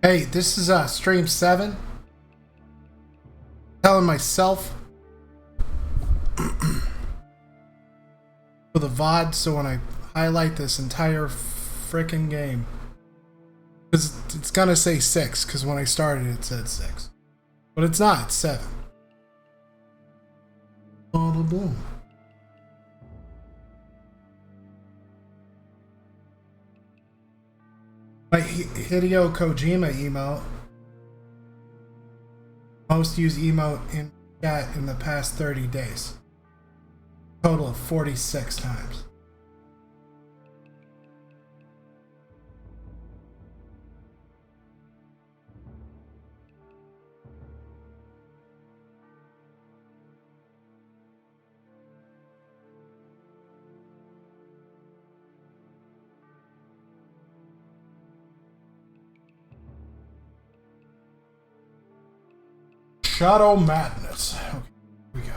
Hey, this is stream 7. Telling myself for the VOD, so when I highlight this entire freaking game, because it's gonna say 6, because when I started it said 6, but it's not. It's 7. Boom. My Hideo Kojima emote. Most used emote in chat in the past 30 days. Total of 46 times. Shadow Madness. Okay, here we go.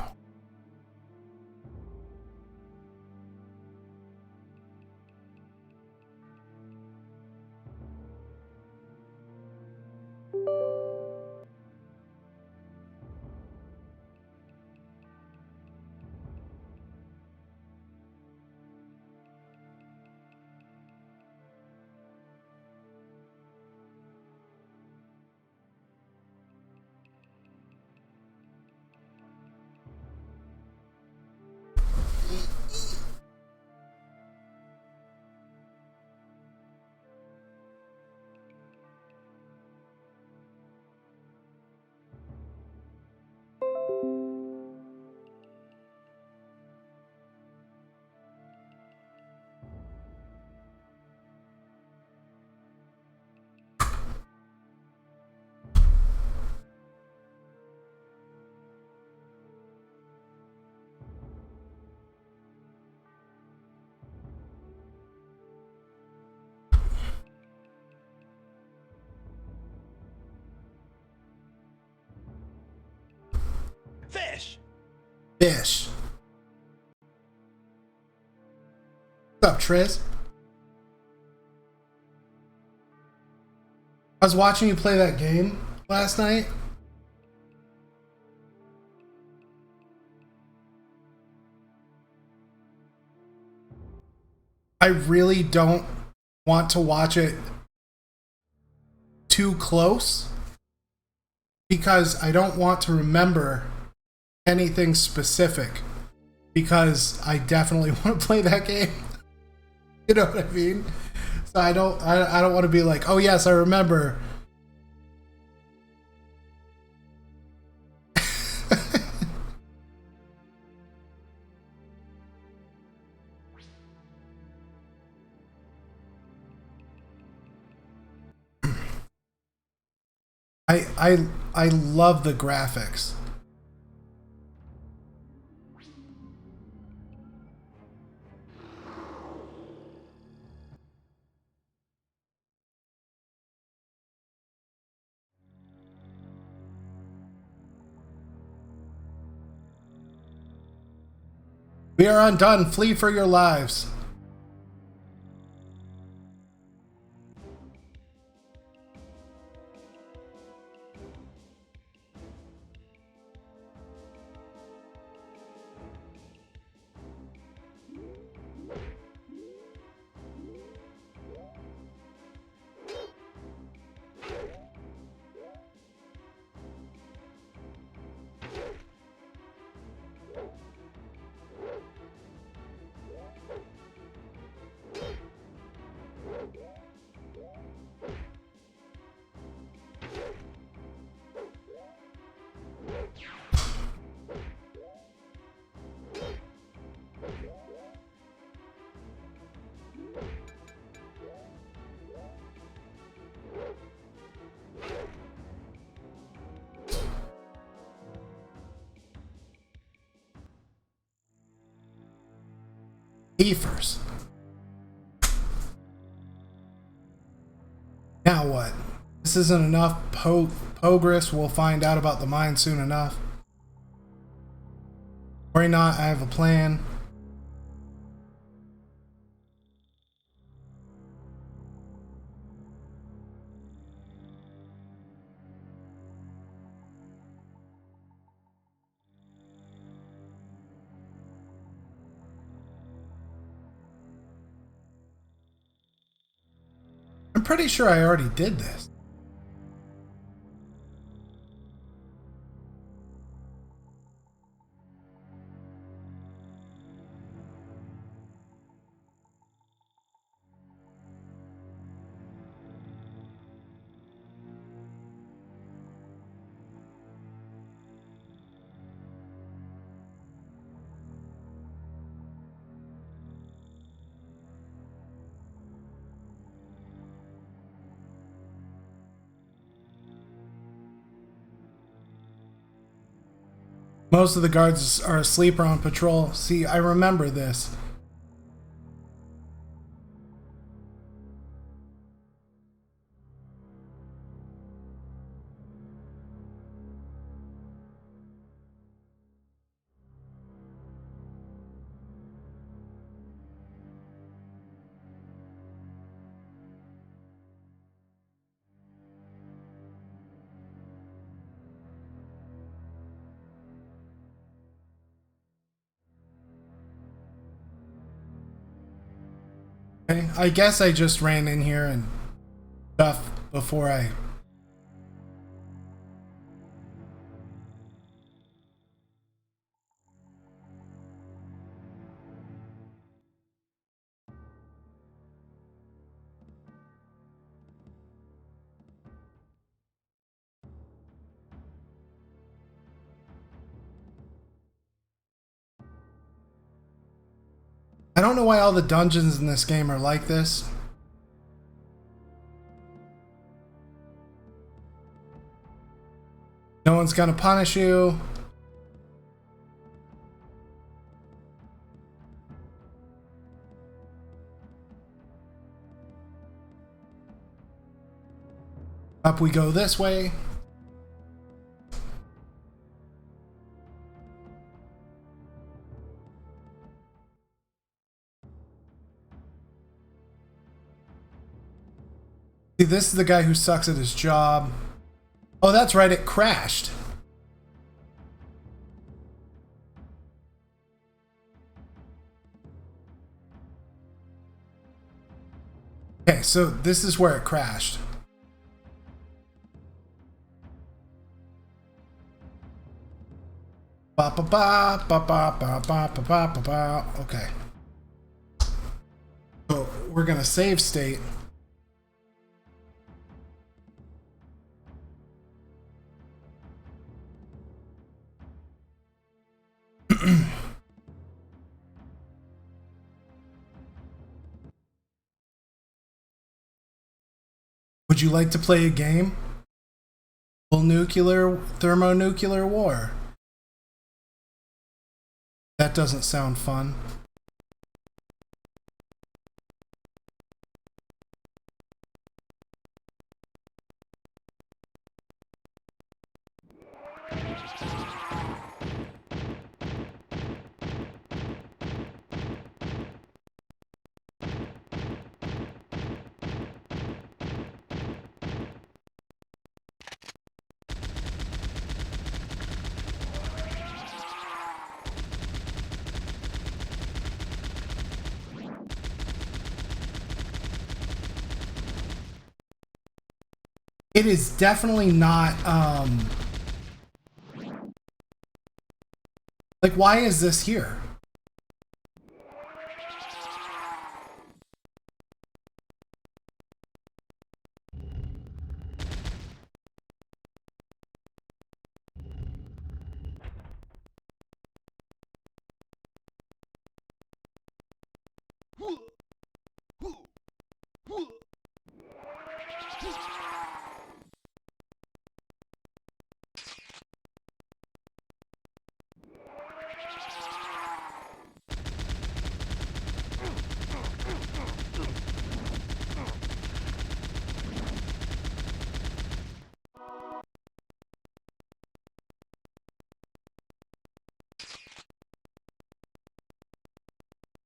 Fish. What's up, Triz? I was watching you play that game last night. I really don't want to watch it too close because I don't want to remember anything specific, because I definitely want to play that game. You know what I mean? So I don't want to be like, oh yes, I remember. I love the graphics. We are undone. Flee for your lives. Ephers. Now what? This isn't enough progress. We'll find out about the mine soon enough. Worry not, I have a plan. pretty sure I already did this. Most of the guards are asleep or on patrol. See, I remember this. Okay, I guess I just ran in here and stuff before I... I don't know why all the dungeons in this game are like this. No one's gonna punish you. Up we go this way. See, this is the guy who sucks at his job. Oh, that's right, it crashed. Okay, so this is where it crashed. Ba ba ba ba ba ba ba ba ba ba. Okay. So we're gonna save state. Would you like to play a game? Full nuclear, thermonuclear war. That doesn't sound fun. It is definitely not, like, why is this here?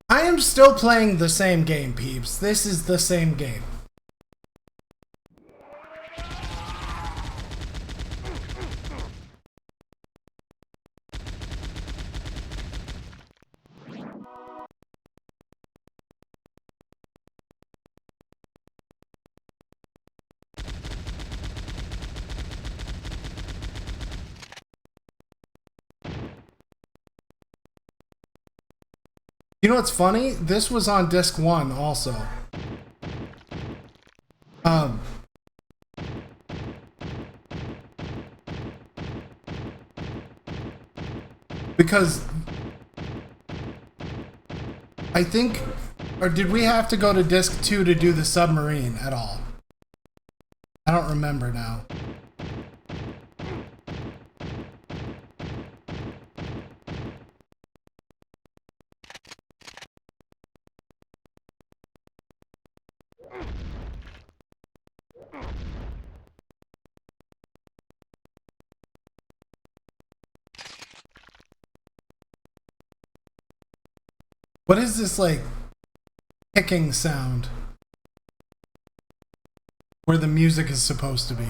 I am still playing the same game, peeps. This is the same game. You know what's funny? This was on disc 1 also. Because I think, or did we have to go to disc 2 to do the submarine at all? I don't remember now. What is this, like, picking sound? Where the music is supposed to be.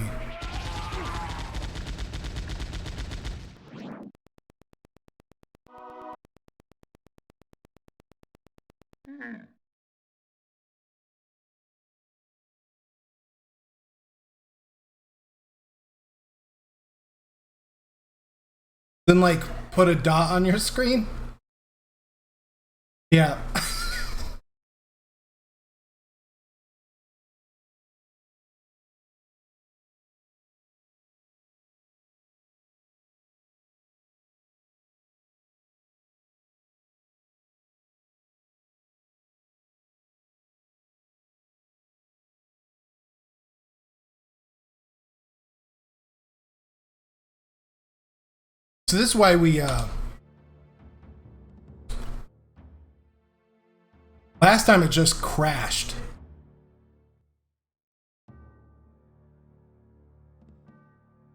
Then, like, put a dot on your screen? Yeah. So this is why we, last time it just crashed.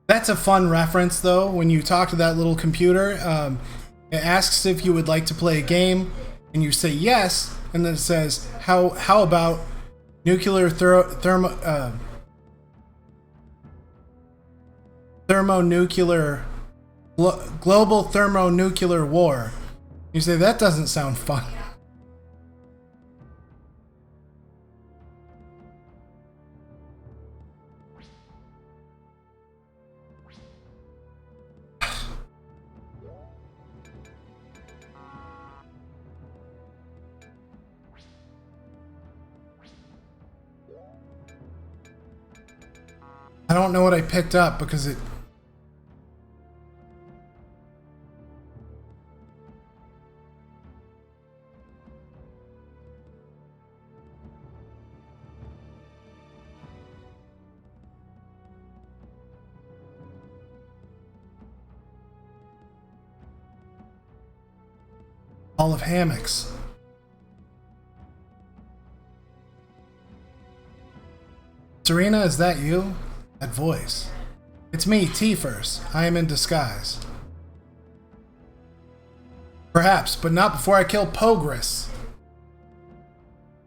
That's a fun reference, though, when you talk to that little computer. It asks if you would like to play a game, and you say yes, and then it says, how about nuclear thermonuclear global thermonuclear war? You say, that doesn't sound fun. I don't know what I picked up because it... All of hammocks. Serena, is that you? That voice. It's me, T-First. I am in disguise. Perhaps, but not before I kill Pogress.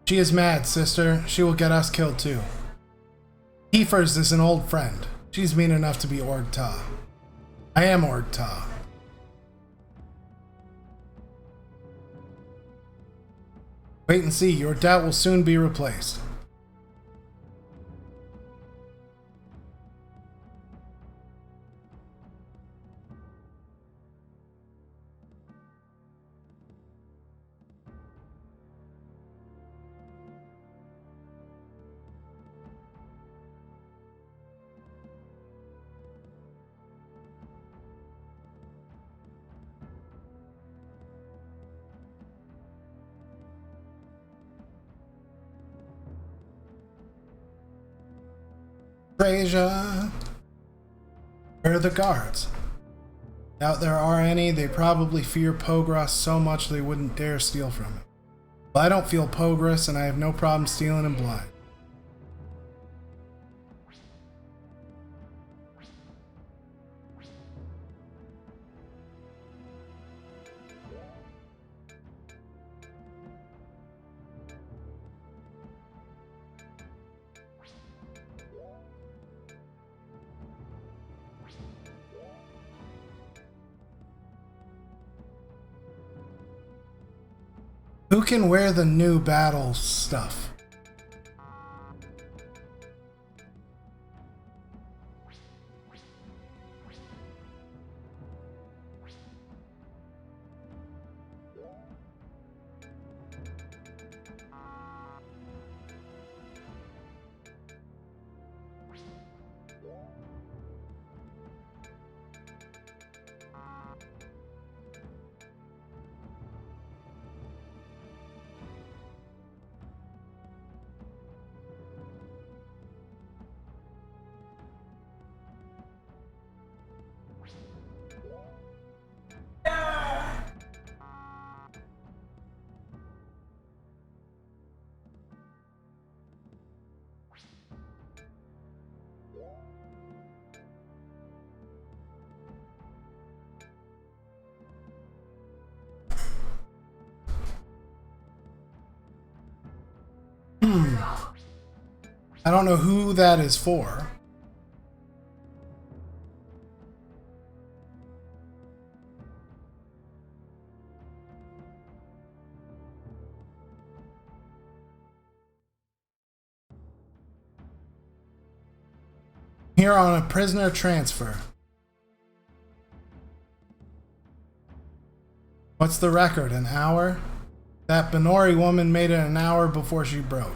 She is mad, sister. She will get us killed too. T-First is an old friend. She's mean enough to be Orgta. I am Orgta. Wait and see. Your doubt will soon be replaced. Treasure. Where are the guards? Doubt there are any. They probably fear Pogress so much they wouldn't dare steal from him. Well, I don't feel Pogress, and I have no problem stealing him blind. Who can wear the new battle stuff? I don't know who that is for. Here on a prisoner transfer. What's the record? An hour? That Benori woman made it an hour before she broke.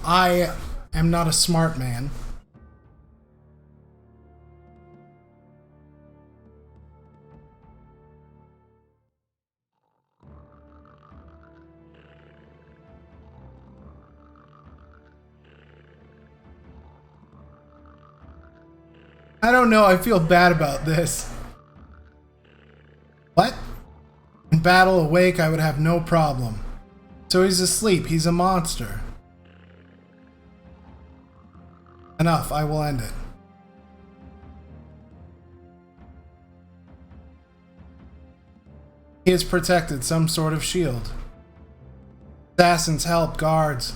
I am not a smart man. I don't know, I feel bad about this. What? In battle, awake, I would have no problem. So he's asleep, he's a monster. Enough, I will end it. He is protected, some sort of shield. Assassins, help, guards.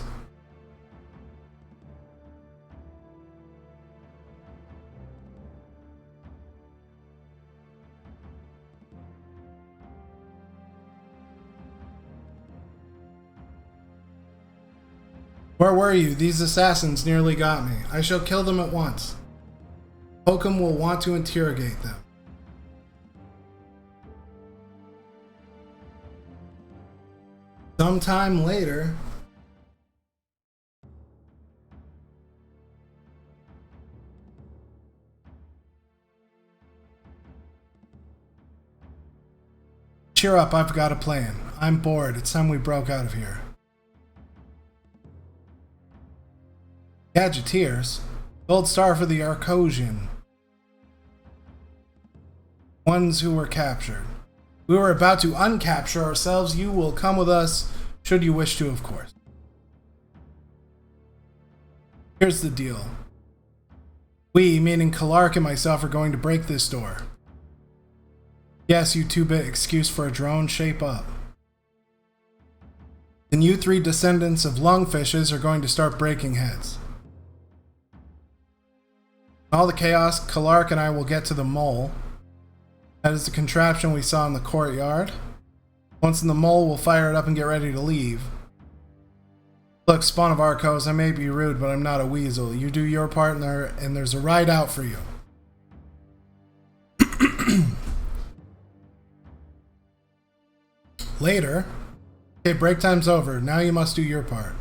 Where were you? These assassins nearly got me. I shall kill them at once. Hokum will want to interrogate them. Sometime later... Cheer up, I've got a plan. I'm bored. It's time we broke out of here. Gadgeteers. Gold star for the Arcosian. Ones who were captured. We were about to uncapture ourselves. You will come with us, should you wish to, of course. Here's the deal. We, meaning Kalark and myself, are going to break this door. Yes, you 2-bit excuse for a drone, shape up. Then you 3 descendants of lungfishes are going to start breaking heads. All the chaos, Kalark and I will get to the mole. That is the contraption we saw in the courtyard. Once in the mole, we'll fire it up and get ready to leave. Look, spawn of Arcos, I may be rude, but I'm not a weasel. You do your part and there's a ride out for you. Later. Okay, break time's over. Now you must do your part.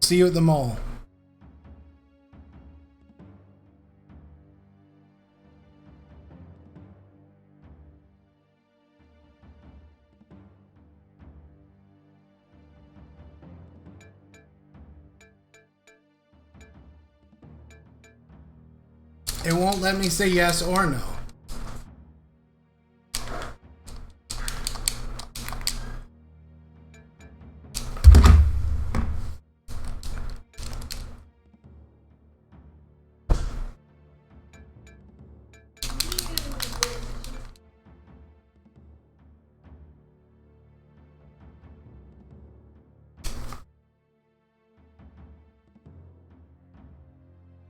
See you at the mall. It won't let me say yes or no.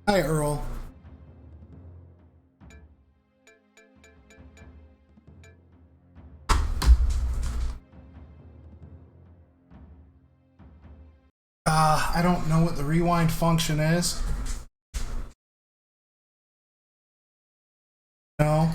Hi, Earl. I don't know what the rewind function is. No.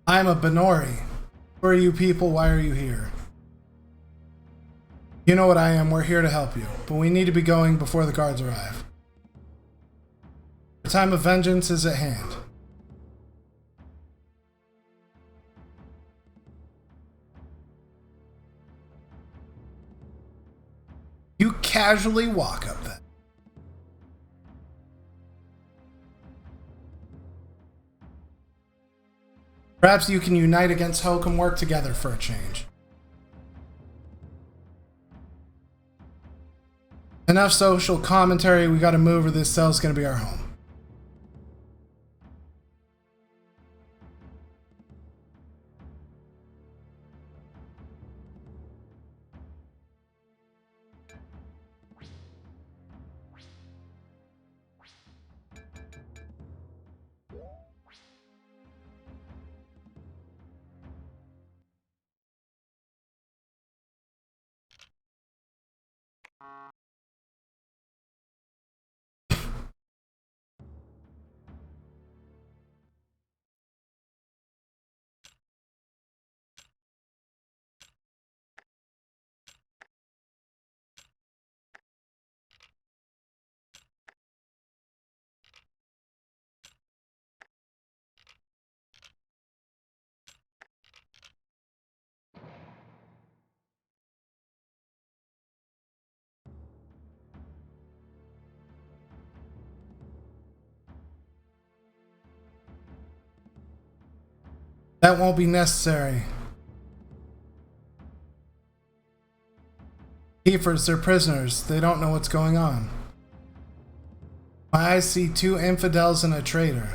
I'm a Benori. Who are you people? Why are you here? You know what I am. We're here to help you. But we need to be going before the guards arrive. The time of vengeance is at hand. You casually walk up then. Perhaps you can unite against Hoke and work together for a change. Enough social commentary, we gotta move or this cell's gonna be our home. That won't be necessary. Keepers, they're prisoners. They don't know what's going on. My eyes see two infidels and a traitor.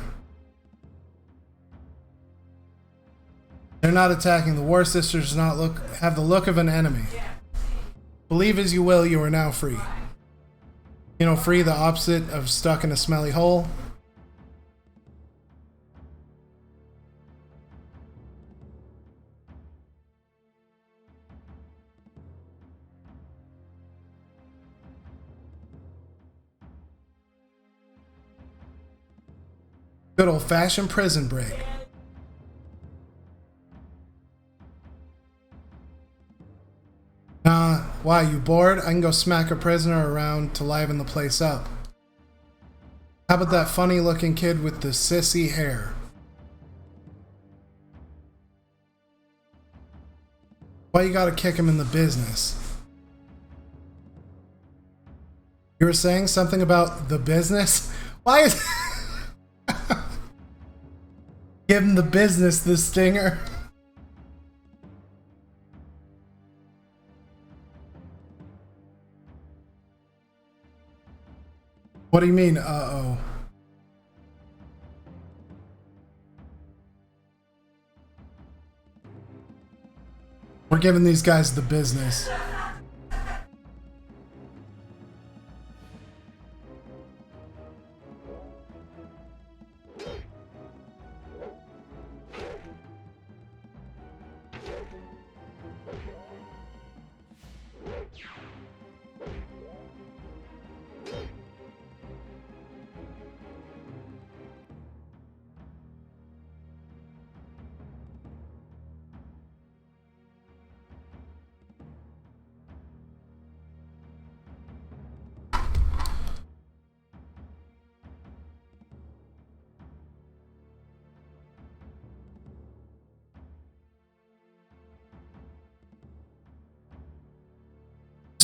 They're not attacking. The War Sisters do not have the look of an enemy. Believe as you will, you are now free. You know, free, the opposite of stuck in a smelly hole. Good old-fashioned prison break. Why, you bored? I can go smack a prisoner around to liven the place up. How about that funny-looking kid with the sissy hair? Why you gotta kick him in the business? You were saying something about the business? Why is... Give him the business, the stinger. What do you mean, uh-oh? We're giving these guys the business.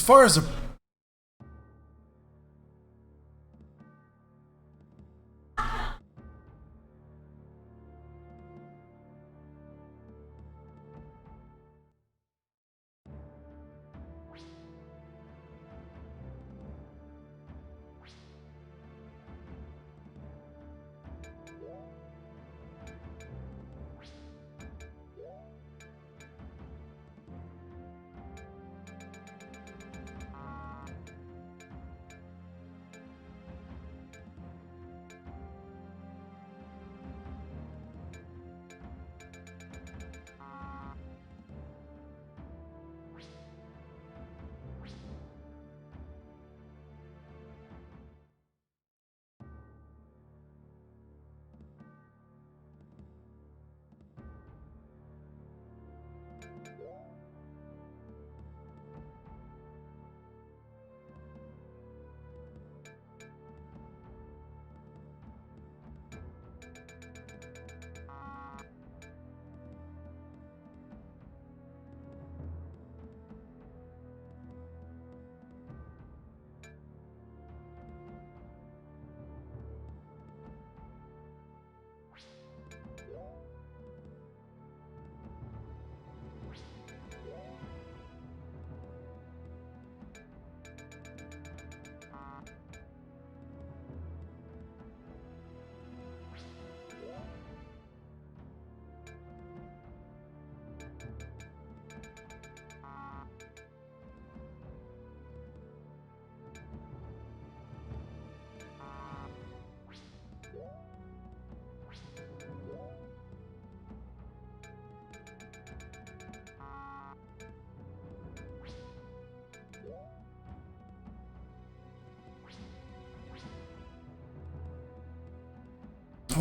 far as a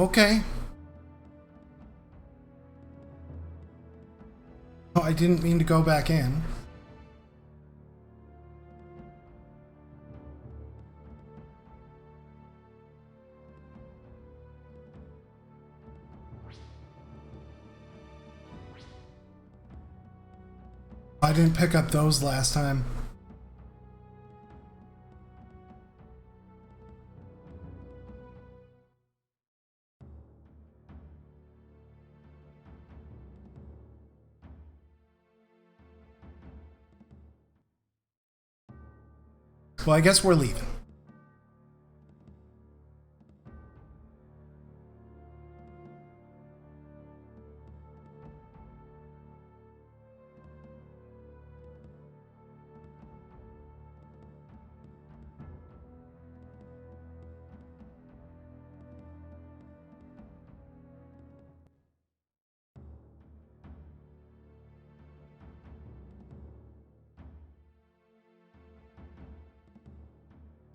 okay. Oh, I didn't mean to go back in. I didn't pick up those last time. Well, I guess we're leaving.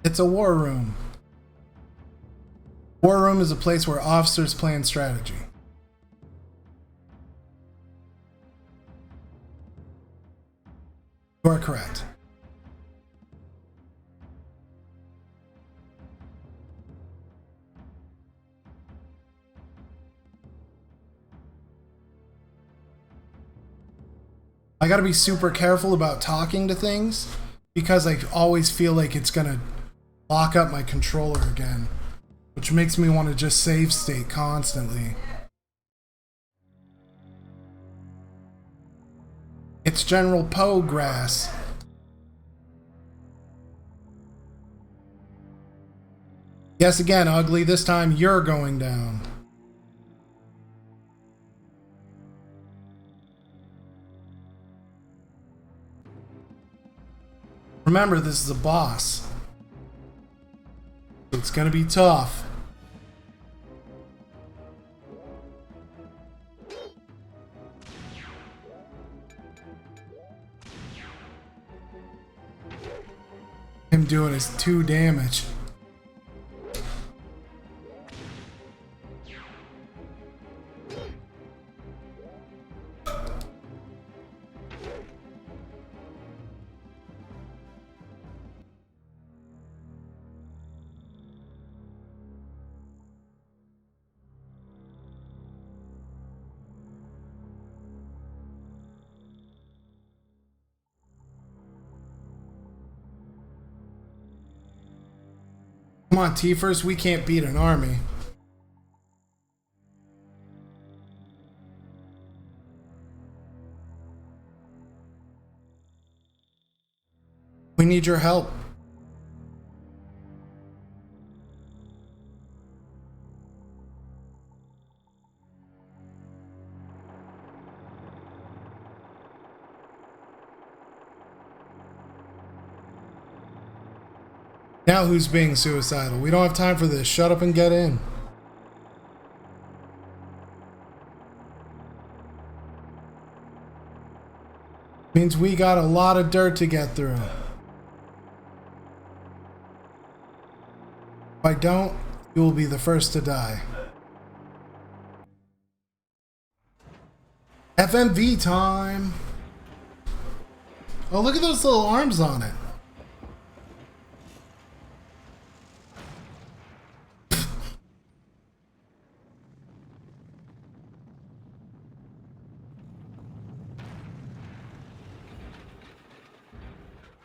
It's a war room. War room is a place where officers plan strategy. You are correct. I gotta be super careful about talking to things because I always feel like it's gonna lock up my controller again, which makes me want to just save state constantly. It's General Poe grass. Yes, again, ugly. This time you're going down. Remember, this is a boss. It's gonna be tough. Him doing his 2 damage. Come on, T-First, we can't beat an army. We need your help. Now who's being suicidal? We don't have time for this. Shut up and get in. Means we got a lot of dirt to get through. If I don't, you will be the first to die. FMV time! Oh, look at those little arms on it.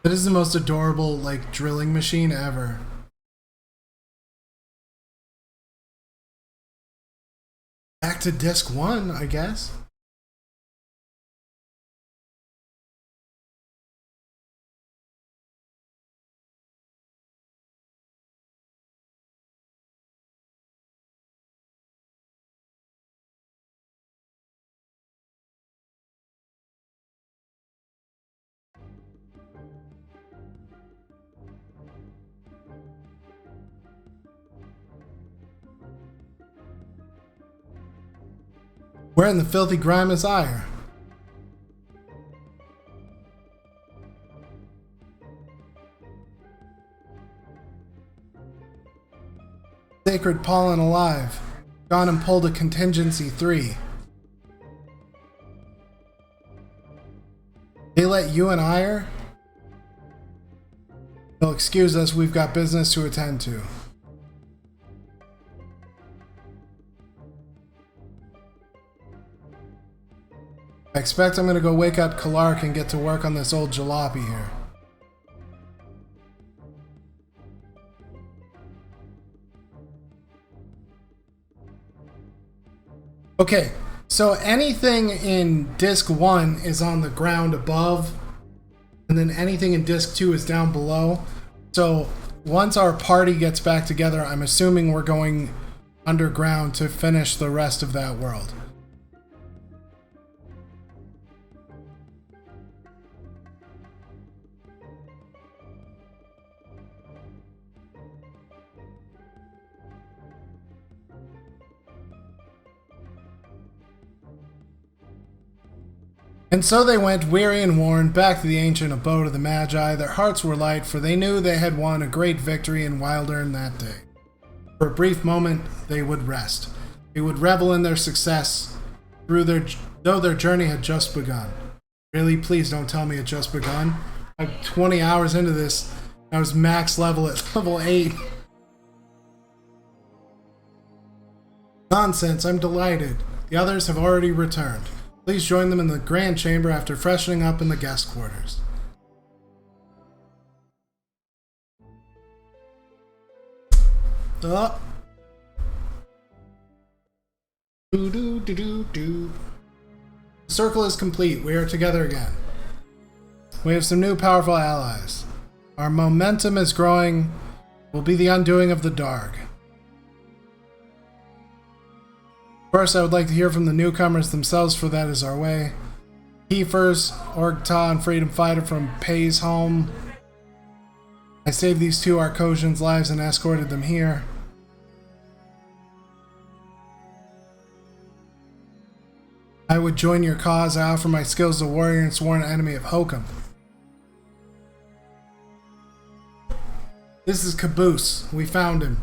That is the most adorable, like, drilling machine ever. Back to disc 1, I guess. Where in the filthy grime is ire? Sacred pollen alive. Gone and pulled a contingency 3. They let you and ire? They'll excuse us, we've got business to attend to. I expect I'm gonna go wake up Kalark and get to work on this old jalopy here. Okay, so anything in disc 1 is on the ground above, and then anything in disc 2 is down below. So once our party gets back together, I'm assuming we're going underground to finish the rest of that world. And so they went, weary and worn, back to the ancient abode of the Magi. Their hearts were light, for they knew they had won a great victory in Wildern that day. For a brief moment, they would rest. They would revel in their success, though their journey had just begun. Really, please don't tell me it just begun. I'm 20 hours into this. I was max level at level 8. Nonsense, I'm delighted. The others have already returned. Please join them in the grand chamber after freshening up in the guest quarters. The circle is complete. We are together again. We have some new powerful allies. Our momentum is growing. Will be the undoing of the Darg. First, I would like to hear from the newcomers themselves, for that is our way. Keefers, Orgta, and Freedom Fighter from Pay's home. I saved these two Arcosians' lives and escorted them here. I would join your cause. I offer my skills to warrior and sworn enemy of Hokum. This is Caboose. We found him.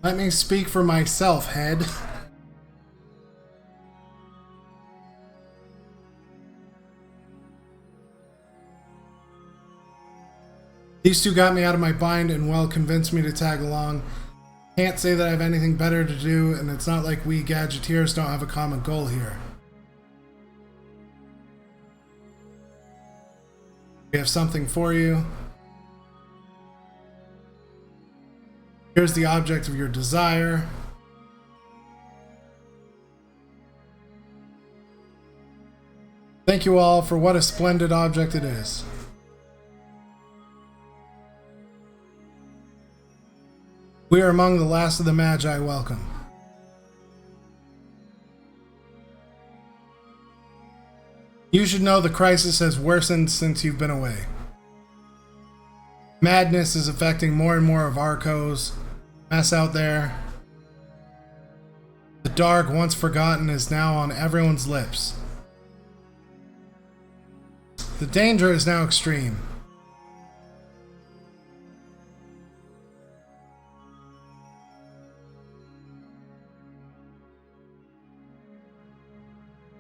Let me speak for myself, head. These two got me out of my bind and well convinced me to tag along. Can't say that I have anything better to do, and it's not like we gadgeteers don't have a common goal here. We have something for you. Here's the object of your desire. Thank you all for what a splendid object it is. We are among the last of the Magi. Welcome. You should know the crisis has worsened since you've been away. Madness is affecting more and more of Arco's mess out there. The dark, once forgotten, is now on everyone's lips. The danger is now extreme.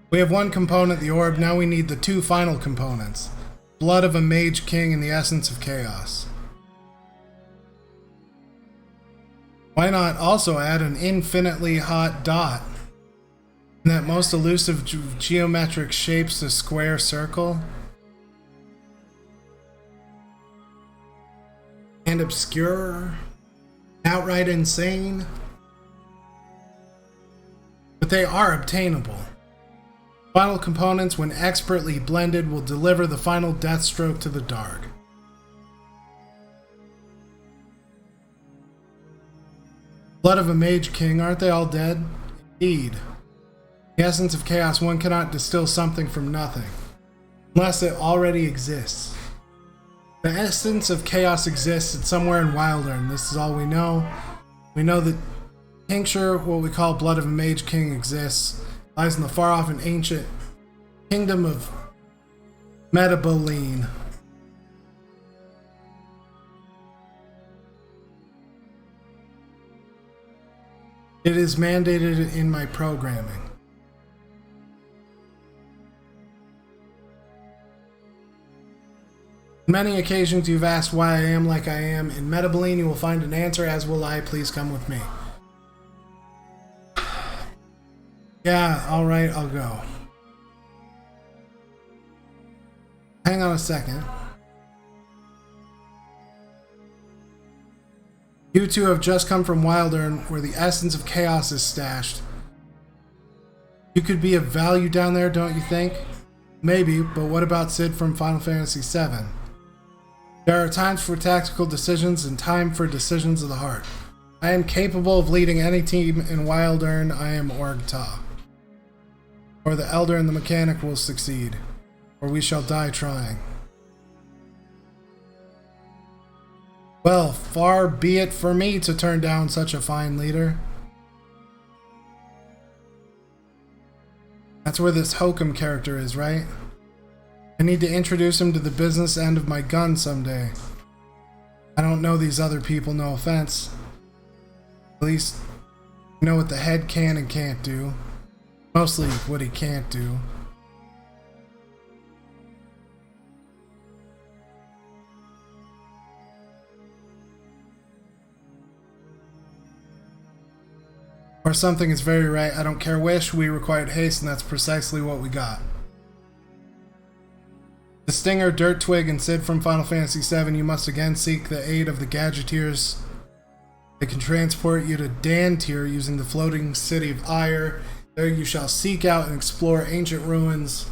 We have one component, the orb. Now we need the two final components. Blood of a Mage King and the essence of chaos. Why not also add an infinitely hot dot in that most elusive geometric shapes, the square circle? And obscure, outright insane. But they are obtainable. Final components, when expertly blended, will deliver the final death stroke to the dark. Blood of a Mage King, aren't they all dead? Indeed. The essence of chaos, one cannot distill something from nothing, unless it already exists. The essence of chaos exists. It's somewhere in Wildern. This is all we know. We know that tincture, what we call Blood of a Mage King, exists. Lies in the far-off and ancient kingdom of Metaboline. It is mandated in my programming. On many occasions you've asked why I am like I am. In Metaboline you will find an answer, as will I. Please come with me. Yeah, alright, I'll go. Hang on a second. You two have just come from Wildern, where the essence of chaos is stashed. You could be of value down there, don't you think? Maybe, but what about Sid from Final Fantasy VII? There are times for tactical decisions and time for decisions of the heart. I am capable of leading any team in Wildern. I am Orgta. Or the Elder and the Mechanic will succeed, or we shall die trying. Well, far be it for me to turn down such a fine leader. That's where this Hokum character is, right? I need to introduce him to the business end of my gun someday. I don't know these other people, no offense. At least, I know what the head can and can't do. Mostly what he can't do. Or something is very right. I don't care which. We required haste, and that's precisely what we got. The Stinger, Dirt Twig, and Sid from Final Fantasy VII, you must again seek the aid of the Gadgeteers. They can transport you to Dantier using the floating city of Ire. There you shall seek out and explore ancient ruins.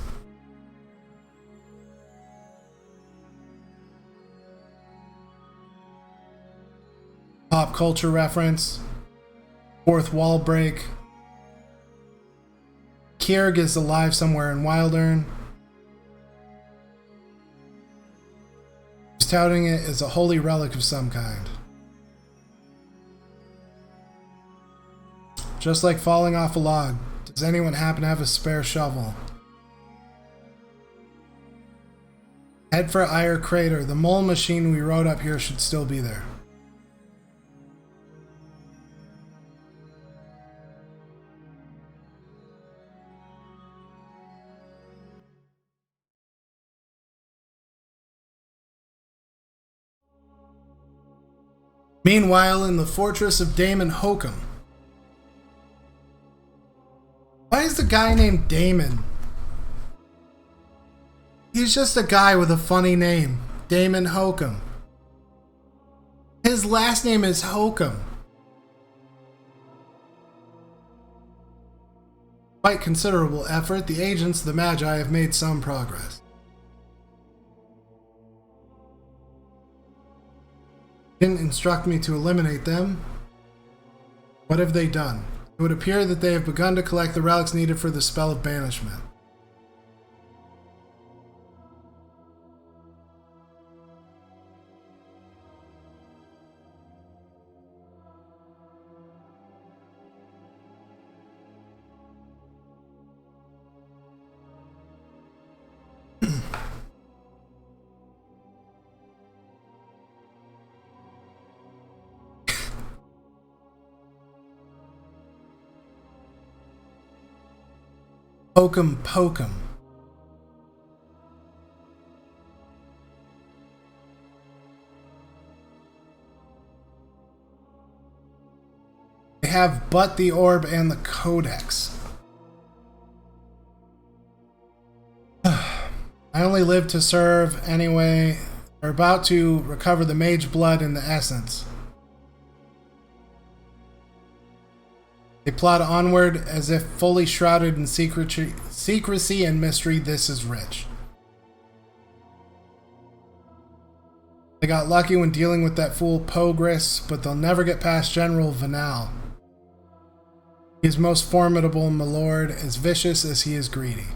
Pop culture reference. Fourth wall break. Kierg is alive somewhere in Wildern. He's touting it as a holy relic of some kind. Just like falling off a log. Does anyone happen to have a spare shovel? Head for Ire Crater. The mole machine we rode up here should still be there. Meanwhile, in the fortress of Damon Hokum. Why is the guy named Damon? He's just a guy with a funny name. Damon Hokum. His last name is Hokum. Despite considerable effort, the agents of the Magi have made some progress. Didn't instruct me to eliminate them. What have they done? It would appear that they have begun to collect the relics needed for the spell of banishment. Hokum Pokum. They have but the orb and the codex. I only live to serve anyway. They're about to recover the mage blood and the essence. They plod onward as if fully shrouded in secrecy and mystery. This is rich. They got lucky when dealing with that fool Pogris, but they'll never get past General Vanal. He is most formidable, my lord, as vicious as he is greedy.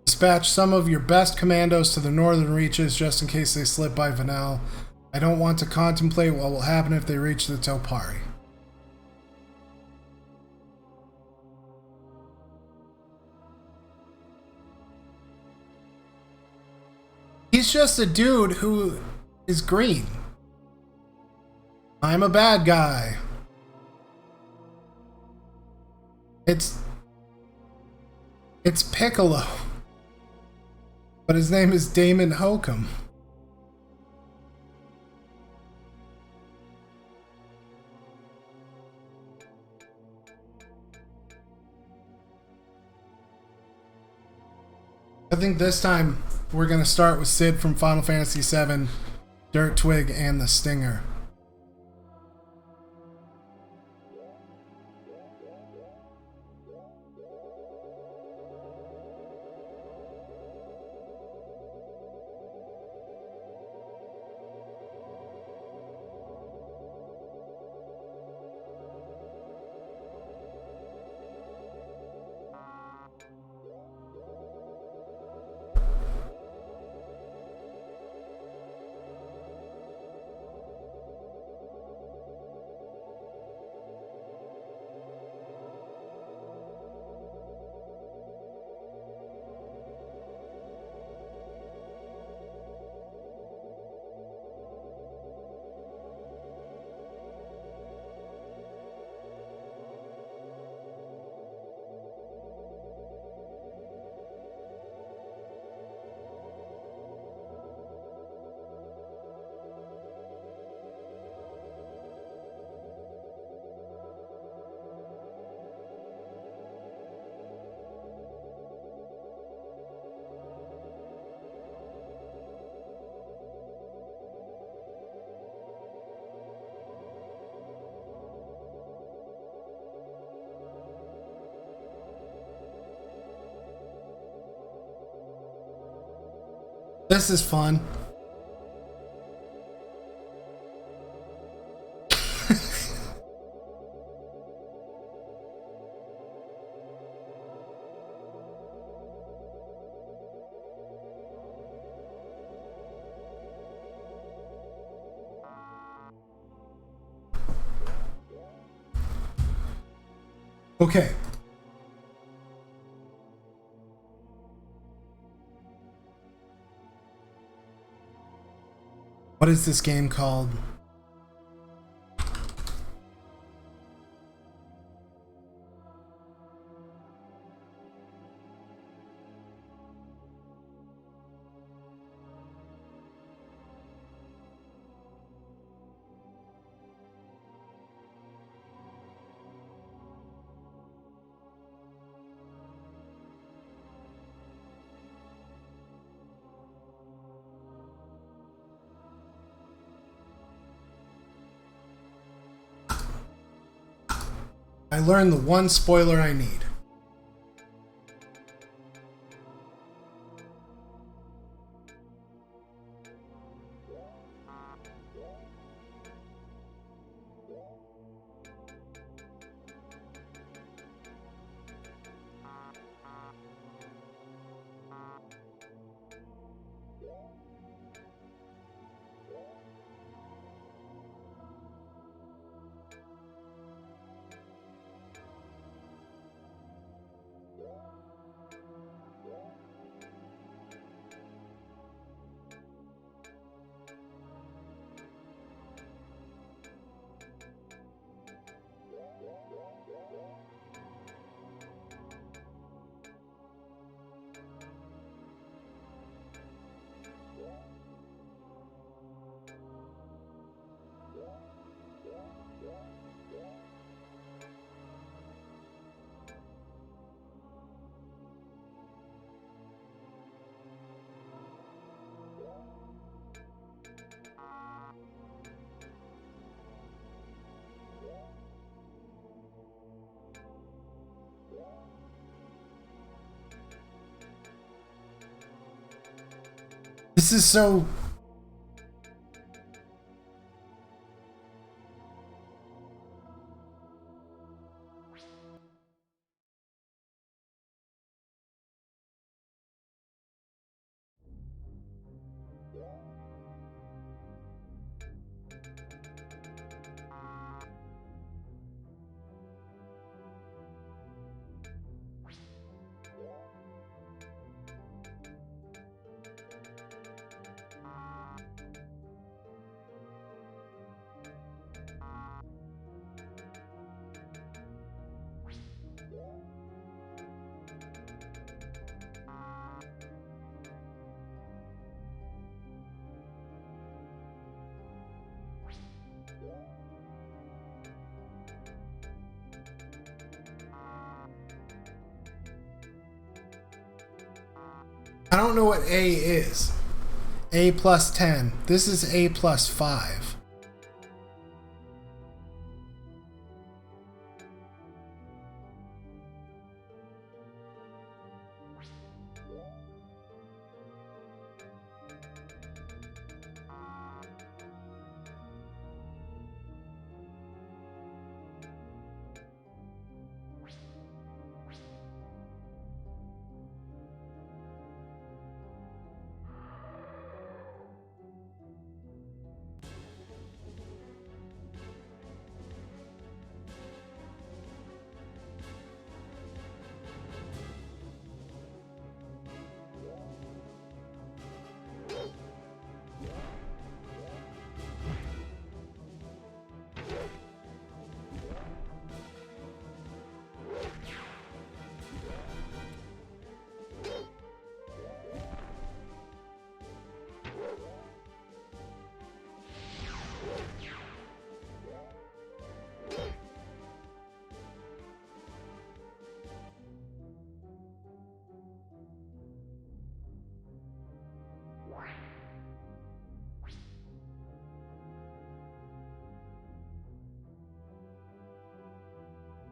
Dispatch some of your best commandos to the northern reaches just in case they slip by Vanal. I don't want to contemplate what will happen if they reach the Topari. He's just a dude who is green. I'm a bad guy. It's Piccolo. But his name is Damon Hokum. I think this time we're going to start with Sid from Final Fantasy VII, Dirt Twig, and the Stinger. This is fun. Okay. What is this game called? I learned the one spoiler I need. This is so... I don't know what A is. A plus 10. This is A plus 5.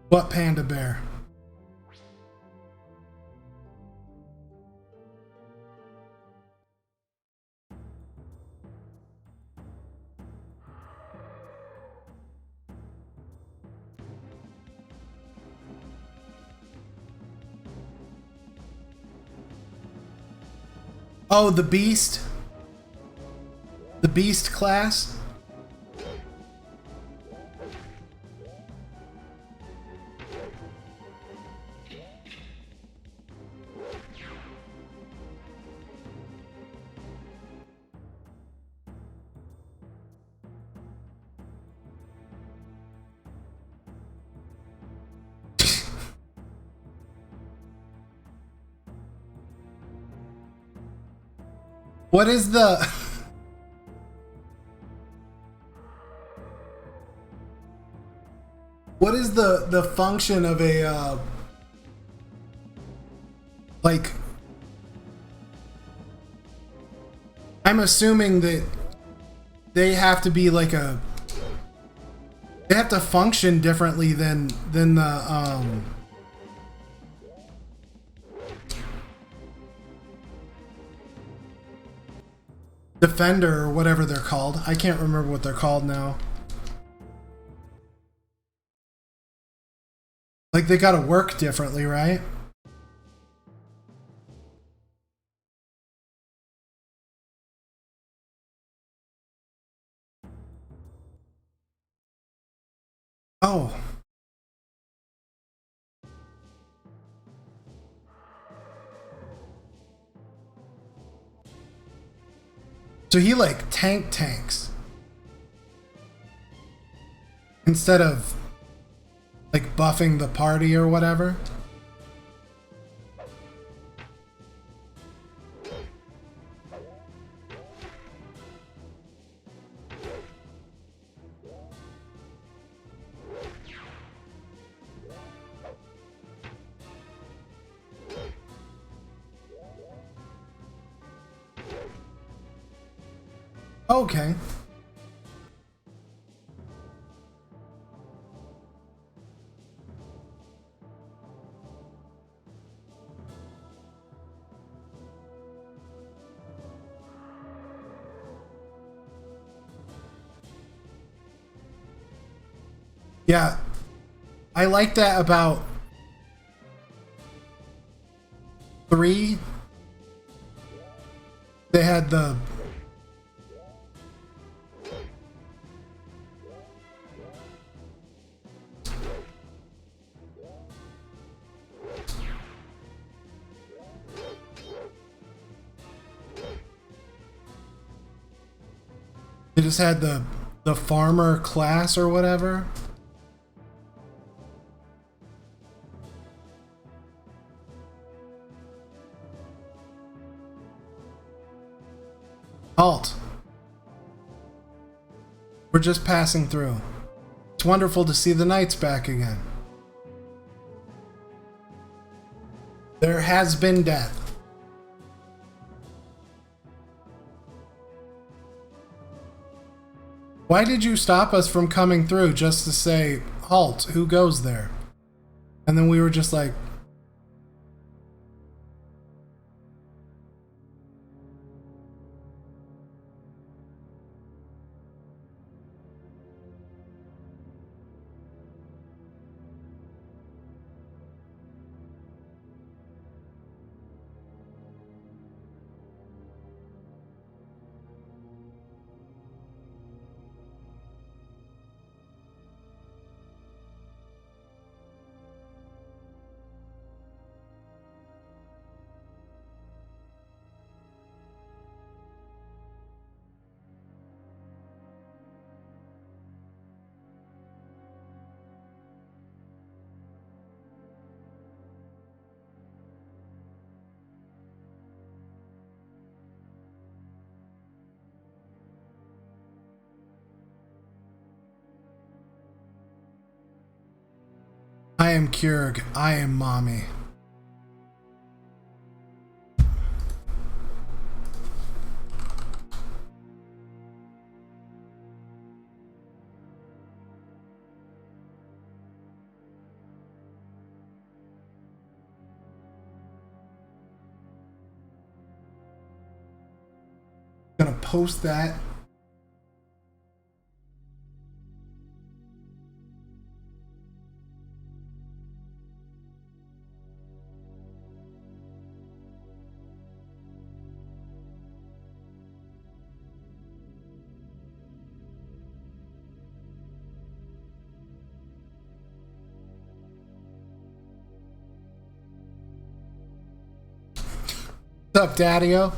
What panda bear? Oh, the beast? The beast class? What is the... What is the function of a, like... I'm assuming that they have to be like a They have to function differently than the Defender or whatever they're called. I can't remember what they're called now. Like they gotta work differently, right? Oh. So he like tanks. Instead of like buffing the party or whatever. Okay. Yeah. I like that about 3. They had the They just had the farmer class or whatever. Halt. We're just passing through. It's wonderful to see the knights back again. There has been death. Why did you stop us from coming through just to say, halt, who goes there? And then we were just like, I am Keurig, I am mommy. Gonna post that. What's up, Daddy-O?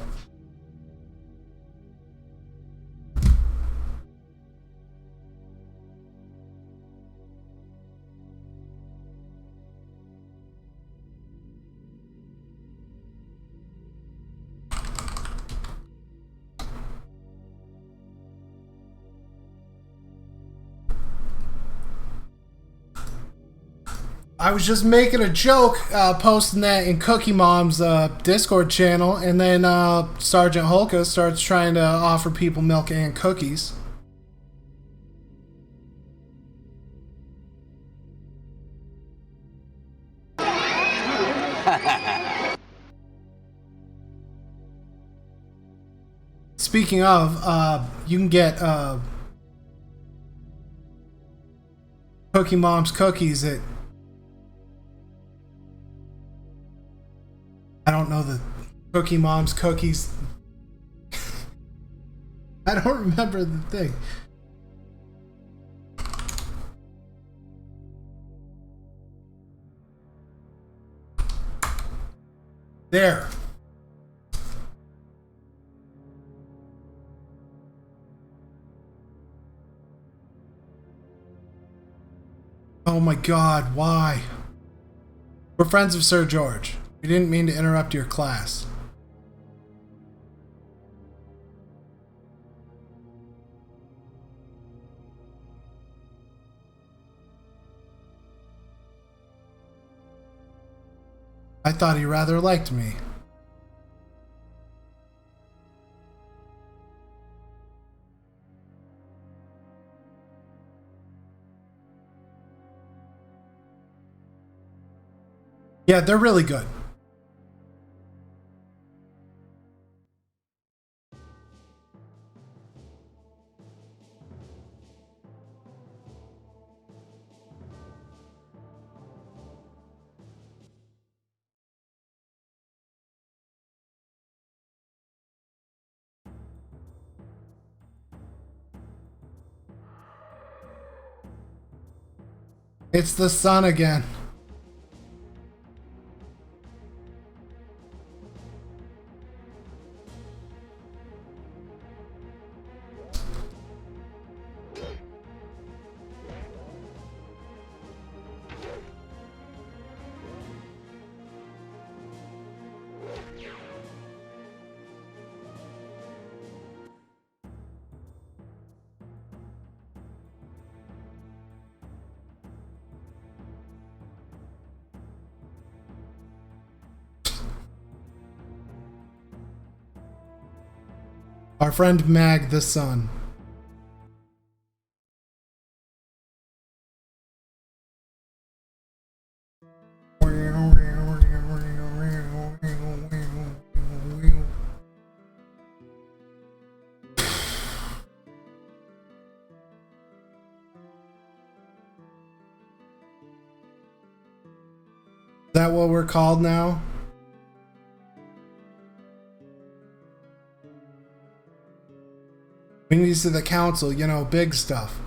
I was just making a joke, posting that in Cookie Mom's Discord channel, and then Sergeant Holka starts trying to offer people milk and cookies. speaking of, you can get Cookie Mom's cookies at, I don't know the Cookie Mom's cookies. I don't remember the thing. There. Oh my God, why? We're friends of Sir George. We didn't mean to interrupt your class. I thought he rather liked me. Yeah, they're really good. It's the sun again. Our friend Mag the Sun. Is that what we're called now? We need to see the council, you know, big stuff.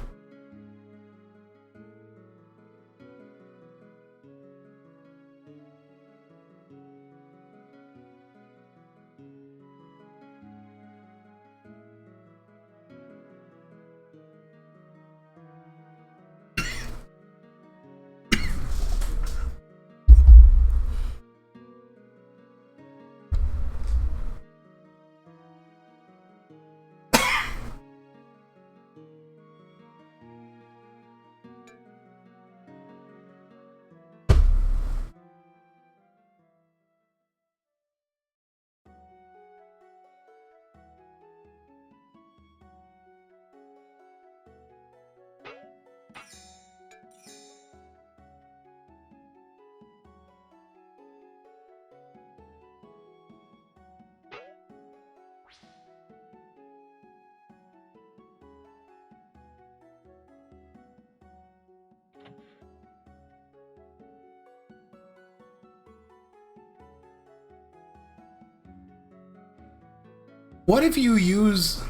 What if you use...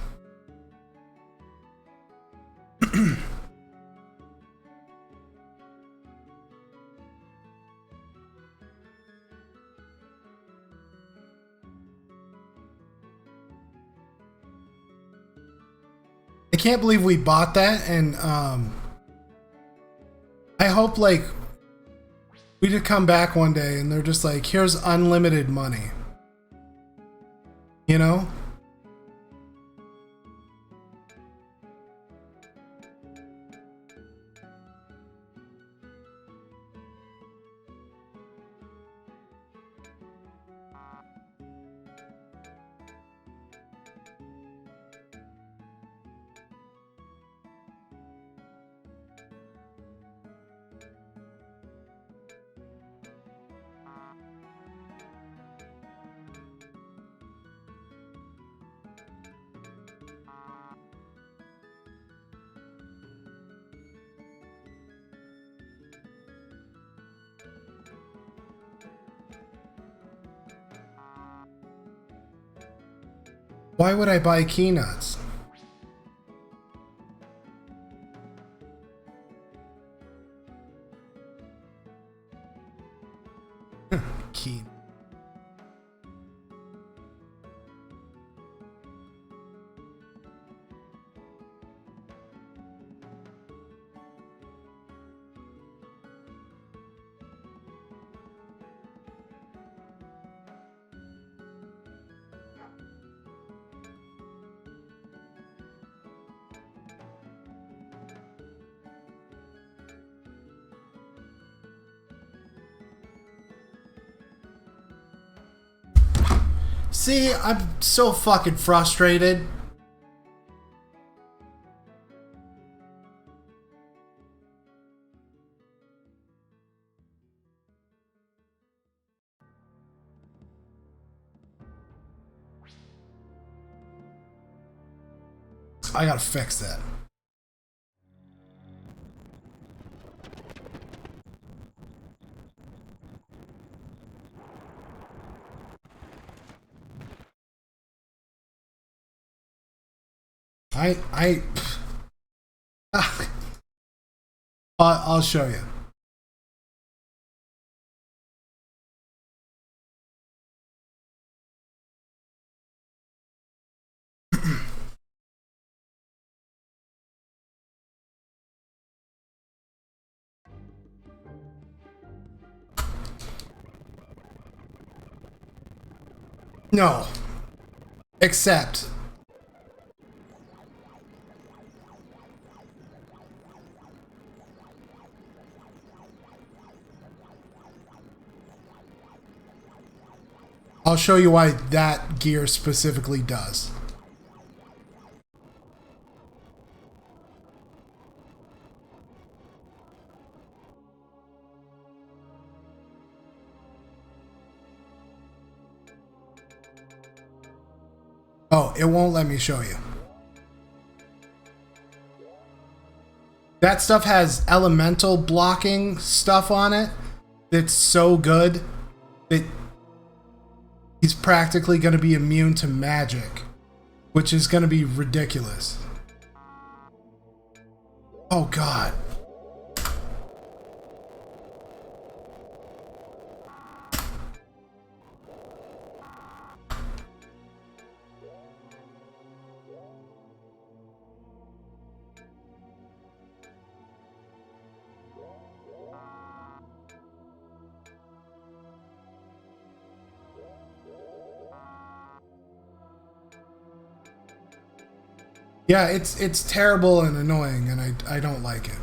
I can't believe we bought that, and I hope like we just come back one day and they're just like, here's unlimited money. You know? Why would I buy key nuts? Key. See, I'm so fucking frustrated. I gotta fix that. I I'll show you. No. Except I'll show you why that gear specifically does. Oh, it won't let me show you. That stuff has elemental blocking stuff on it that's so good that he's practically going to be immune to magic, which is going to be ridiculous. Oh, God. Yeah, it's terrible and annoying, and I don't like it.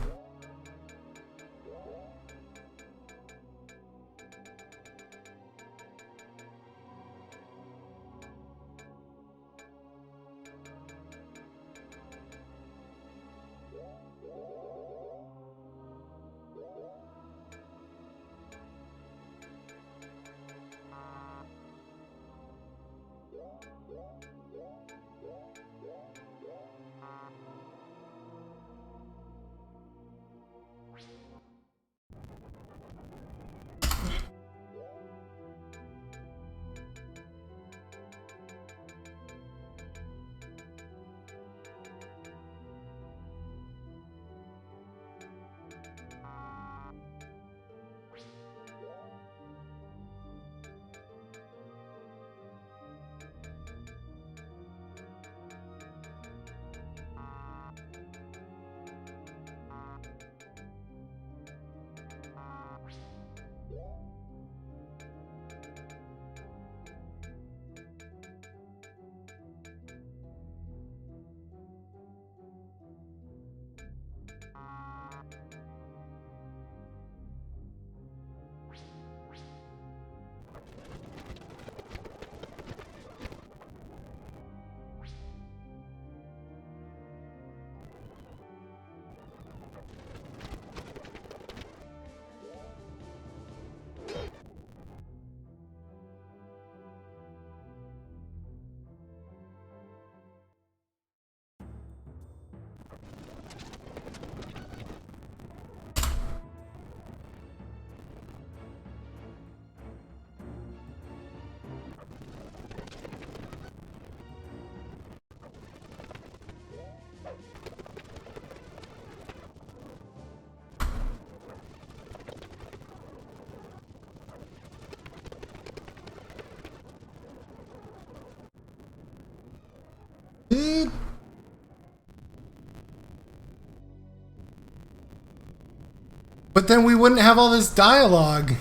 But then we wouldn't have all this dialogue.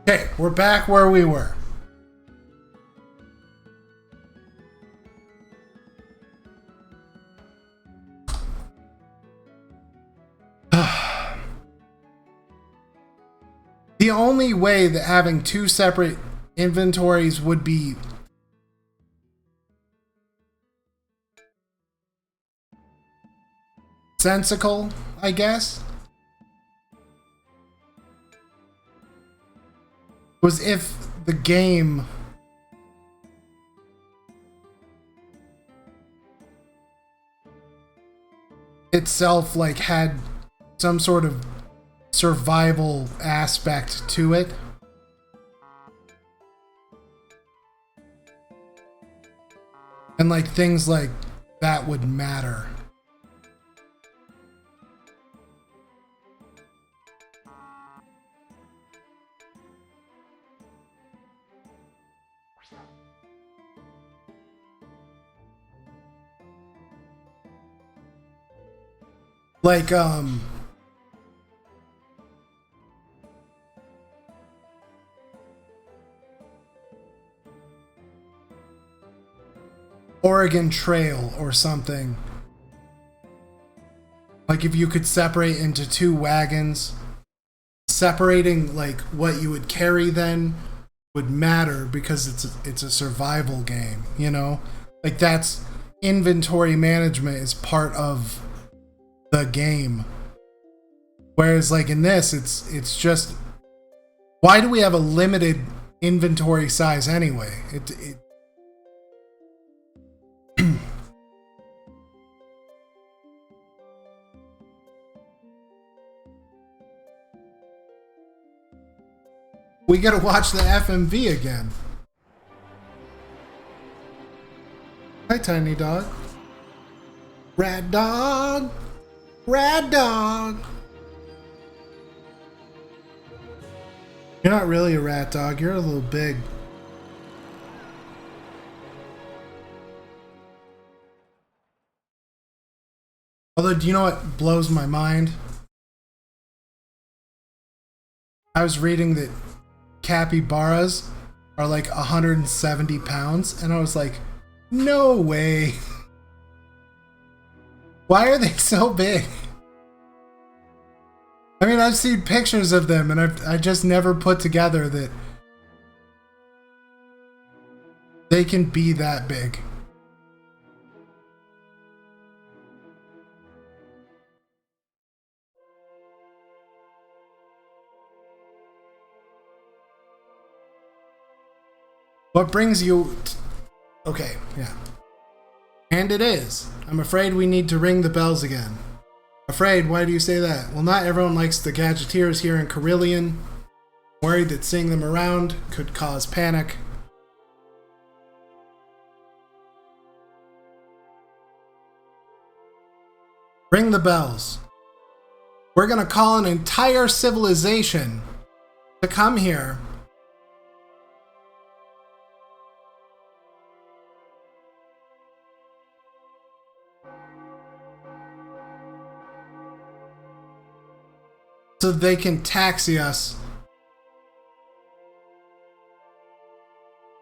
Okay, we're back where we were. The only way that having two separate inventories would be sensical, I guess, was if the game itself like had some sort of survival aspect to it. And like things like that would matter. Like, Oregon Trail or something. Like if you could separate into two wagons, separating like what you would carry then would matter because it's a survival game, you know? Like that's inventory management is part of the game. Whereas like in this it's just, why do we have a limited inventory size anyway? We gotta watch the FMV again. Hi, tiny dog. Rat dog. Rat dog. You're not really a rat dog. You're a little big. Although, do you know what blows my mind? I was reading that capybaras are like 170 pounds, and I was like, no way. Why are they so big? I mean, I've seen pictures of them, and I just never put together that they can be that big. What brings you... Okay, yeah. And it is. I'm afraid we need to ring the bells again. Afraid? Why do you say that? Well, not everyone likes the gadgeteers here in Carillion. Worried that seeing them around could cause panic. Ring the bells. We're gonna call an entire civilization to come here. So they can taxi us.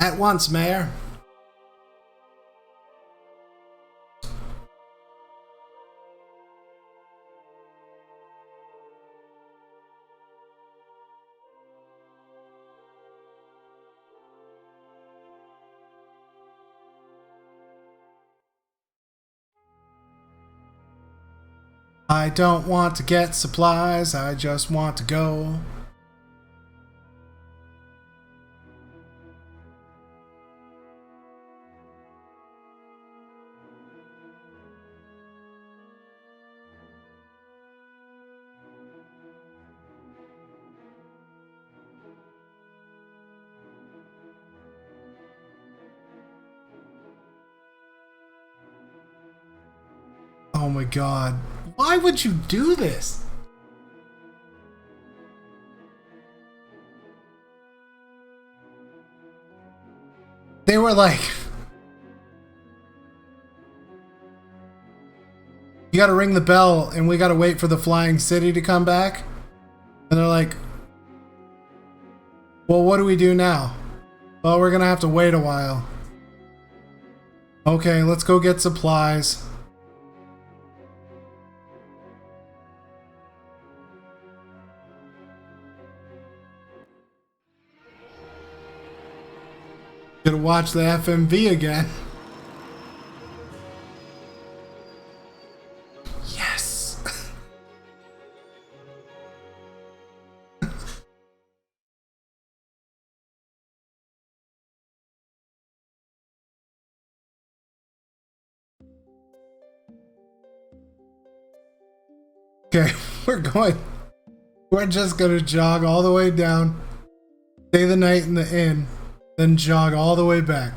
At once, Mayor. I don't want to get supplies, I just want to go. Oh my god. Why would you do this? They were like, you gotta ring the bell and we gotta wait for the flying city to come back. And they're like, well, what do we do now? Well, we're gonna have to wait a while. Okay, let's go get supplies. Gonna watch the FMV again. Yes. Okay, we're just gonna jog all the way down, stay the night in the inn, then jog all the way back.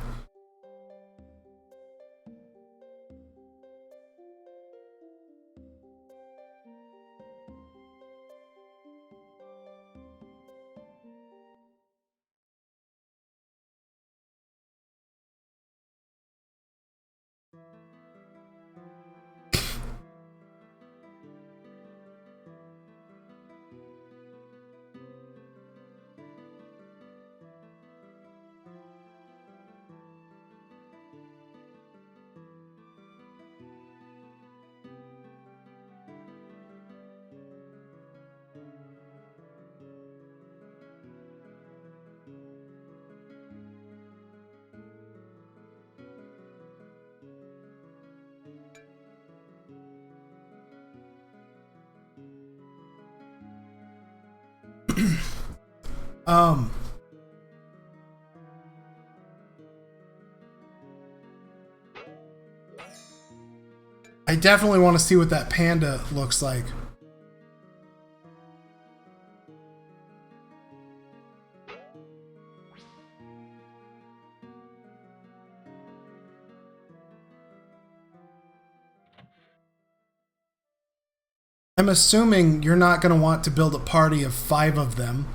I definitely want to see what that panda looks like. I'm assuming you're not going to want to build a party of 5 of them.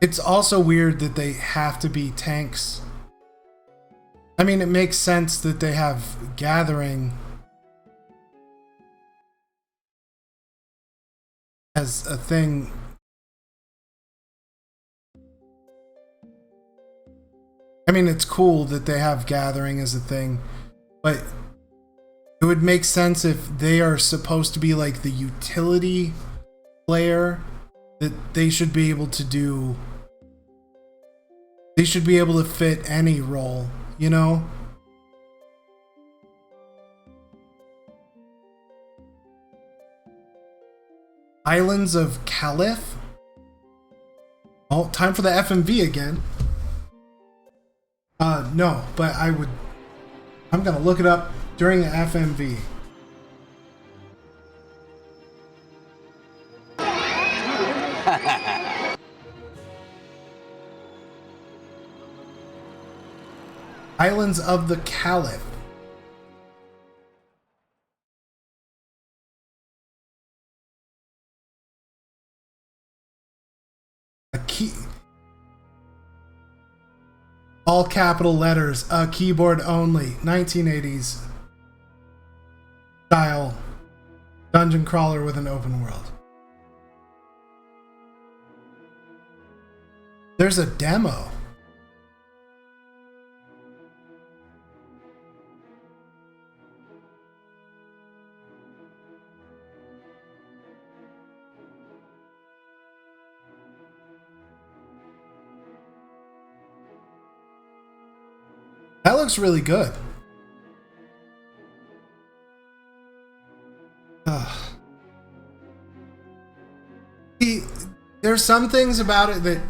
It's also weird that they have to be tanks. I mean, it makes sense that they have gathering as a thing. I mean, it's cool that they have gathering as a thing, but it would make sense if they are supposed to be like the utility player, that they should be able to do. They should be able to fit any role, you know? Islands of Caliph? Oh, time for the FMV again. No, but I'm gonna look it up during the FMV. Islands of the Caliph. A key. All capital letters, a keyboard only, 1980s style dungeon crawler with an open world. There's a demo. That looks really good. See, there's some things about it that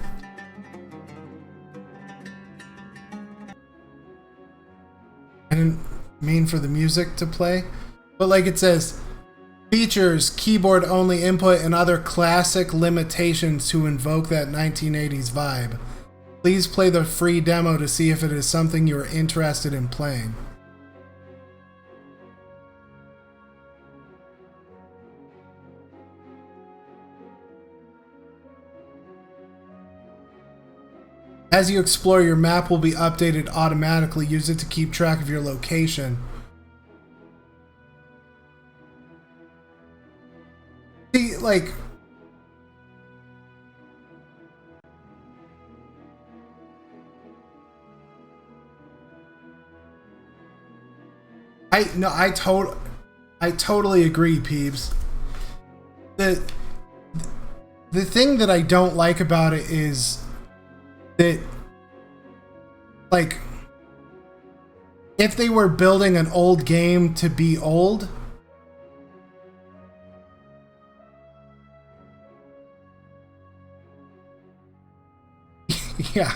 I didn't mean for the music to play, but like it says, features keyboard only input and other classic limitations to invoke that 1980s vibe. Please play the free demo to see if it is something you are interested in playing. As you explore, your map will be updated automatically. Use it to keep track of your location. See, like... I totally agree, Peebs. The thing that I don't like about it is that, like, if they were building an old game to be old, yeah.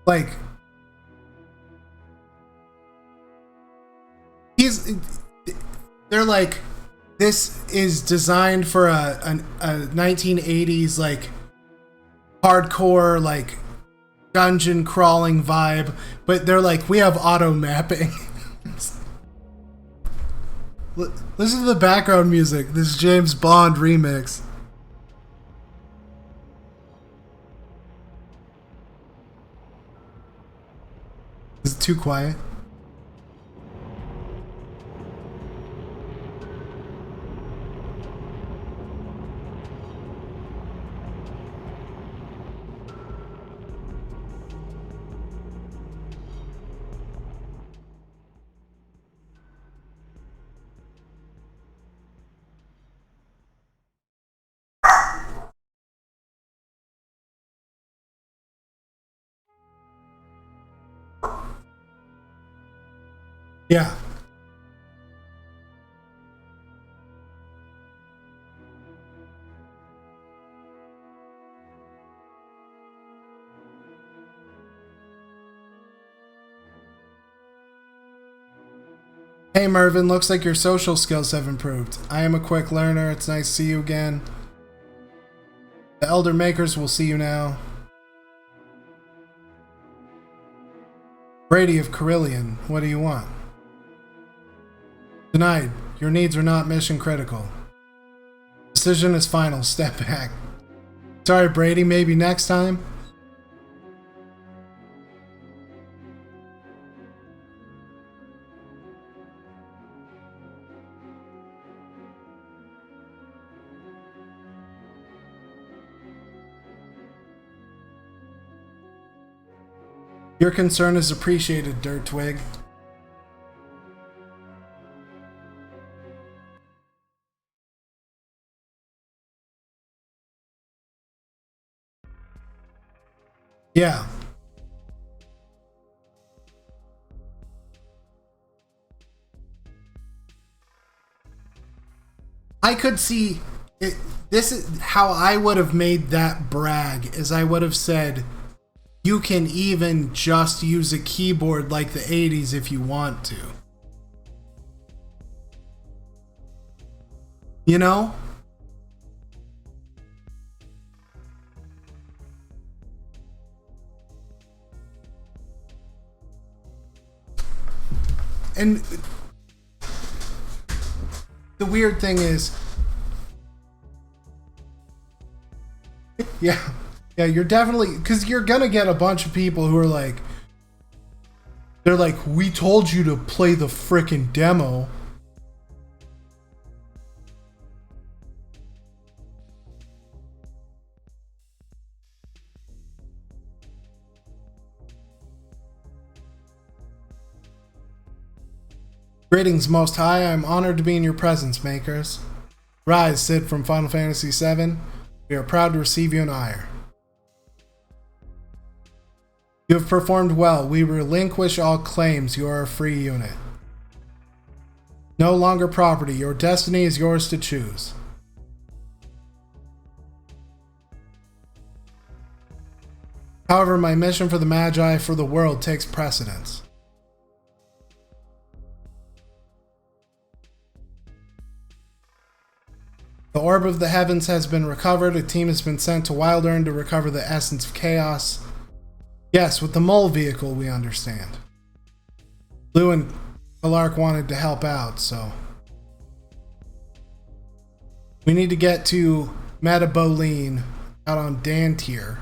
Like, they're like, this is designed for a 1980s, like, hardcore, like, dungeon crawling vibe, but they're like, we have auto mapping. Listen to the background music. This James Bond remix. Is it too quiet? Yeah. Hey Mervin, looks like your social skills have improved. I am a quick learner. It's nice to see you again. The Elder Makers will see you now. Brady of Carillion, what do you want? Denied. Your needs are not mission critical. Decision is final. Step back. Sorry, Brady. Maybe next time? Your concern is appreciated, Dirt Twig. Yeah. I could see it. This is how I would have made that brag, is I would have said, you can even just use a keyboard like the 80s if you want to. You know? And the weird thing is, yeah, you're definitely, because you're gonna get a bunch of people who are like, they're like, we told you to play the frickin' demo. Greetings, Most High. I'm honored to be in your presence, Makers. Rise, Sid from Final Fantasy VII. We are proud to receive you in Ire. You have performed well. We relinquish all claims. You are a free unit. No longer property. Your destiny is yours to choose. However, my mission for the Magi for the world takes precedence. The Orb of the Heavens has been recovered. A team has been sent to Wildern to recover the Essence of Chaos. Yes, with the Mole vehicle, we understand. Lou and Alark wanted to help out, so... We need to get to Metaboline out on Dantier.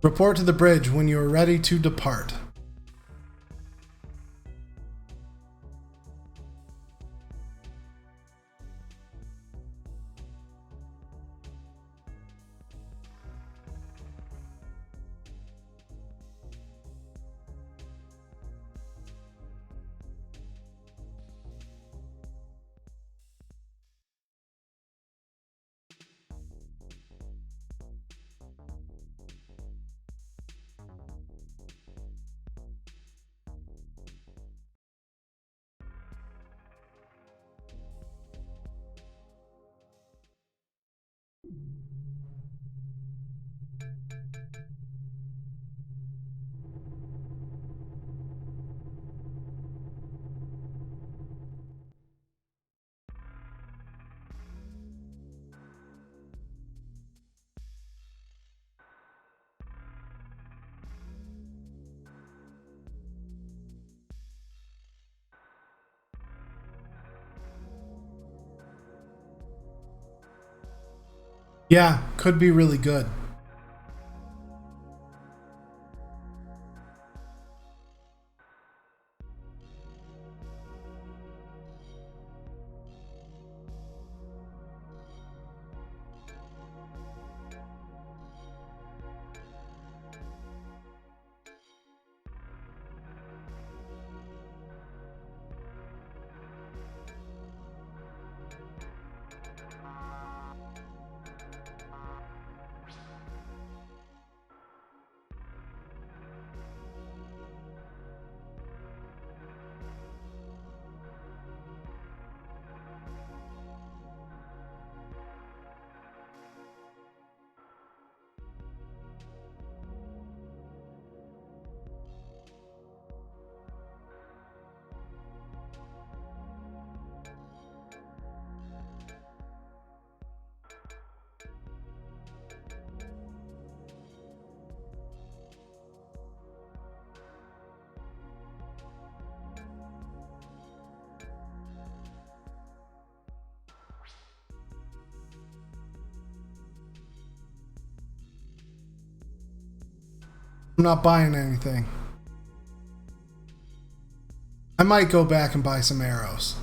Report to the bridge when you are ready to depart. Yeah, could be really good. I'm not buying anything. I might go back and buy some arrows.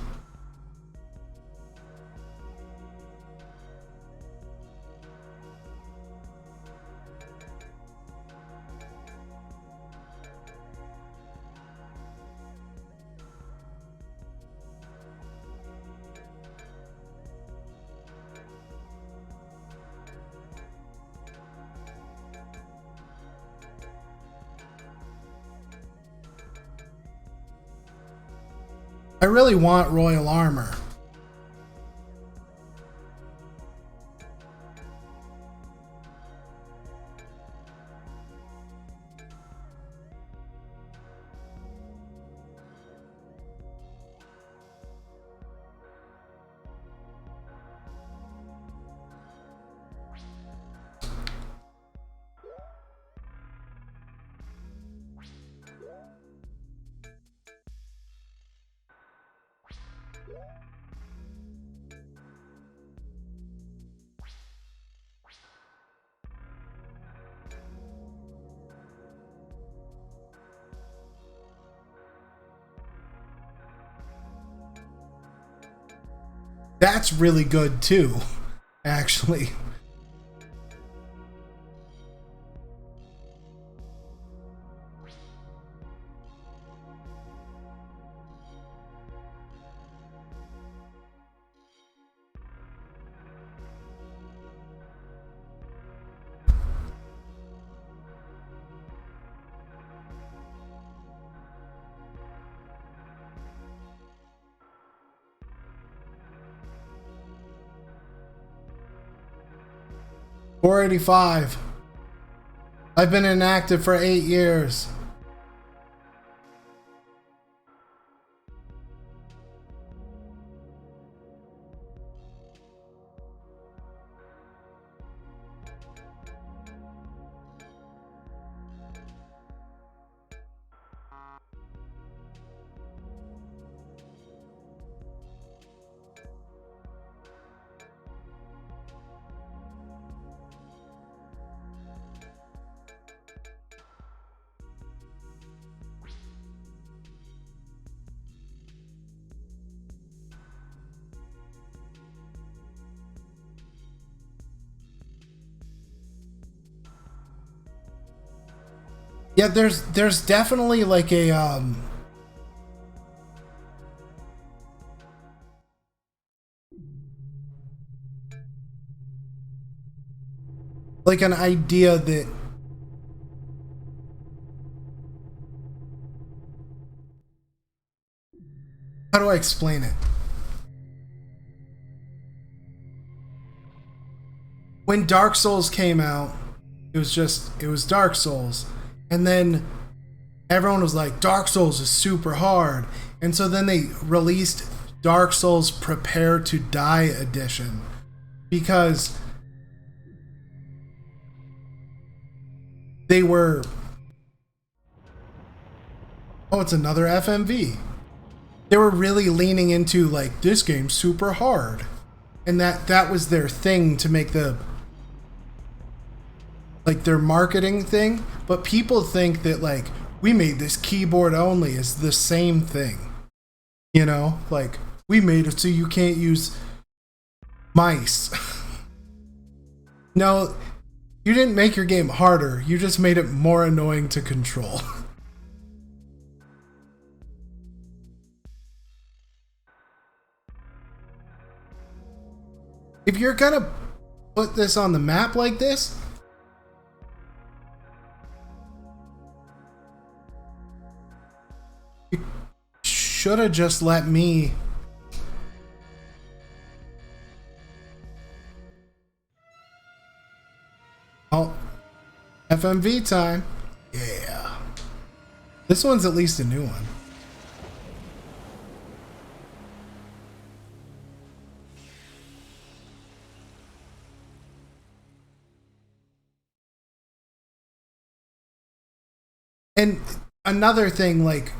I really want royal armor. That's really good too, actually. 485. I've been inactive for 8 years. Yeah, there's definitely like a like an idea that how do I explain it? When Dark Souls came out, it was Dark Souls. And then everyone was like, Dark Souls is super hard. And so then they released Dark Souls Prepare to Die edition because they were, oh, it's another FMV. They were really leaning into like, this game's super hard. And that was their thing to make the like their marketing thing. But people think that like, we made this keyboard only is the same thing. You know, like we made it so you can't use mice. No, you didn't make your game harder. You just made it more annoying to control. If you're gonna put this on the map like this, you should have just let me. Oh, FMV time. Yeah. This one's at least a new one. And another thing, like,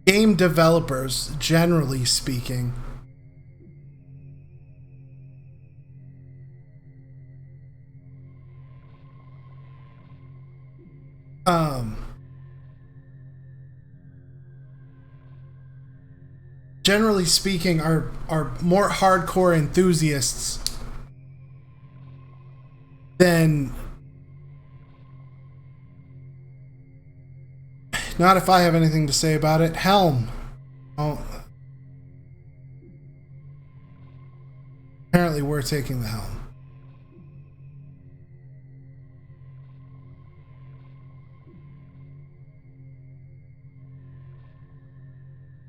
game developers, generally speaking, generally speaking, are more hardcore enthusiasts than. Not if I have anything to say about it. Helm. Oh. Apparently we're taking the helm.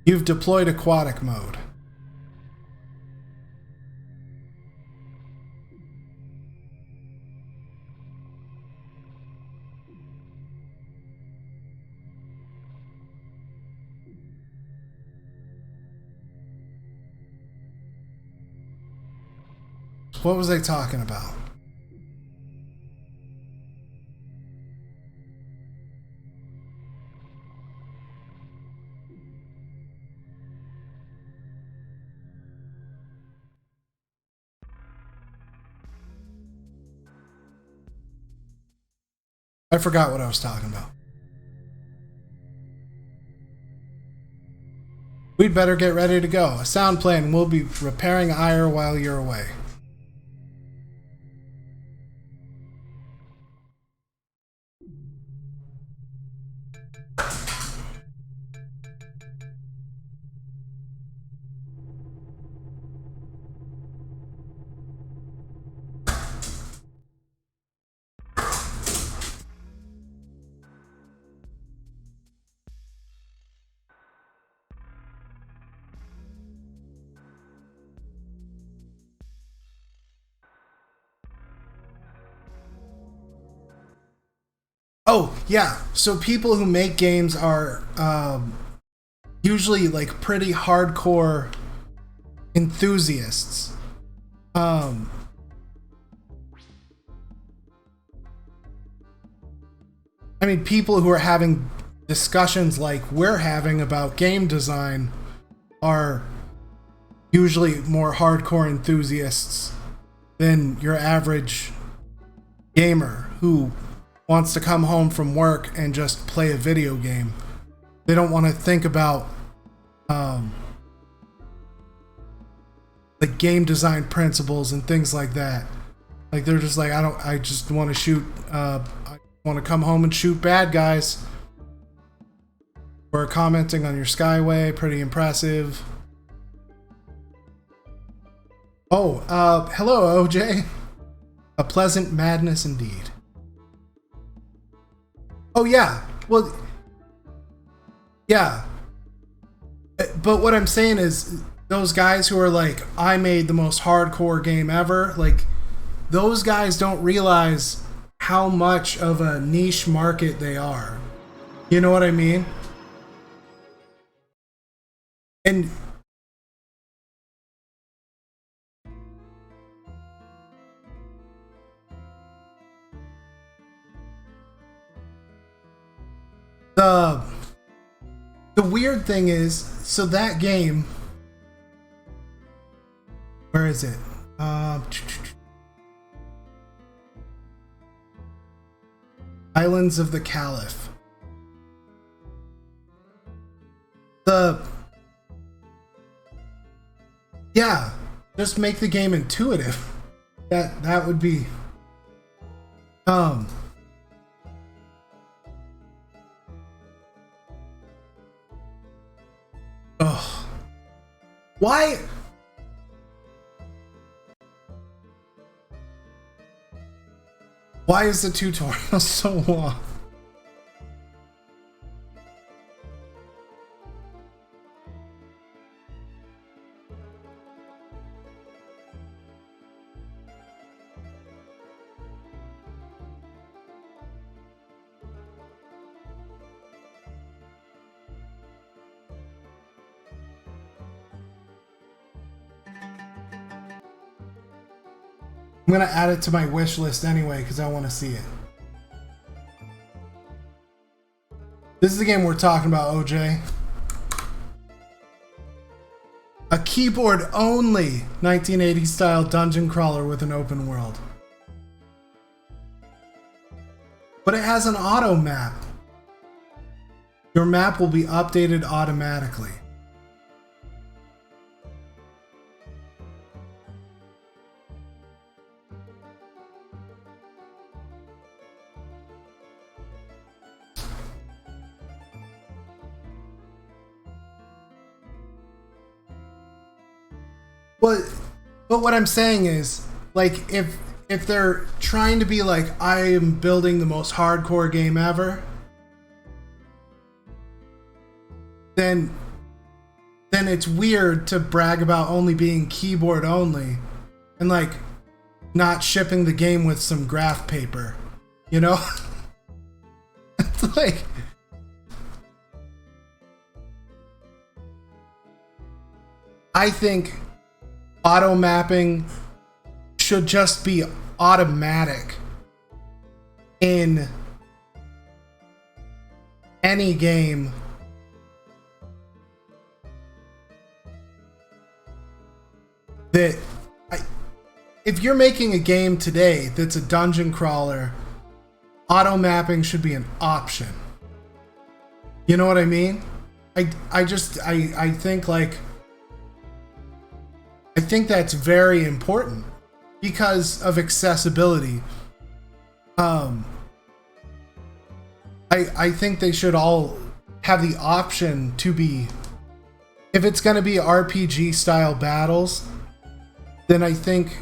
You've deployed aquatic mode. What was I talking about? I forgot what I was talking about. We'd better get ready to go. A sound plan. We'll be repairing ire while you're away. Oh, yeah. So people who make games are usually like pretty hardcore enthusiasts. I mean, people who are having discussions like we're having about game design are usually more hardcore enthusiasts than your average gamer who wants to come home from work and just play a video game. They don't want to think about like game design principles and things like that. Like they're just like, I just want to shoot, I want to come home and shoot bad guys. We're commenting on your Skyway, pretty impressive. Oh, hello OJ. A pleasant madness indeed. Oh yeah, well, yeah. But what I'm saying is, those guys who are like, I made the most hardcore game ever, like, those guys don't realize how much of a niche market they are. You know what I mean? And the weird thing is, so that game, where is it? Islands of the Caliph. Yeah, just make the game intuitive. That would be oh, why is the tutorial so long? I'm gonna add it to my wish list anyway because I want to see it. This is the game we're talking about, OJ. A keyboard only 1980s style dungeon crawler with an open world. But it has an auto map. Your map will be updated automatically. But what I'm saying is, like, if they're trying to be like, I am building the most hardcore game ever, then it's weird to brag about only being keyboard only and like not shipping the game with some graph paper, you know? It's like, I think auto mapping should just be automatic in any game that if you're making a game today that's a dungeon crawler, auto mapping should be an option. You know what I mean? I think like, I think that's very important because of accessibility. I think they should all have the option to be, if it's going to be RPG style battles, then I think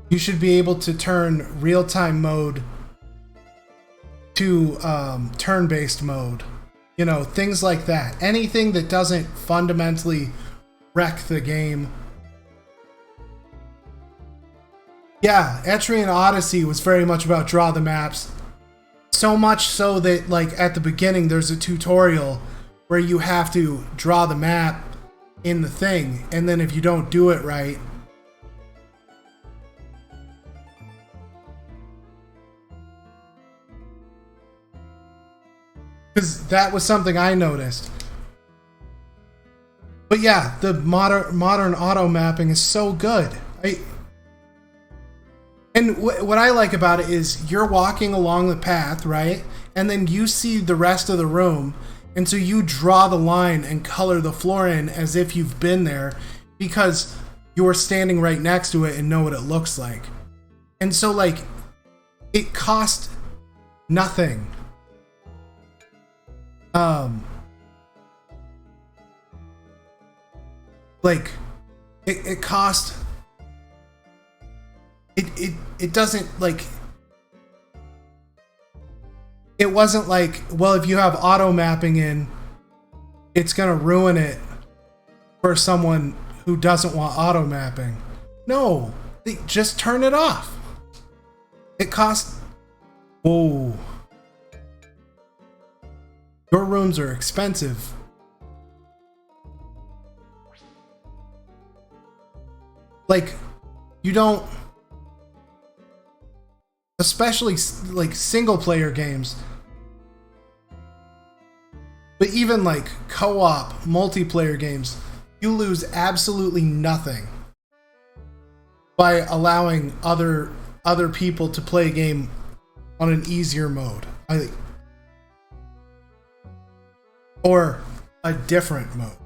you should be able to turn real-time mode to turn-based mode. You know, things like that. Anything that doesn't fundamentally wreck the game. Yeah, Etrian Odyssey was very much about draw the maps, So much so that, like, at the beginning, there's a tutorial where you have to draw the map in the thing, and then if you don't do it right, because that was something I noticed. But yeah, the modern auto mapping is so good. And what I like about it is you're walking along the path, right? And then you see the rest of the room. And so you draw the line and color the floor in as if you've been there because you're standing right next to it and know what it looks like. And so, like, it cost nothing. Like, it cost... It doesn't, like... It wasn't like, well, if you have auto mapping in, it's gonna ruin it for someone who doesn't want auto mapping. No, just turn it off. It costs... Whoa. Your rooms are expensive. Like, you don't... Especially, like, single-player games. But even, like, co-op, multiplayer games, you lose absolutely nothing by allowing other people to play a game on an easier mode. I think. Or a different mode.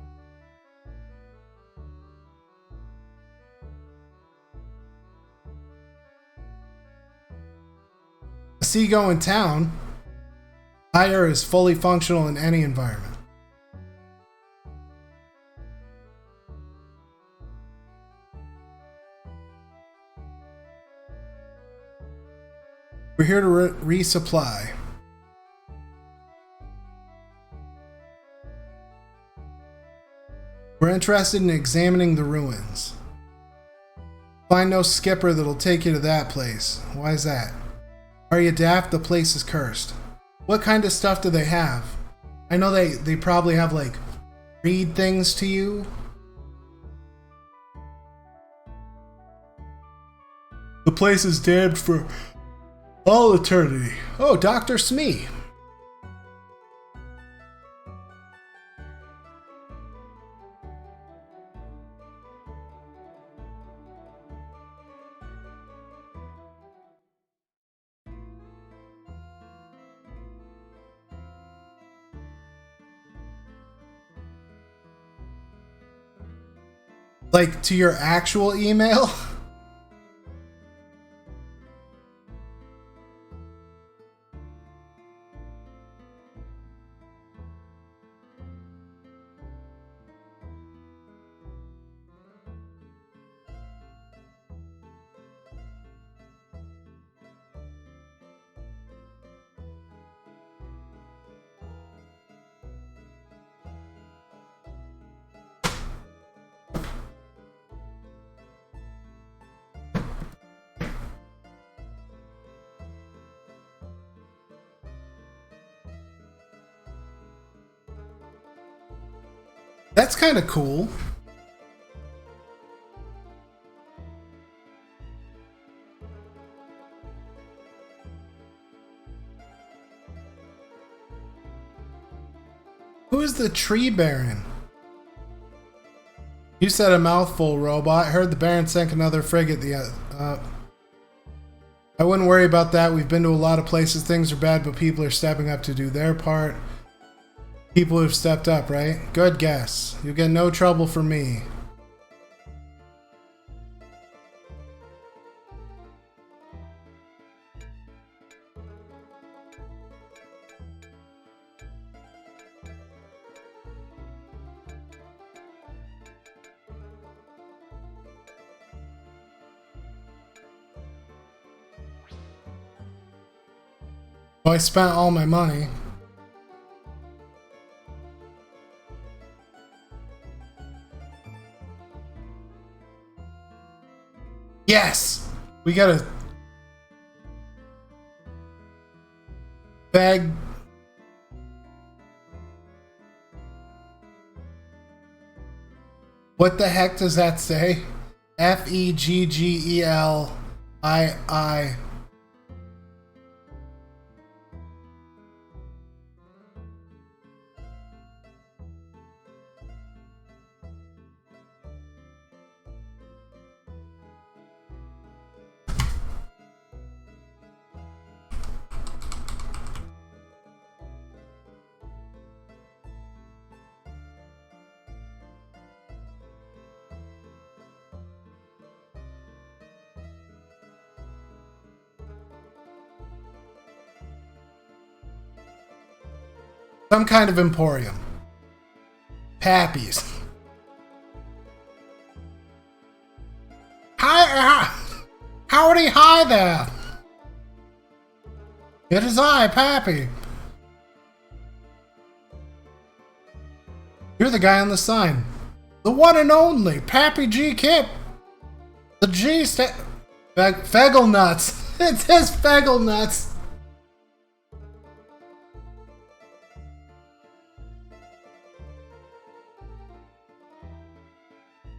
Seago in town, Hire is fully functional in any environment. We're here to resupply. We're interested in examining the ruins. Find no skipper that'll take you to that place. Why is that? Are you daft? The place is cursed. What kind of stuff do they have? I know they probably have, like, read things to you. The place is damned for all eternity. Oh, Dr. Smee. Like, to your actual email? That's kind of cool. Who is the tree baron? You said a mouthful, robot. I heard the baron sank another frigate I wouldn't worry about that. We've been to a lot of places. Things are bad, but people are stepping up to do their part. People who've stepped up, right? Good guess. You'll get no trouble from me. Well, I spent all my money. Yes! We gotta... Feg. What the heck does that say? F-E-G-G-E-L-I-I. Some kind of emporium. Pappy's. Hi, howdy, hi there. It is I, Pappy. You're the guy on the sign. The one and only Pappy G. Kip. The G sta- Feggle nuts. It says Feggle nuts.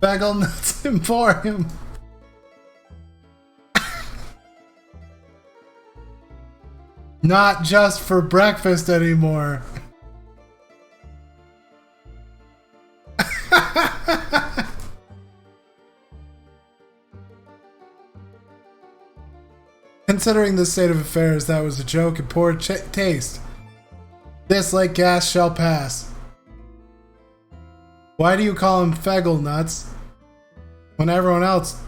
Bagel Nuts Emporium. Not just for breakfast anymore. Considering the state of affairs, that was a joke and poor taste. This, like gas, shall pass. Why do you call him Feggle Nuts when everyone else...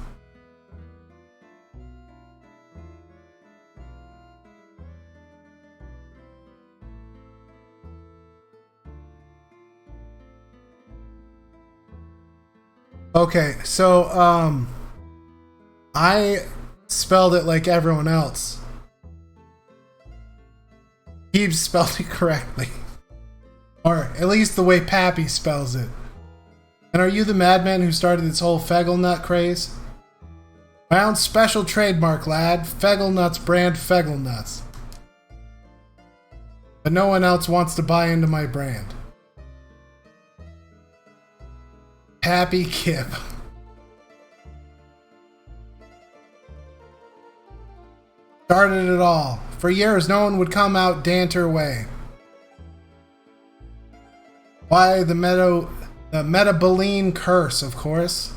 Okay, so, I spelled it like everyone else. He spelled it correctly. Or at least the way Pappy spells it. And are you the madman who started this whole Feggle Nut craze? My own special trademark, lad. Feggle Nuts brand Feggle Nuts. But no one else wants to buy into my brand. Pappy Kip. Started it all. For years, no one would come out Danter way. Why the Metaboline curse, of course.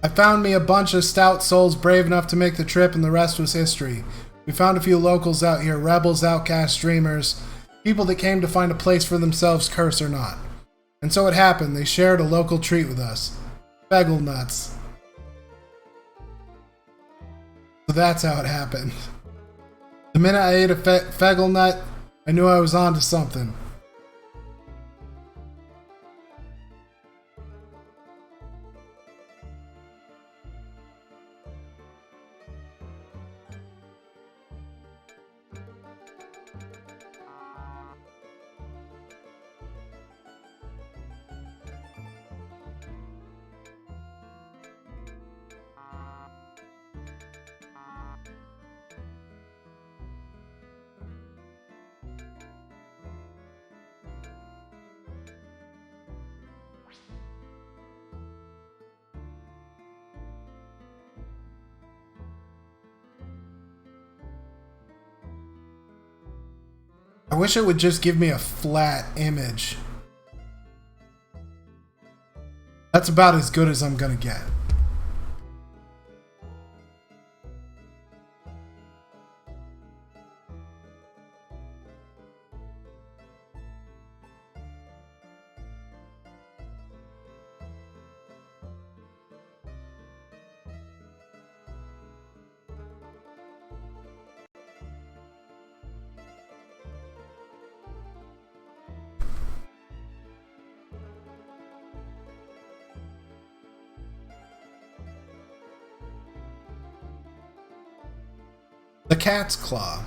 I found me a bunch of stout souls brave enough to make the trip, and the rest was history. We found a few locals out here, rebels, outcasts, dreamers, people that came to find a place for themselves, curse or not. And so it happened, they shared a local treat with us. Feggle Nuts. So that's how it happened. The minute I ate a Feggle Nut, I knew I was onto something. I wish it would just give me a flat image. That's about as good as I'm gonna get. The cat's claw.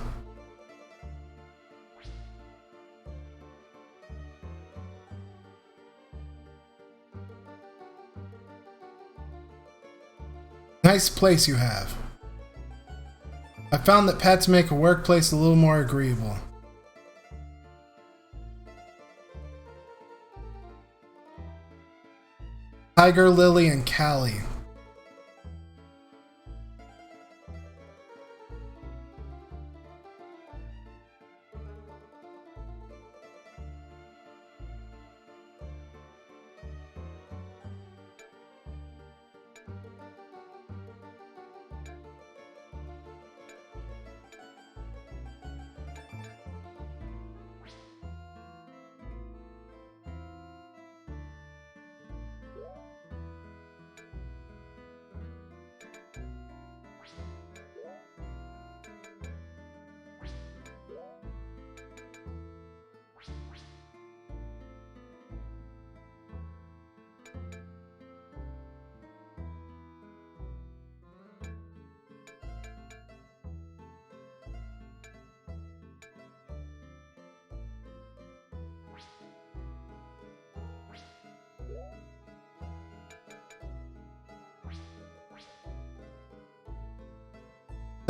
Nice place you have. I found that pets make a workplace a little more agreeable. Tiger, Lily, and Callie.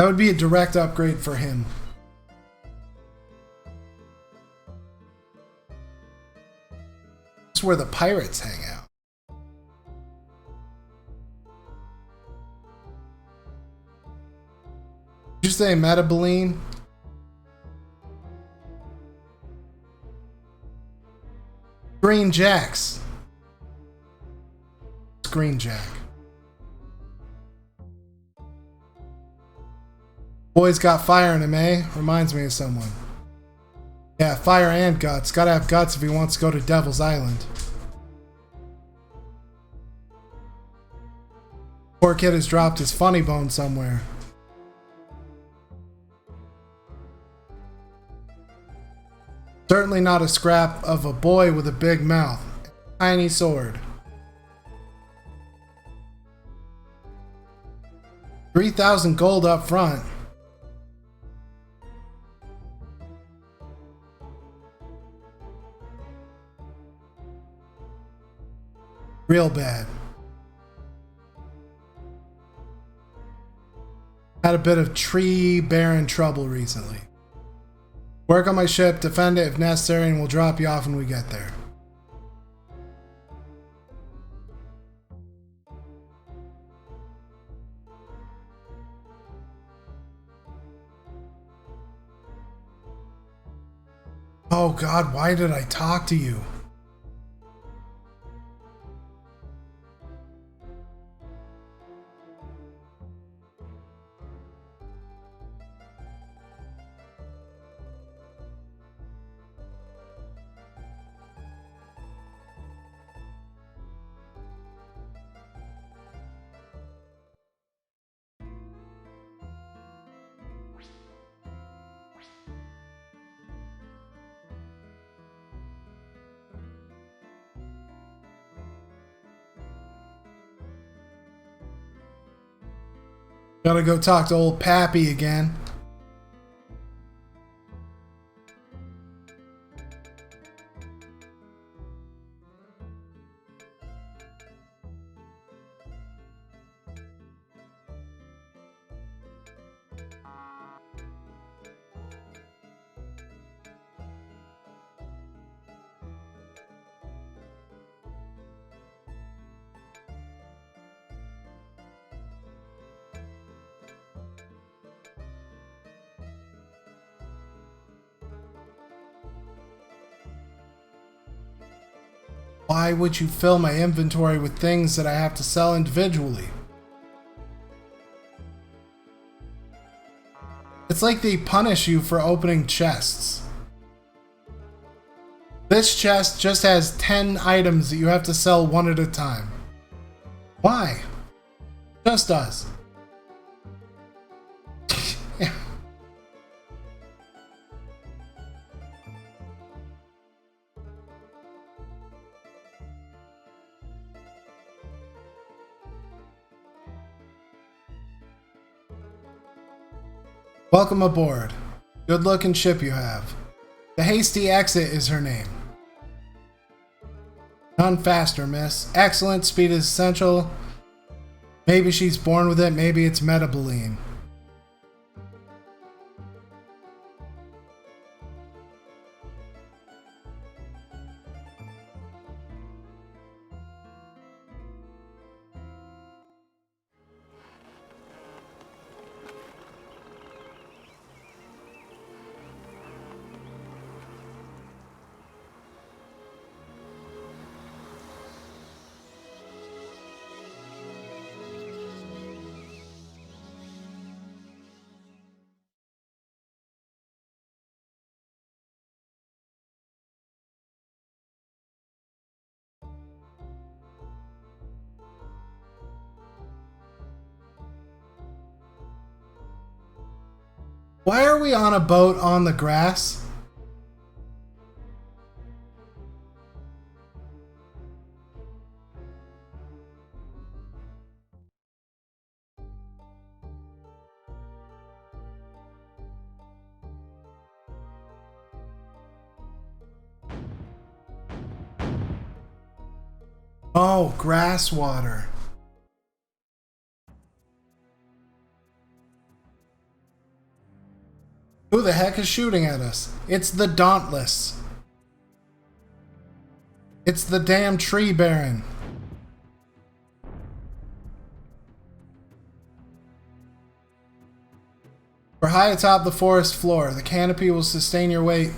That would be a direct upgrade for him. That's where the pirates hang out. Did you say Metaboline? Green Jacks. It's Green Jack. Boy's got fire in him, eh? Reminds me of someone. Yeah, fire and guts. Gotta have guts if he wants to go to Devil's Island. Poor kid has dropped his funny bone somewhere. Certainly not a scrap of a boy with a big mouth. Tiny sword. 3,000 gold up front. Real bad. Had a bit of tree baron trouble recently. Work on my ship, defend it if necessary, and we'll drop you off when we get there. Oh God, why did I talk to you? Gotta go talk to old Pappy again. Why would you fill my inventory with things that I have to sell individually? It's like they punish you for opening chests. This chest just has 10 items that you have to sell one at a time. Why? Just does. Yeah. Welcome aboard. Good looking ship you have. The Hasty Exit is her name. None faster, miss. Excellent, speed is essential. Maybe she's born with it, maybe it's Metaboline. Why are we on a boat on the grass? Oh, grass water. Who the heck is shooting at us? It's the Dauntless. It's the damn tree baron. We're high atop the forest floor. The canopy will sustain your weight.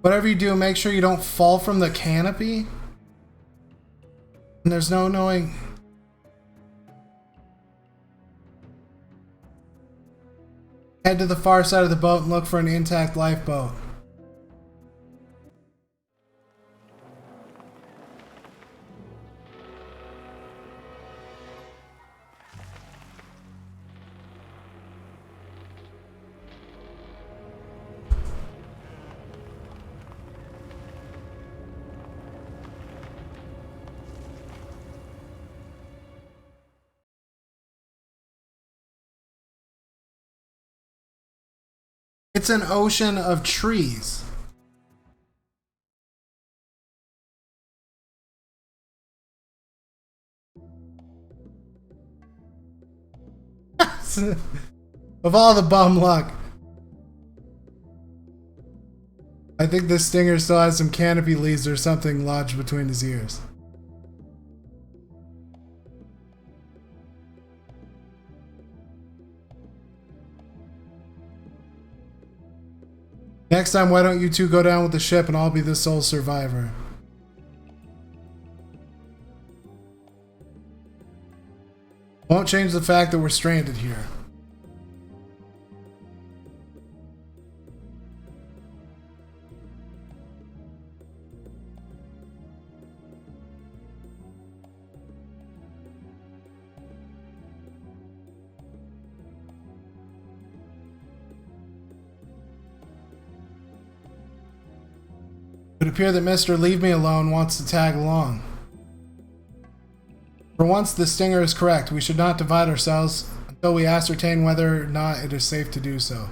Whatever you do, make sure you don't fall from the canopy. And there's no knowing. Head to the far side of the boat and look for an intact lifeboat. It's an ocean of trees. Of all the bum luck. I think this stinger still has some canopy leaves or something lodged between his ears. Next time, why don't you two go down with the ship and I'll be the sole survivor? Won't change the fact that we're stranded here. It would appear that Mr. Leave Me Alone wants to tag along. For once, the stinger is correct. We should not divide ourselves until we ascertain whether or not it is safe to do so.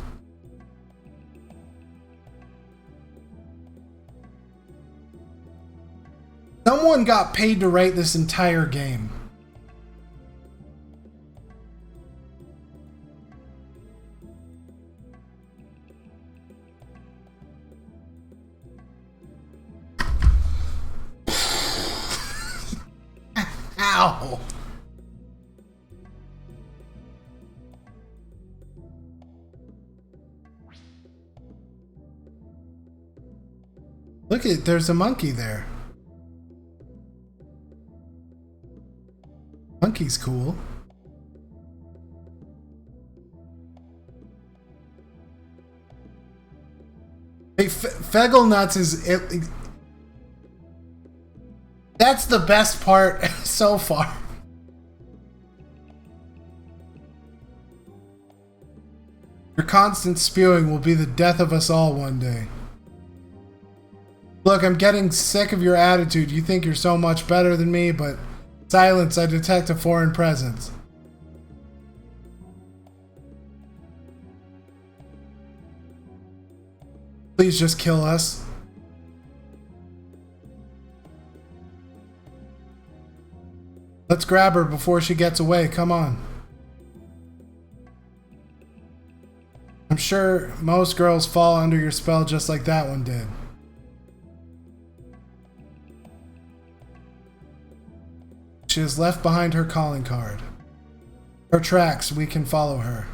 Someone got paid to write this entire game. Ow! Look at, there's a monkey there. Monkey's cool. Hey, Feggle Nuts is... That's the best part so far. Your constant spewing will be the death of us all one day. Look, I'm getting sick of your attitude. You think you're so much better than me, but silence, I detect a foreign presence. Please just kill us. Let's grab her before she gets away. Come on. I'm sure most girls fall under your spell just like that one did. She has left behind her calling card. Her tracks, we can follow her.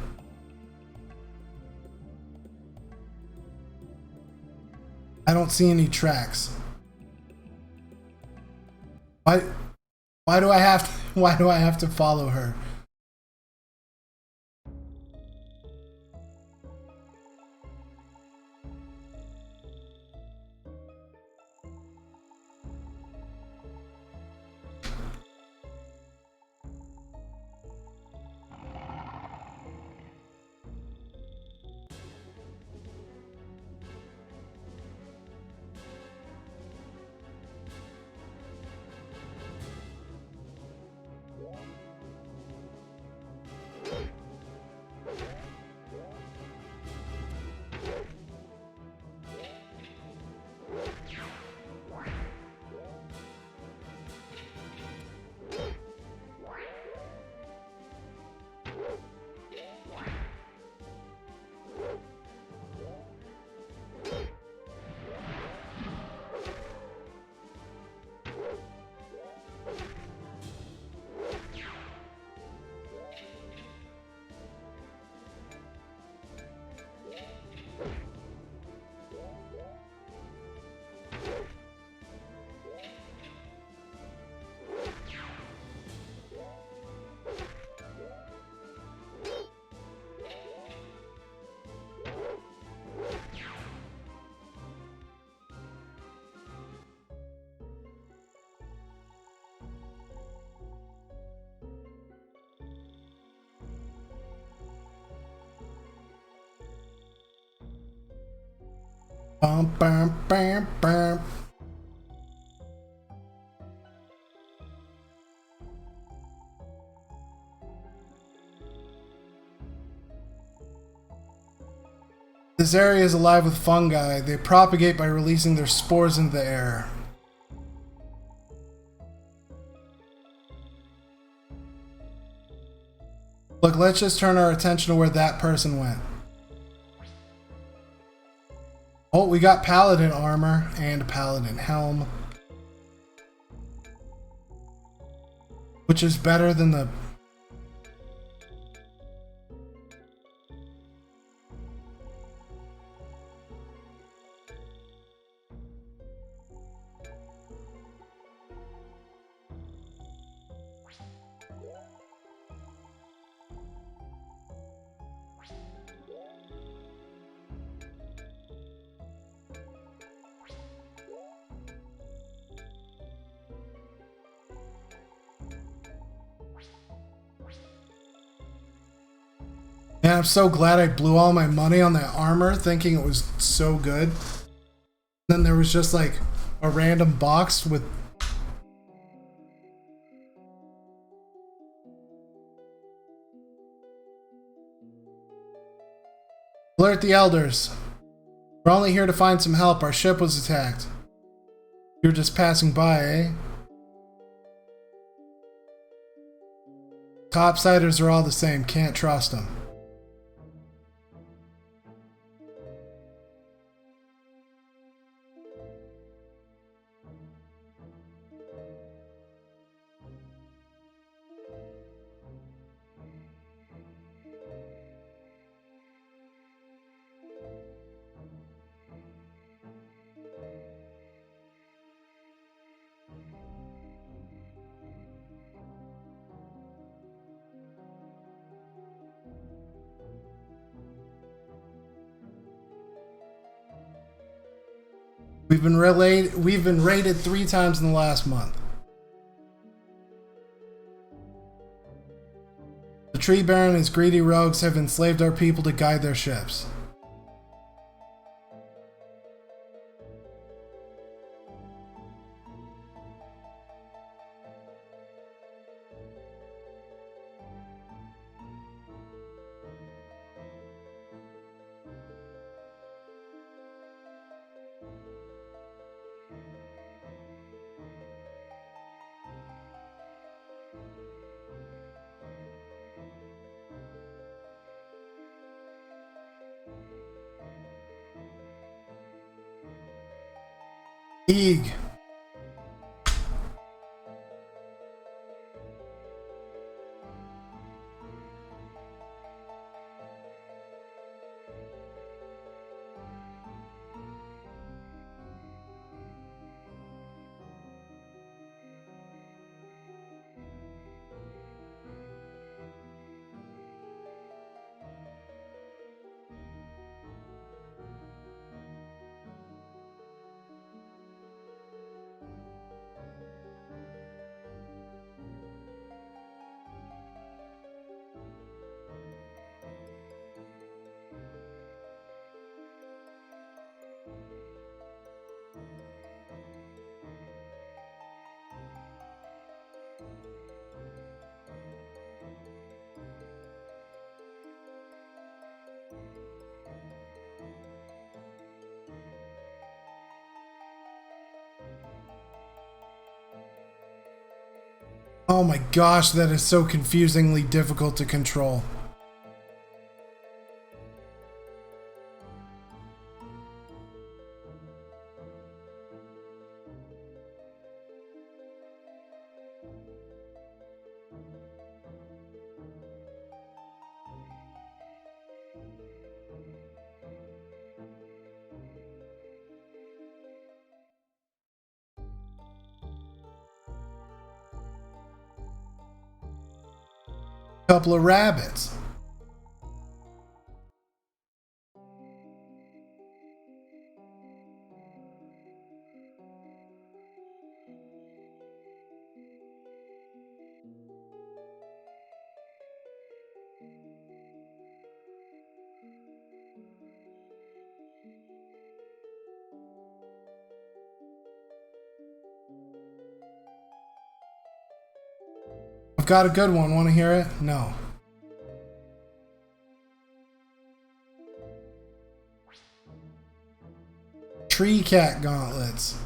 I don't see any tracks. Why do I have to follow her? Bum, bum, bum, bum. This area is alive with fungi. They propagate by releasing their spores into the air. Look, let's just turn our attention to where that person went. Oh, we got paladin armor and paladin helm. Which is better than the... Man, I'm so glad I blew all my money on that armor thinking it was so good. Then there was just like a random box with... Alert the elders. We're only here to find some help. Our ship was attacked. You're just passing by, eh? Topsiders are all the same. Can't trust them. We've been raided 3 times in the last month. The Tree Baron and his greedy rogues have enslaved our people to guide their ships. Eeg. Oh my gosh, that is so confusingly difficult to control. Couple of rabbits. got a good one. Want to hear it? No. Tree cat gauntlets.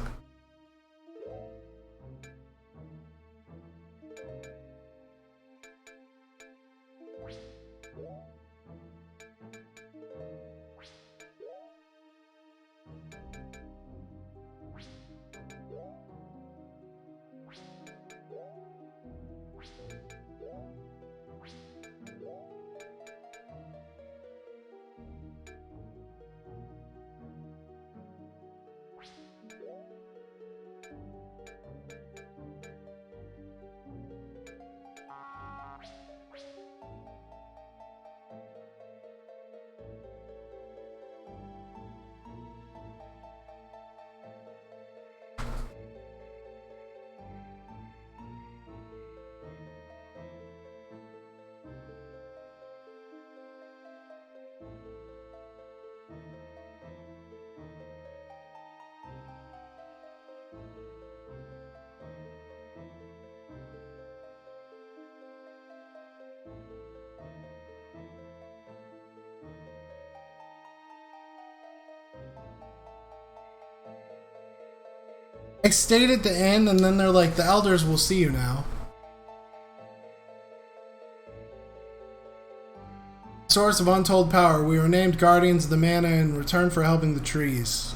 I stayed at the end, and then they're like, the elders will see you now. Source of untold power, we were named guardians of the mana in return for helping the trees.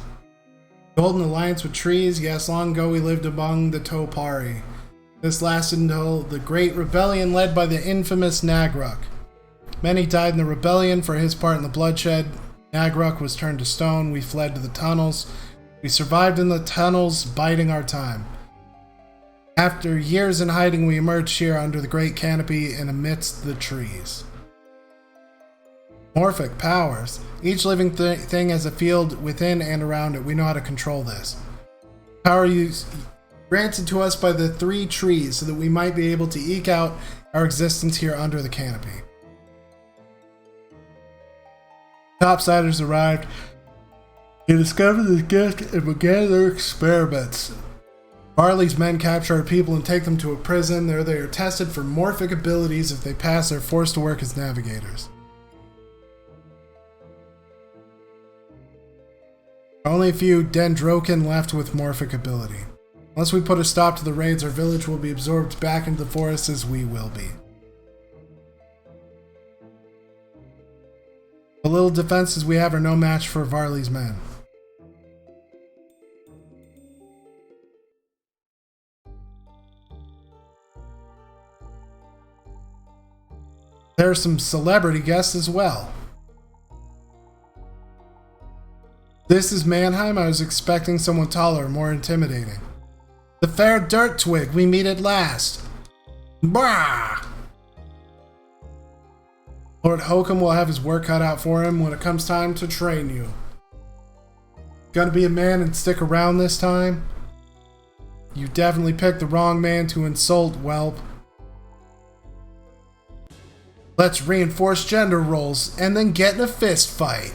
Golden alliance with trees, yes, long ago we lived among the Topari. This lasted until the great rebellion led by the infamous Nagruk. Many died in the rebellion for his part in the bloodshed. Nagruk was turned to stone, we fled to the tunnels. We survived in the tunnels, biding our time. After years in hiding, we emerged here under the great canopy and amidst the trees. Morphic powers. Each living thing has a field within and around it. We know how to control this. Power used granted to us by the 3 trees so that we might be able to eke out our existence here under the canopy. Topsiders arrived. They discovered the gift and began their experiments. Barley's men capture our people and take them to a prison. There they are tested for morphic abilities. If they pass, they're forced to work as navigators. Only a few Dendrokin left with morphic ability. Unless we put a stop to the raids, our village will be absorbed back into the forest as we will be. The little defenses we have are no match for Varley's men. There are some celebrity guests as well. This is Mannheim. I was expecting someone taller, more intimidating. The fair dirt twig, we meet at last. Brah! Lord Hokum will have his work cut out for him when it comes time to train you. Gonna be a man and stick around this time? You definitely picked the wrong man to insult, whelp. Let's reinforce gender roles and then get in a fist fight.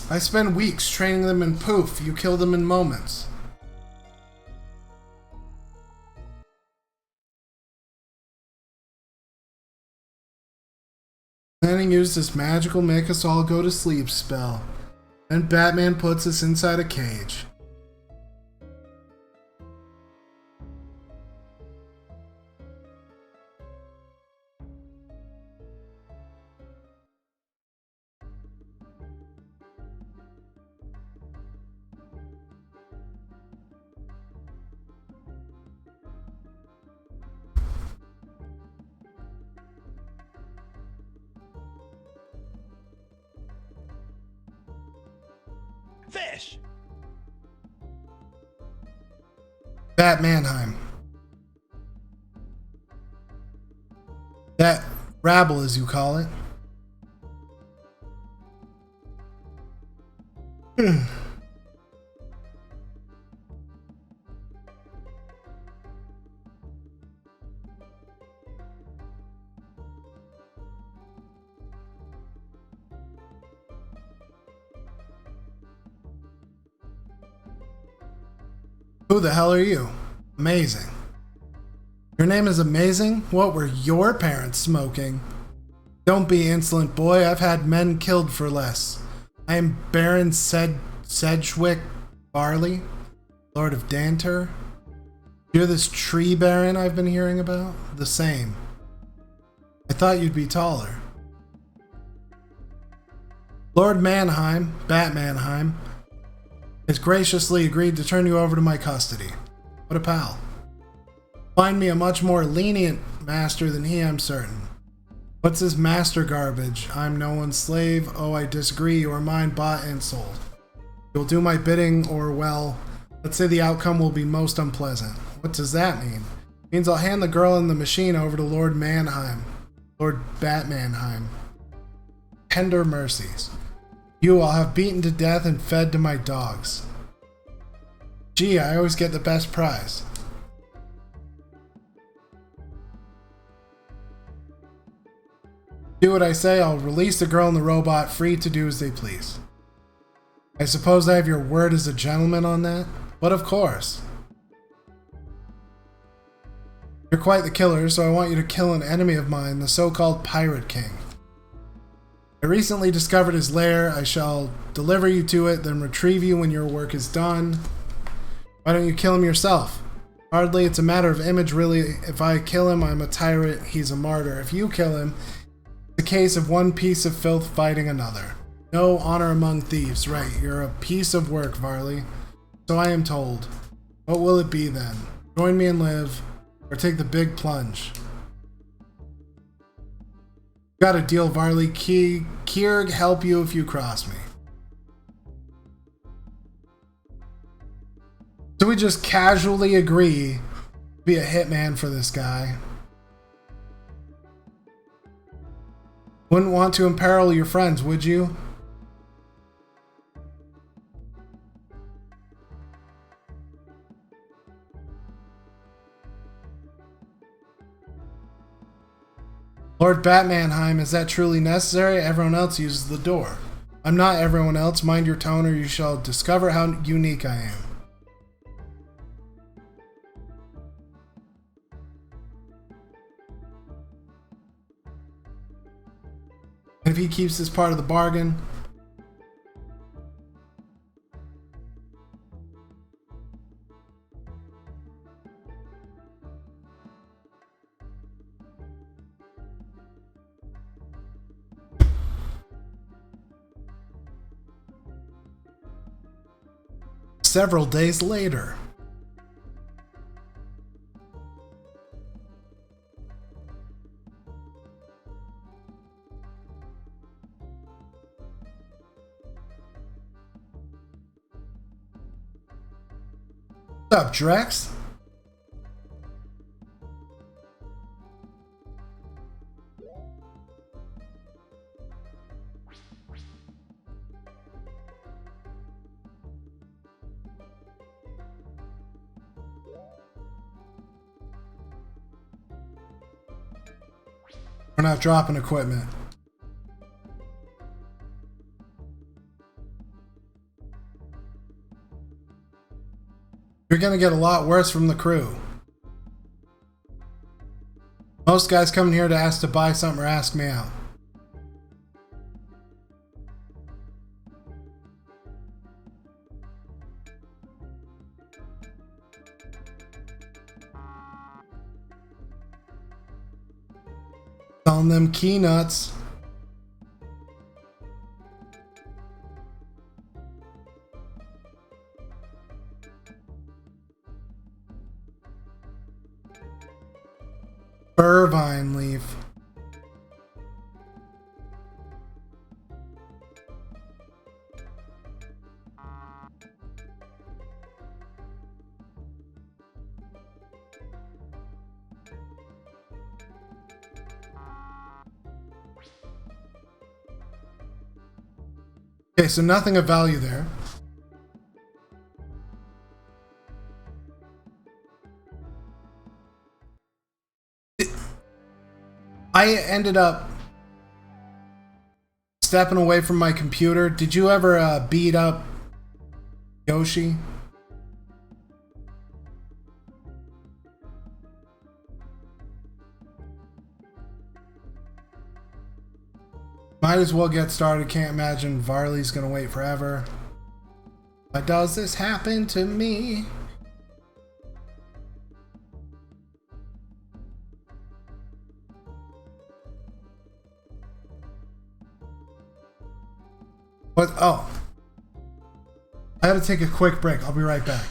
I spend weeks training them and poof, you kill them in moments. Planning used this magical make us all go to sleep spell. Then Batman puts us inside a cage. Fish! Batmanheim. That rabble, as you call it. Who the hell are you? Amazing. Your name is Amazing? What were your parents smoking? Don't be insolent, boy. I've had men killed for less. I am Baron Sedgwick Barley, Lord of Danter. You're this tree baron I've been hearing about? The same. I thought you'd be taller. Lord Mannheim, Batmanheim, has graciously agreed to turn you over to my custody. What a pal. Find me a much more lenient master than he, I'm certain. What's this master garbage? I'm no one's slave. Oh, I disagree. You are mine, bought and sold. You'll do my bidding, or, well, let's say the outcome will be most unpleasant. What does that mean? It means I'll hand the girl and the machine over to Lord Mannheim. Lord Batmanheim. Tender mercies. You I'll have beaten to death and fed to my dogs. Gee, I always get the best prize. Do what I say, I'll release the girl and the robot, free to do as they please. I suppose I have your word as a gentleman on that? But of course. You're quite the killer, so I want you to kill an enemy of mine, the so-called Pirate King. I recently discovered his lair. I shall deliver you to it, then retrieve you when your work is done. Why don't you kill him yourself? Hardly, it's a matter of image, really. If I kill him, I'm a tyrant, he's a martyr. If you kill him, it's a case of one piece of filth fighting another. No honor among thieves, right? You're a piece of work, Varley. So I am told. What will it be then? Join me and live, or take the big plunge. Got a deal, Varley. Kierg, help you if you cross me. So we just casually agree to be a hitman for this guy. Wouldn't want to imperil your friends, would you? Lord Batmanheim, is that truly necessary? Everyone else uses the door. I'm not everyone else. Mind your tone or you shall discover how unique I am. And if he keeps this part of the bargain... Several days later. What's up, Drex? We're not dropping equipment. You're gonna get a lot worse from the crew. Most guys coming here to ask to buy something or ask me out. Selling them key nuts. Irvine leaf. Okay, so nothing of value there. I ended up stepping away from my computer. Did you ever beat up Yoshi? Might as well get started. Can't imagine Varley's gonna wait forever. Why does this happen to me? What? Oh. I gotta take a quick break. I'll be right back.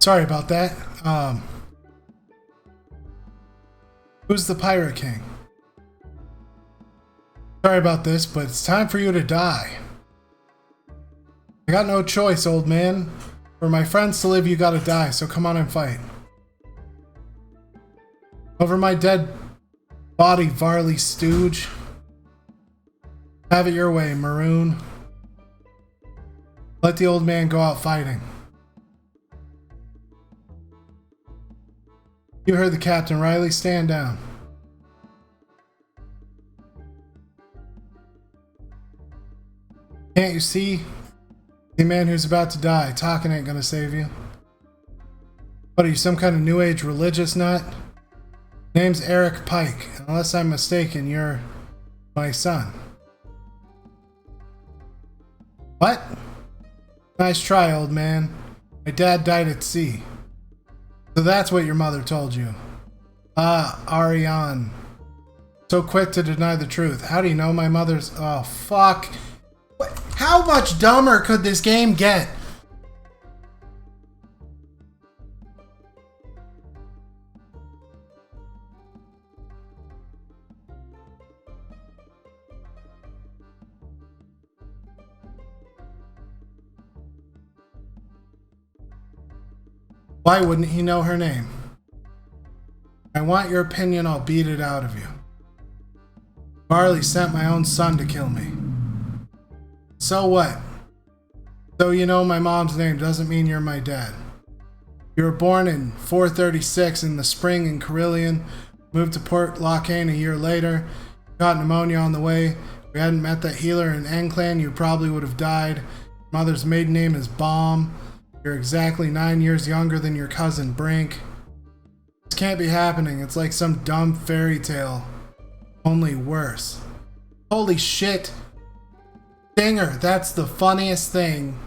Sorry about that. Who's the Pirate King? Sorry about this, but it's time for you to die. I got no choice, old man. For my friends to live, you gotta die, so come on and fight. Over my dead body, Varley Stooge. Have it your way, Maroon. Let the old man go out fighting. You heard the captain, Riley. Stand down. Can't you see? The man who's about to die. Talking ain't gonna save you. What are you, some kind of new age religious nut? Name's Eric Pike. Unless I'm mistaken, you're my son. What? Nice try, old man. My dad died at sea. So that's what your mother told you. Ah, Ariane. So quick to deny the truth. How do you know my mother's... Oh, fuck. How much dumber could this game get? Why wouldn't he know her name? I want your opinion, I'll beat it out of you. Marley sent my own son to kill me. So what? So you know my mom's name doesn't mean you're my dad. You were born in 436 in the spring in Carillion, moved to Port Lockane a year later, got pneumonia on the way. If we hadn't met that healer in Enclan, you probably would have died. Mother's maiden name is Baum. You're exactly 9 years younger than your cousin Brink. This can't be happening. It's like some dumb fairy tale. Only worse. Holy shit. Stinger, that's the funniest thing.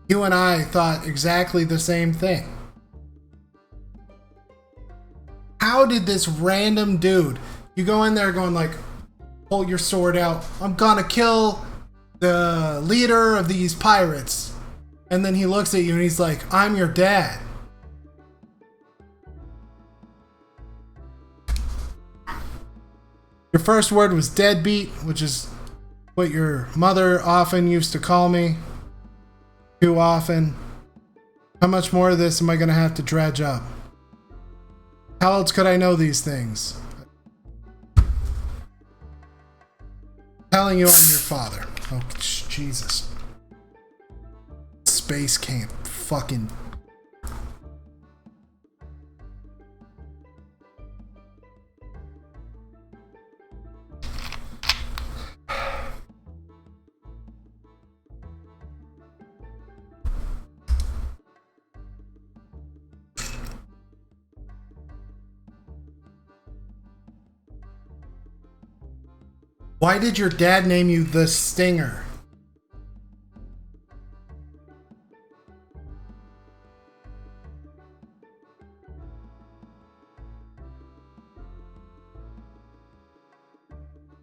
You and I thought exactly the same thing. How did this random dude, you go in there going like, pull your sword out, I'm gonna kill the leader of these pirates. And then he looks at you and he's like, I'm your dad. Your first word was deadbeat, which is what your mother often used to call me. Too often. How much more of this am I gonna have to dredge up? How else could I know these things? Telling you I'm your father. Oh, Jesus. Space camp. Fucking... Why did your dad name you the Stinger?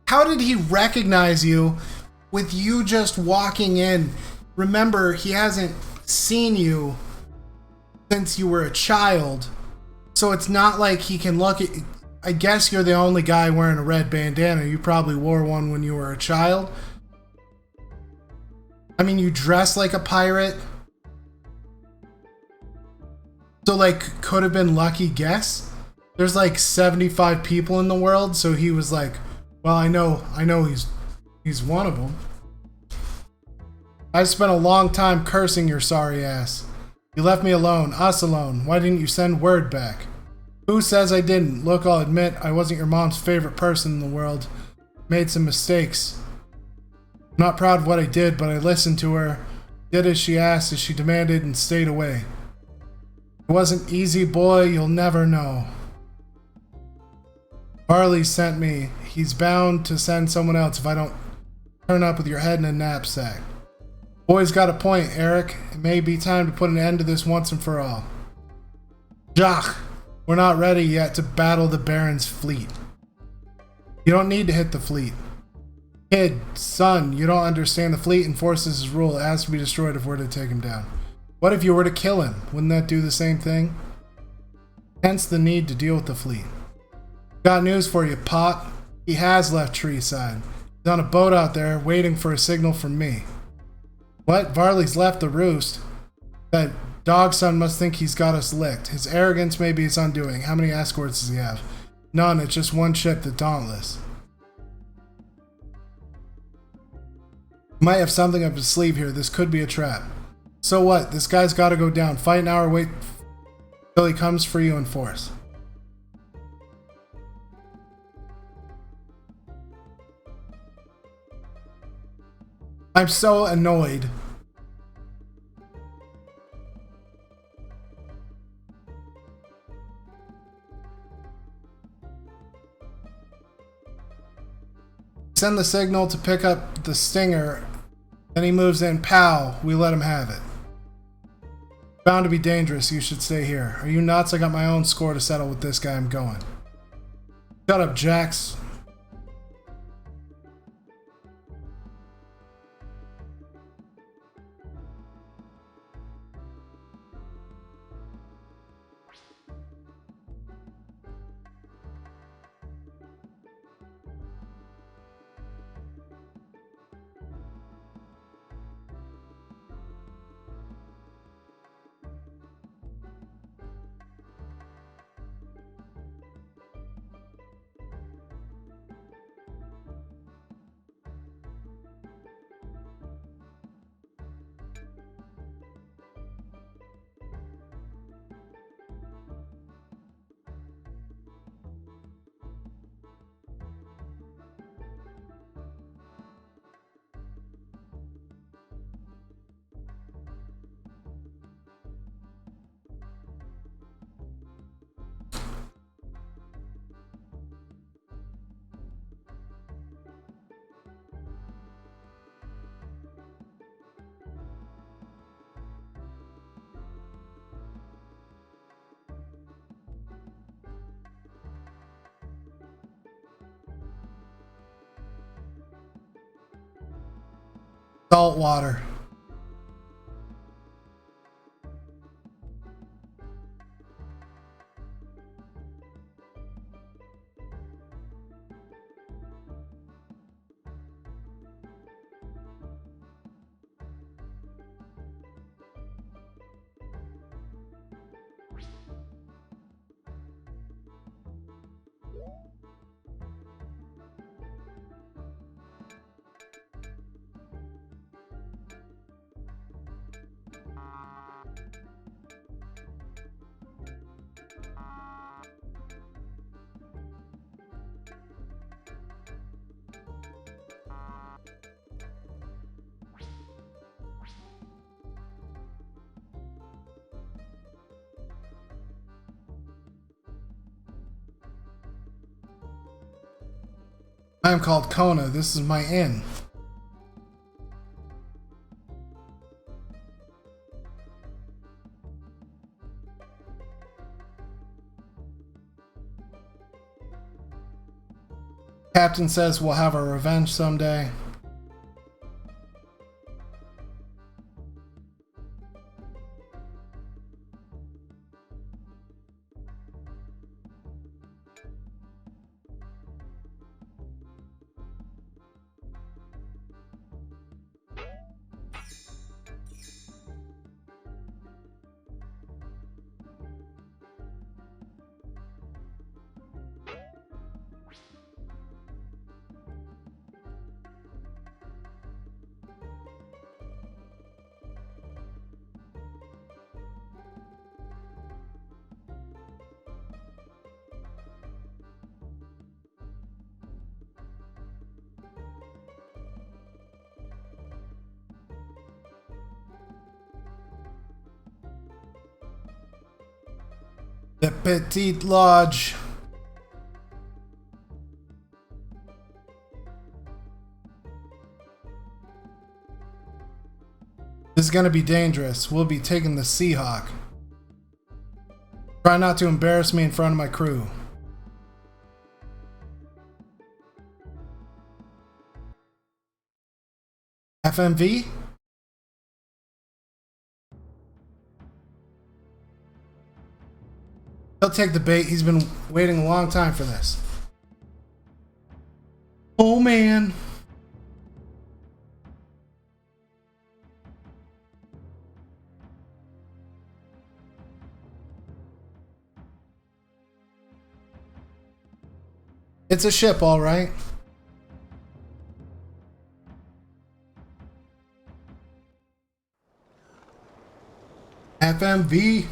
How did he recognize you with you just walking in? Remember, he hasn't seen you since you were a child, so it's not like he can look at... I guess you're the only guy wearing a red bandana. You probably wore one when you were a child. I mean, you dress like a pirate. So, like, could have been lucky guess. There's like 75 people in the world, so he was like, well, I know he's one of them. I spent a long time cursing your sorry ass. You left me alone, us alone. Why didn't you send word back? Who says I didn't? Look, I'll admit I wasn't your mom's favorite person in the world. Made some mistakes. I'm not proud of what I did, but I listened to her. Did as she asked, as she demanded, and stayed away. It wasn't easy, boy. You'll never know. Barley sent me. He's bound to send someone else if I don't turn up with your head in a knapsack. Boy's got a point, Eric. It may be time to put an end to this once and for all. Jacques! We're not ready yet to battle the Baron's fleet. You don't need to hit the fleet. Kid, son, you don't understand the fleet enforces his rule. It has to be destroyed if we're to take him down. What if you were to kill him? Wouldn't that do the same thing? Hence the need to deal with the fleet. Got news for you, Pop. He has left Treeside. He's on a boat out there waiting for a signal from me. What? Varley's left the roost? That dog son must think he's got us licked. His arrogance may be his undoing. How many escorts does he have? None, it's just one ship, the Dauntless. Might have something up his sleeve here. This could be a trap. So what? This guy's gotta go down. Fight now or wait till he comes for you in force. I'm so annoyed. Send the signal to pick up the stinger. Then he moves in. Pow! We let him have it. Bound to be dangerous. You should stay here. Are you nuts? I got my own score to settle with this guy. I'm going. Shut up, Jax. Salt water. I am called Kona. This is my inn. Captain says we'll have our revenge someday. The Petite Lodge. This is gonna be dangerous. We'll be taking the Seahawk. Try not to embarrass me in front of my crew. FMV? He'll take the bait. He's been waiting a long time for this. Oh, man. It's a ship, all right. FMV.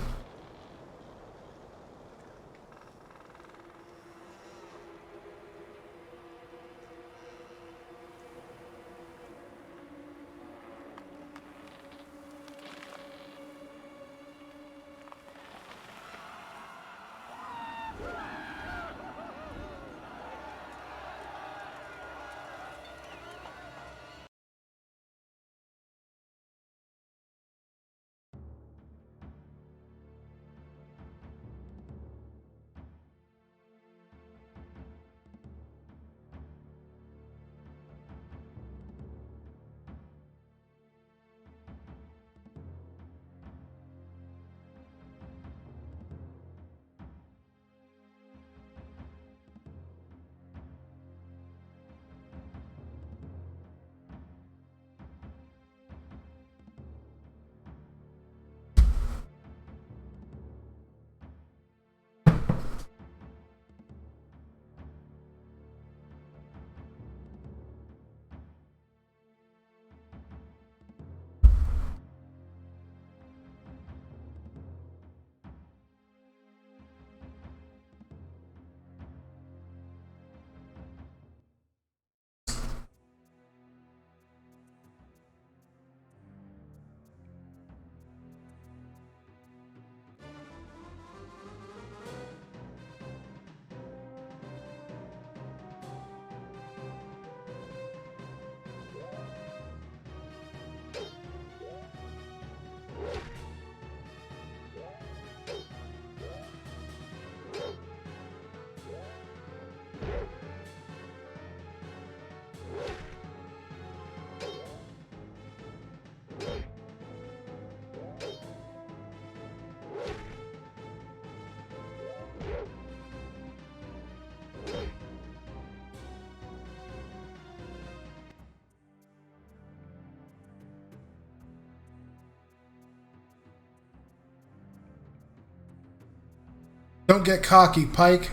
Don't get cocky, Pike.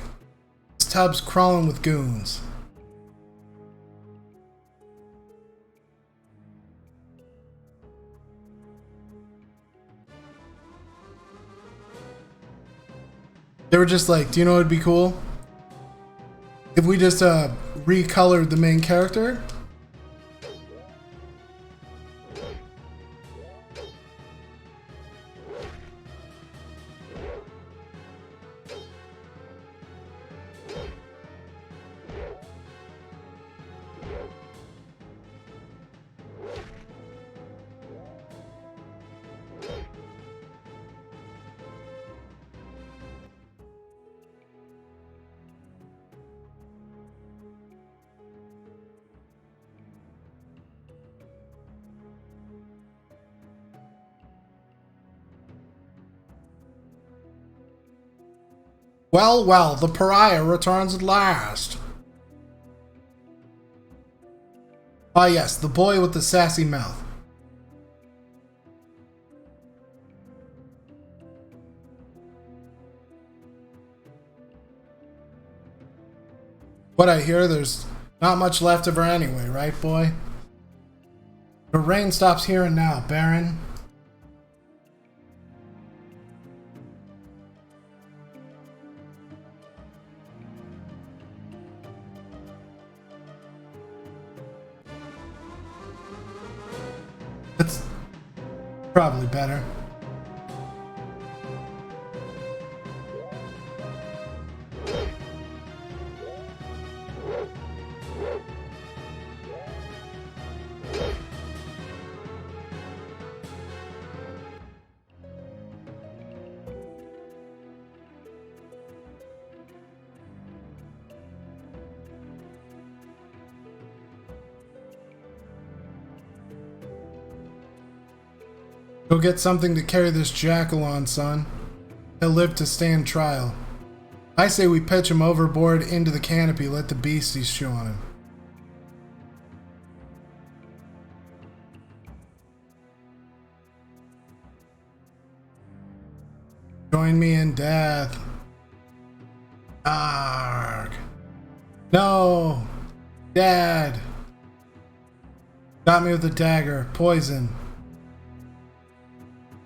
This tub's crawling with goons. They were just like, do you know what would be cool? If we just recolored the main character. Well, well, the pariah returns at last. Ah, yes, the boy with the sassy mouth. What I hear, there's not much left of her anyway, right, boy? The rain stops here and now, Baron. That's probably better. Go get something to carry this jackal on, son. He'll live to stand trial. I say we pitch him overboard into the canopy, let the beasties chew on him. Join me in death. Arg. No! Dad! Got me with a dagger. Poison.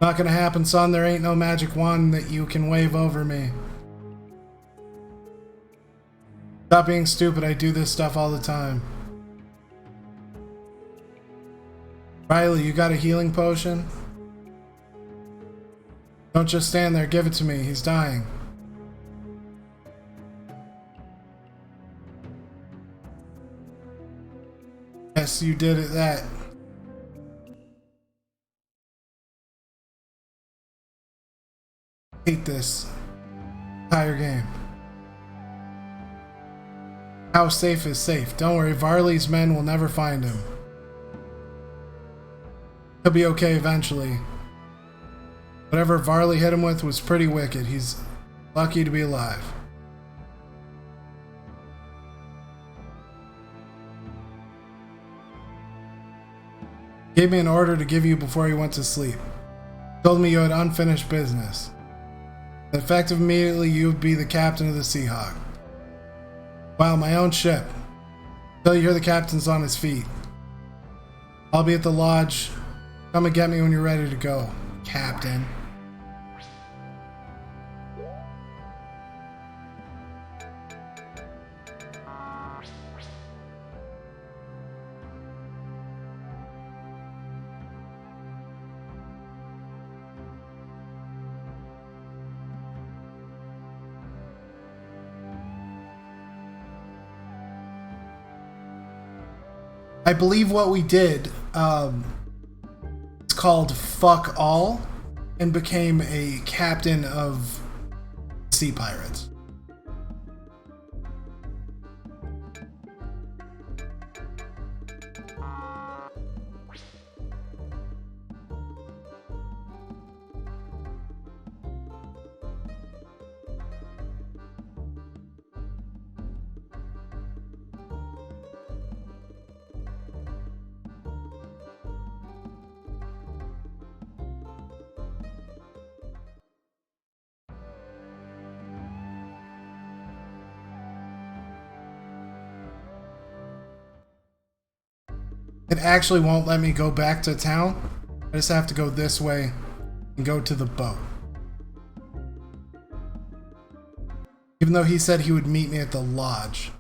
Not gonna happen, son. There ain't no magic wand that you can wave over me. Stop being stupid. I do this stuff all the time. Riley, you got a healing potion? Don't just stand there. Give it to me. He's dying. Yes, you did it. That. Hate this entire game. How safe is safe? Don't worry, Varley's men will never find him. He'll be okay eventually. Whatever Varley hit him with was pretty wicked. He's lucky to be alive. Gave me an order to give you before he went to sleep. Told me you had unfinished business. Effective immediately, you would be the captain of the Seahawk. Wow, my own ship. Until you hear the captain's on his feet. I'll be at the lodge. Come and get me when you're ready to go, Captain. I believe what we did, it's called Fuck All, and became a captain of sea pirates. It actually won't let me go back to town. I just have to go this way and go to the boat. Even though he said he would meet me at the lodge.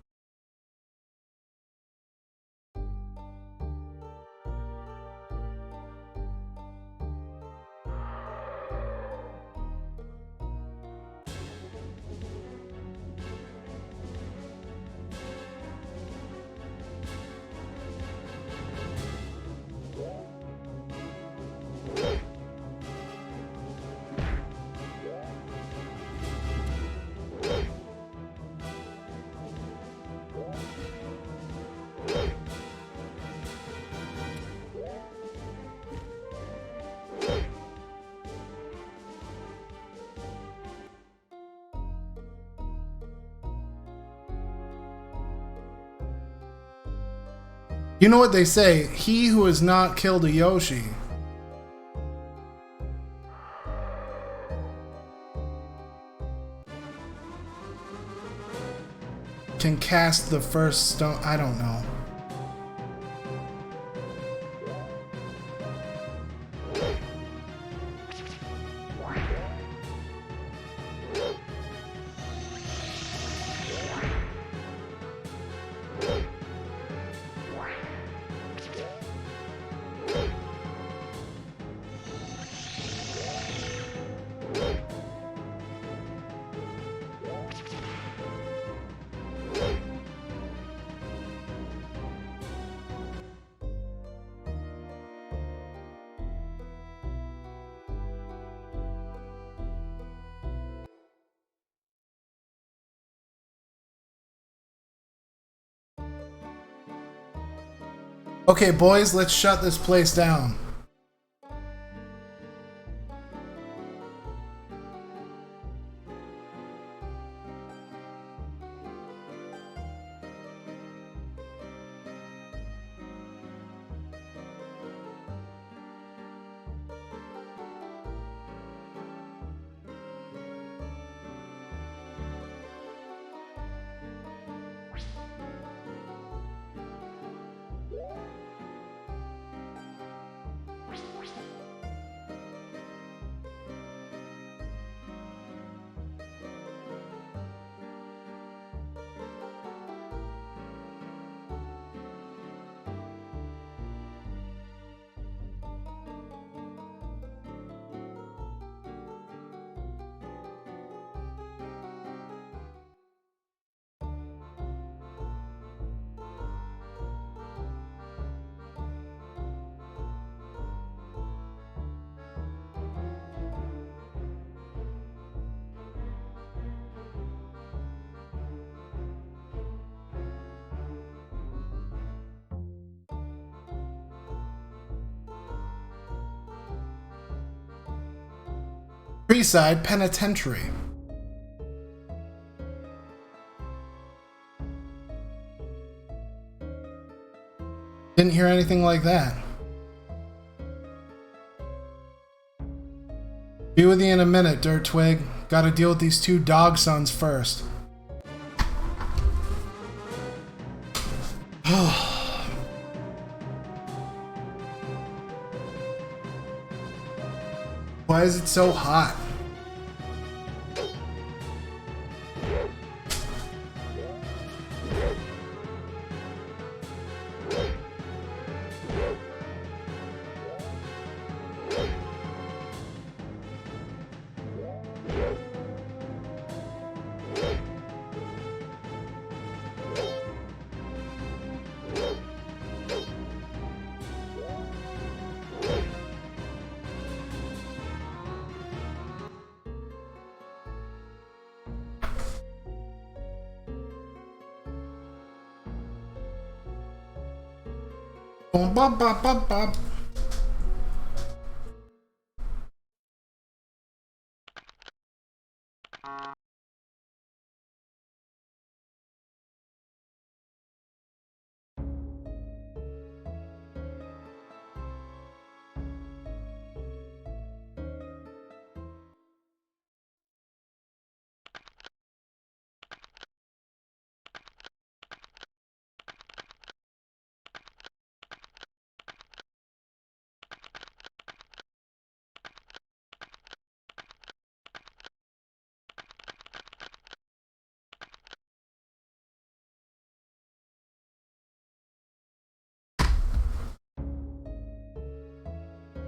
You know what they say, he who has not killed a Yoshi can cast the first stone. I don't know. Okay, boys, let's shut this place down. Freeside Penitentiary. Didn't hear anything like that. Be with you in a minute, Dirt Twig. Gotta deal with these two dog sons first. Why is it so hot? Bop, bop, bop, bop.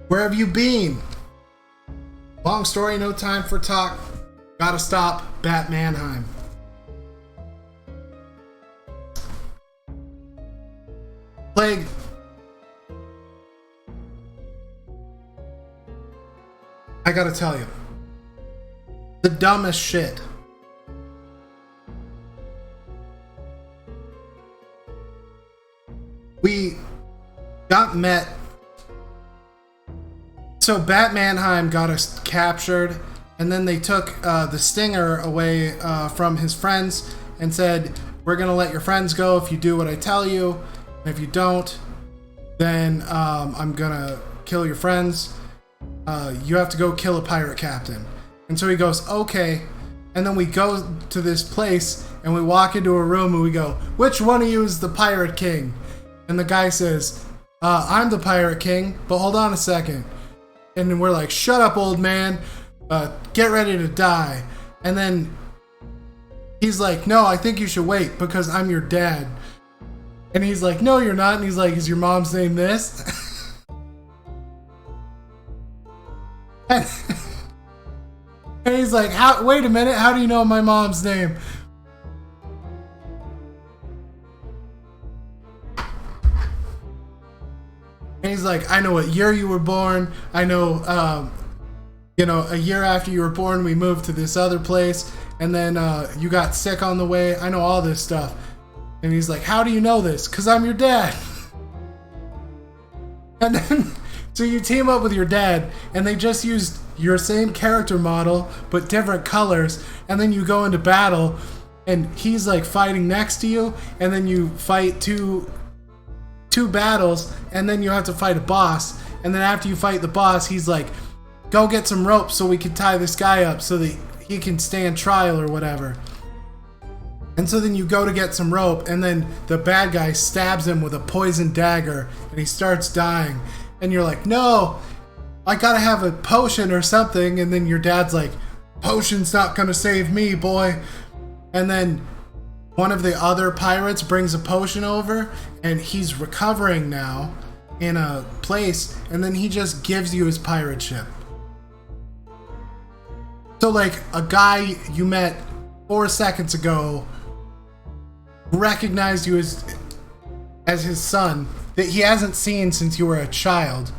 Where have you been? Long story, no time for talk. Gotta stop Batmanheim. Plague. I gotta tell you. The dumbest shit. We got met. So Batmanheim got us captured, and then they took the Stinger away from his friends and said, we're gonna let your friends go if you do what I tell you, and if you don't, then I'm gonna kill your friends. You have to go kill a pirate captain. And so he goes, okay. And then we go to this place and we walk into a room and we go, which one of you is the Pirate King? And the guy says, I'm the Pirate King, but hold on a second. And then we're like, shut up, old man. Get ready to die. And then he's like, no, I think you should wait because I'm your dad. And he's like, no, you're not. And he's like, is your mom's name this? And he's like, wait a minute, how do you know my mom's name? And he's like, I know what year you were born. I know, a year after you were born, we moved to this other place. And then you got sick on the way. I know all this stuff. And he's like, how do you know this? Because I'm your dad. And then, so you team up with your dad, and they just used your same character model, but different colors. And then you go into battle, and he's like fighting next to you. And then you fight two battles, and then you have to fight a boss. And then after you fight the boss, he's like, go get some rope so we can tie this guy up so that he can stand trial or whatever. And so then you go to get some rope, and then the bad guy stabs him with a poison dagger, and he starts dying. And you're like, no, I gotta have a potion or something. And then your dad's like, potion's not gonna save me, boy. And then one of the other pirates brings a potion over, and he's recovering now in a place, and then he just gives you his pirate ship. So like a guy you met 4 seconds ago recognized you as his son that he hasn't seen since you were a child,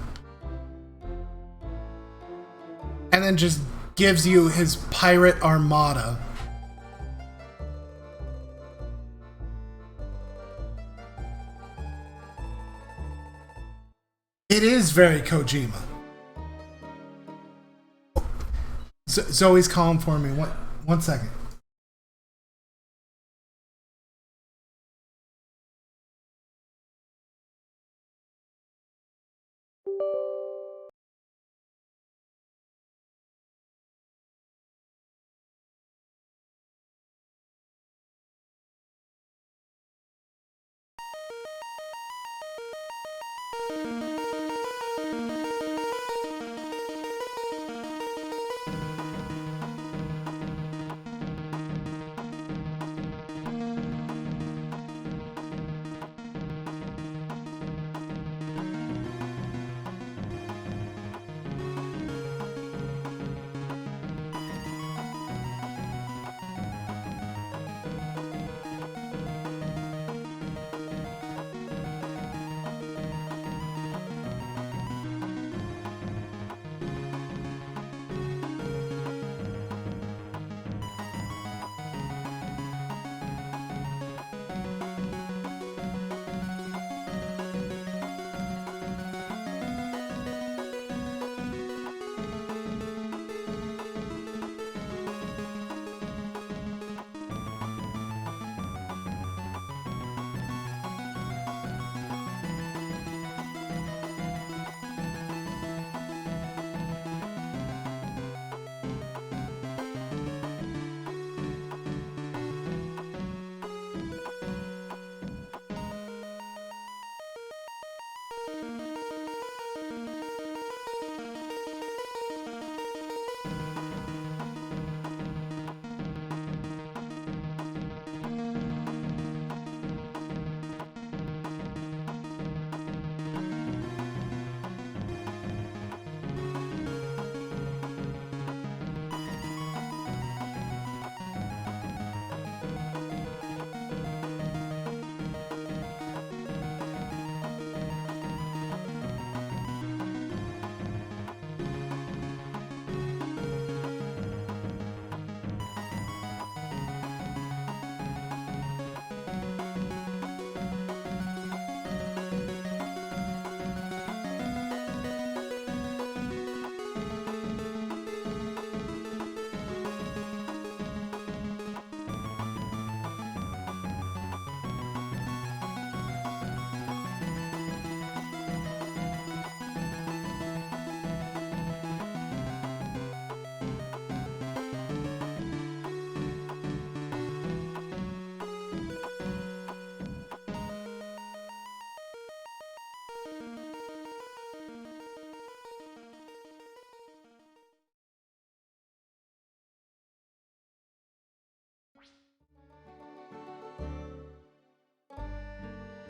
and then just gives you his pirate armada. It is very Kojima. Zoe's calling for me. One second.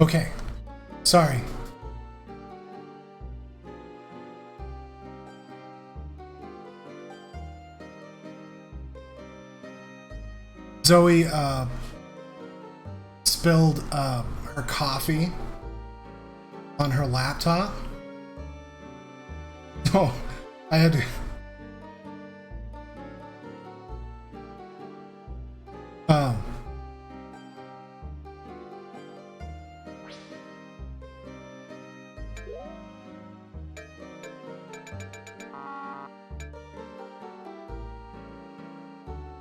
Okay. Sorry. Zoe spilled her coffee on her laptop. Oh, I had to.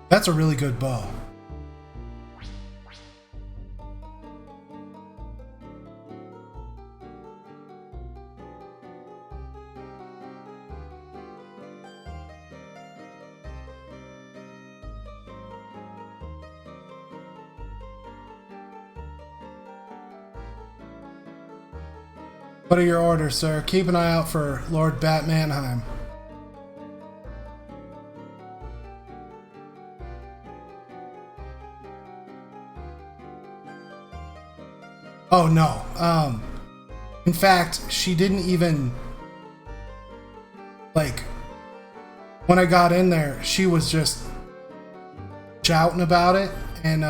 That's a really good bow. What are your orders, sir? Keep an eye out for Lord Batmanheim. Oh no. In fact, she didn't even, like, when I got in there, she was just shouting about it, and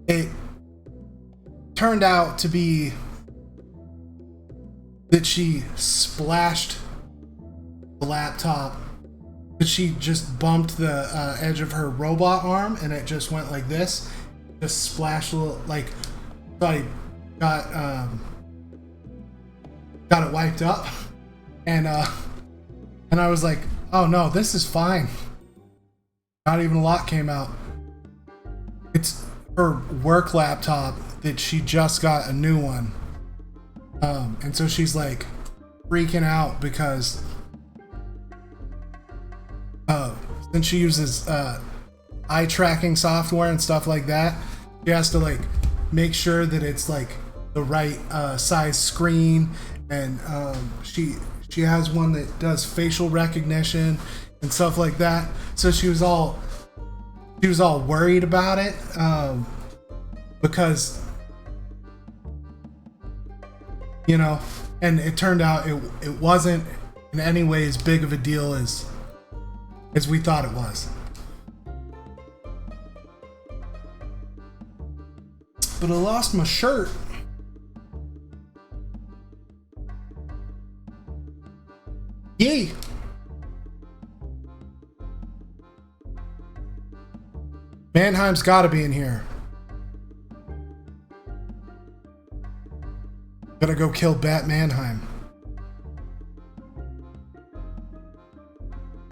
it turned out to be that she splashed the laptop, but she just bumped the edge of her robot arm, and it just went like this, just splashed a little, like, so I got it wiped up, And I was like, oh no, this is fine. Not even a lot came out. It's her work laptop that she just got a new one. And so she's like freaking out because since she uses eye tracking software and stuff like that, she has to like make sure that it's like the right size screen, and she has one that does facial recognition and stuff like that. So she was all worried about it because, you know, and it turned out it wasn't in any way as big of a deal as we thought it was. But I lost my shirt. Yay! Mannheim's gotta be in here. Gotta go kill Bat Mannheim.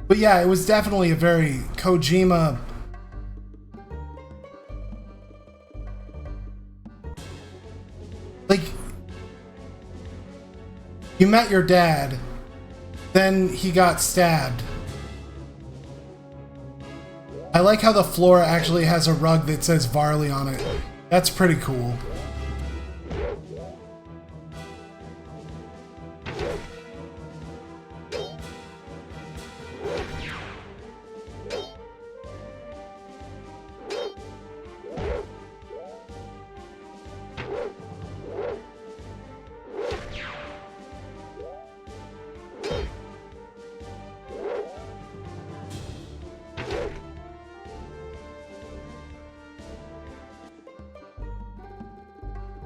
But yeah, it was definitely a very Kojima. Like, you met your dad, then he got stabbed. I like how the floor actually has a rug that says Varley on it. That's pretty cool.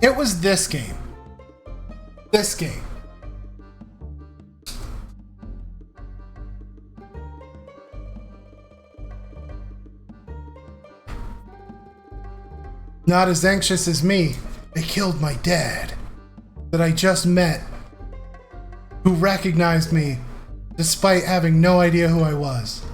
It was this game. This game. Not as anxious as me. They killed my dad that I just met, who recognized me despite having no idea who I was.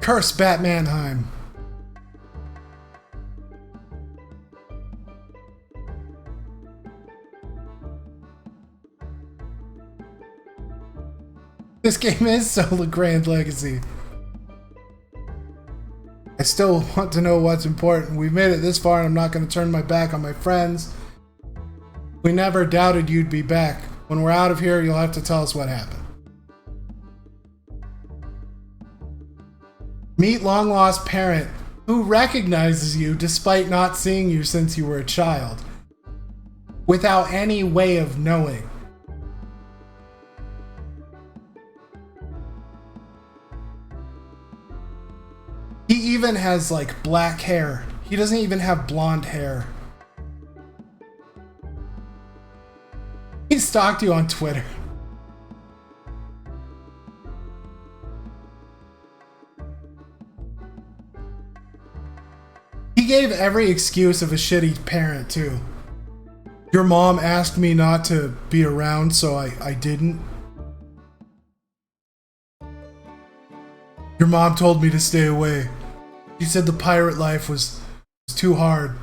Curse Bat Mannheim. This game is so Grand Legacy. I still want to know what's important. We've made it this far and I'm not going to turn my back on my friends. We never doubted you'd be back. When we're out of here, you'll have to tell us what happened. Meet long-lost parent who recognizes you despite not seeing you since you were a child, without any way of knowing. He even has like black hair. He doesn't even have blonde hair. He stalked you on Twitter. He gave every excuse of a shitty parent, too. Your mom asked me not to be around, so I didn't. Your mom told me to stay away. She said the pirate life was too hard.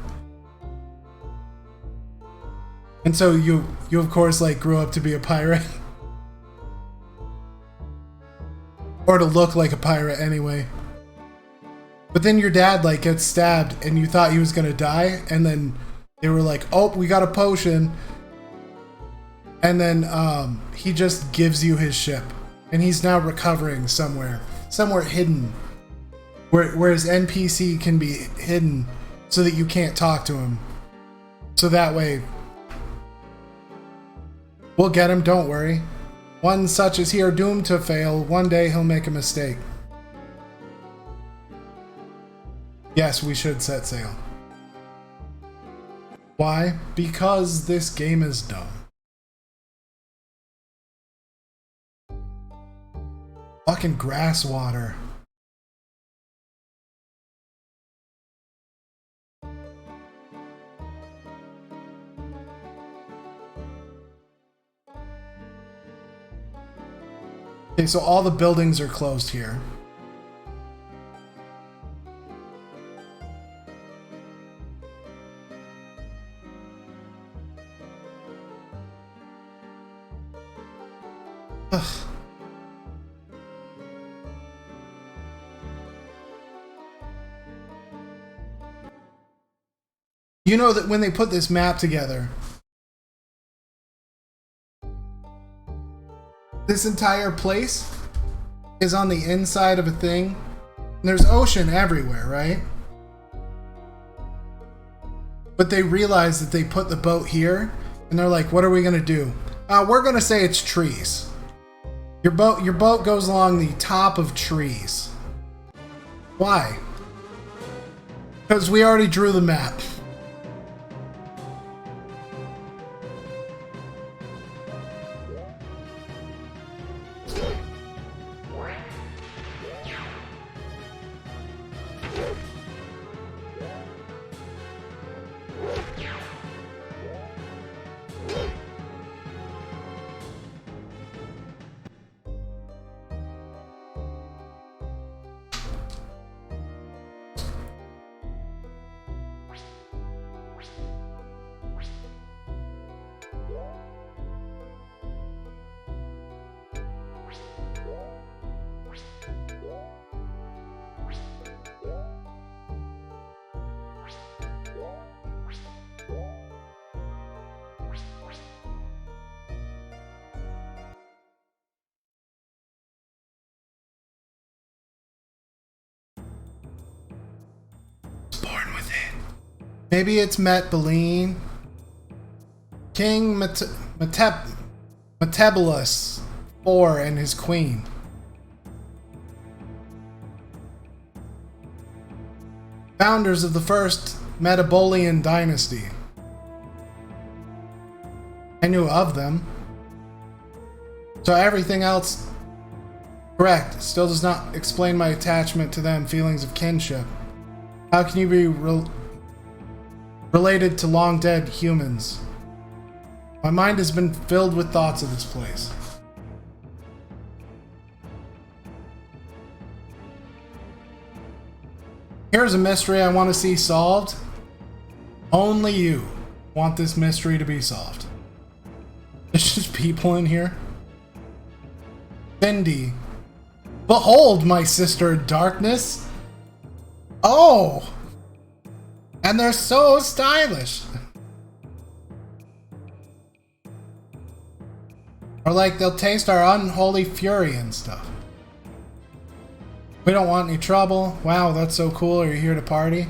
And so you of course like grew up to be a pirate. Or to look like a pirate anyway. But then your dad like gets stabbed and you thought he was gonna die, and then they were like, oh, we got a potion. And then he just gives you his ship. And he's now recovering somewhere hidden. Where his NPC can be hidden so that you can't talk to him. So that way we'll get him, don't worry. One such as he are doomed to fail. One day he'll make a mistake. Yes, we should set sail. Why? Because this game is dumb. Fucking grass water. Okay, so all the buildings are closed here. Ugh. You know that when they put this map together, this entire place is on the inside of a thing. And there's ocean everywhere, right? But they realize that they put the boat here, and they're like, what are we gonna do? We're gonna say it's trees. Your boat goes along the top of trees. Why? Because we already drew the map. Born with it. Maybe it's Met Beline. King Metebulus IV and his queen. Founders of the first Metabolian dynasty. I knew of them. So everything else, correct, still does not explain my attachment to them, feelings of kinship. How can you be related to long dead humans? My mind has been filled with thoughts of this place. Here's a mystery I want to see solved. Only you want this mystery to be solved. There's just people in here. Cindy. Behold, my sister in darkness. Oh! And they're so stylish. Or like they'll taste our unholy fury and stuff. We don't want any trouble. Wow, that's so cool. Are you here to party?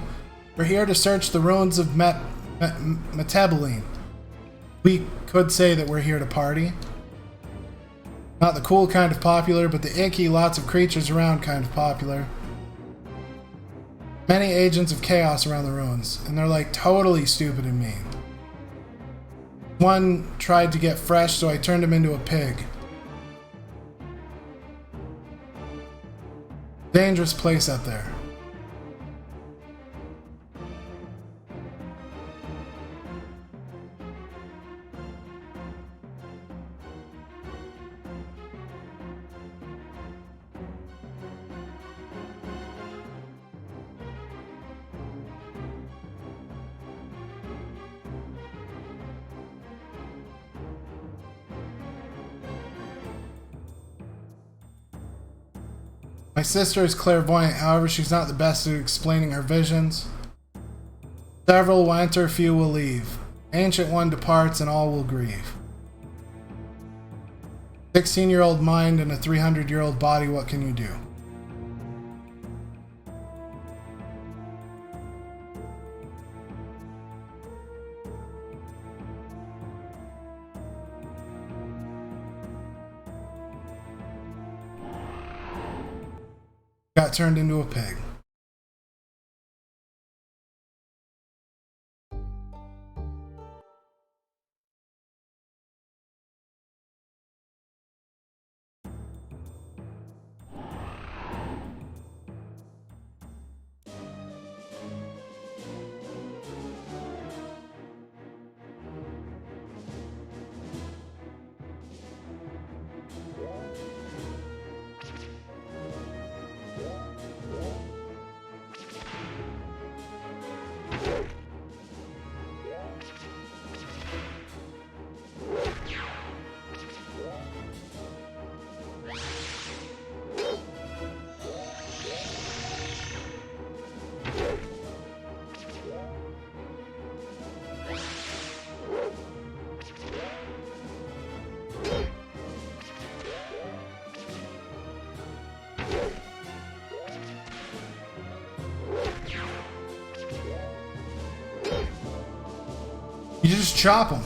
We're here to search the ruins of Metaboline. We could say that we're here to party. Not the cool kind of popular, but the icky, lots of creatures around kind of popular. Many agents of chaos around the ruins, and they're like totally stupid and mean. One tried to get fresh, so I turned him into a pig. Dangerous place up there. My sister is clairvoyant, however, she's not the best at explaining her visions. Several will enter, few will leave. Ancient one departs, and all will grieve. 16-year-old mind and a 300-year-old body, what can you do? got turned into a pig. You just chop them.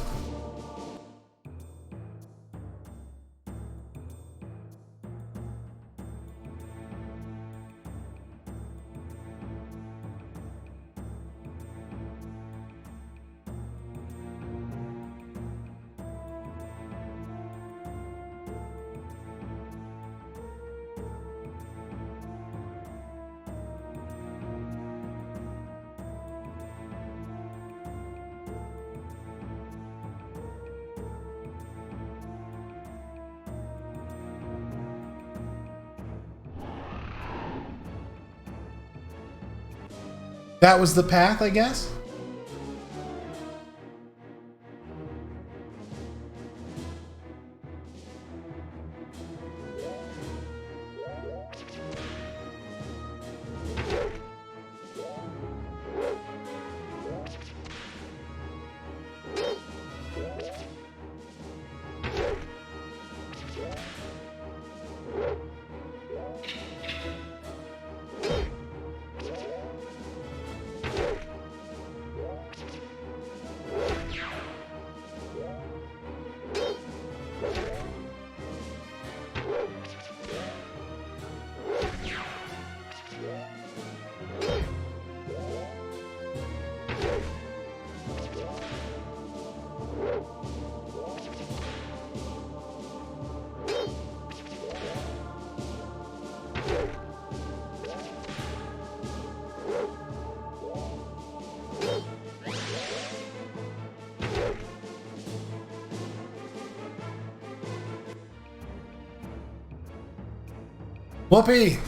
That was the path, I guess? Whoopee!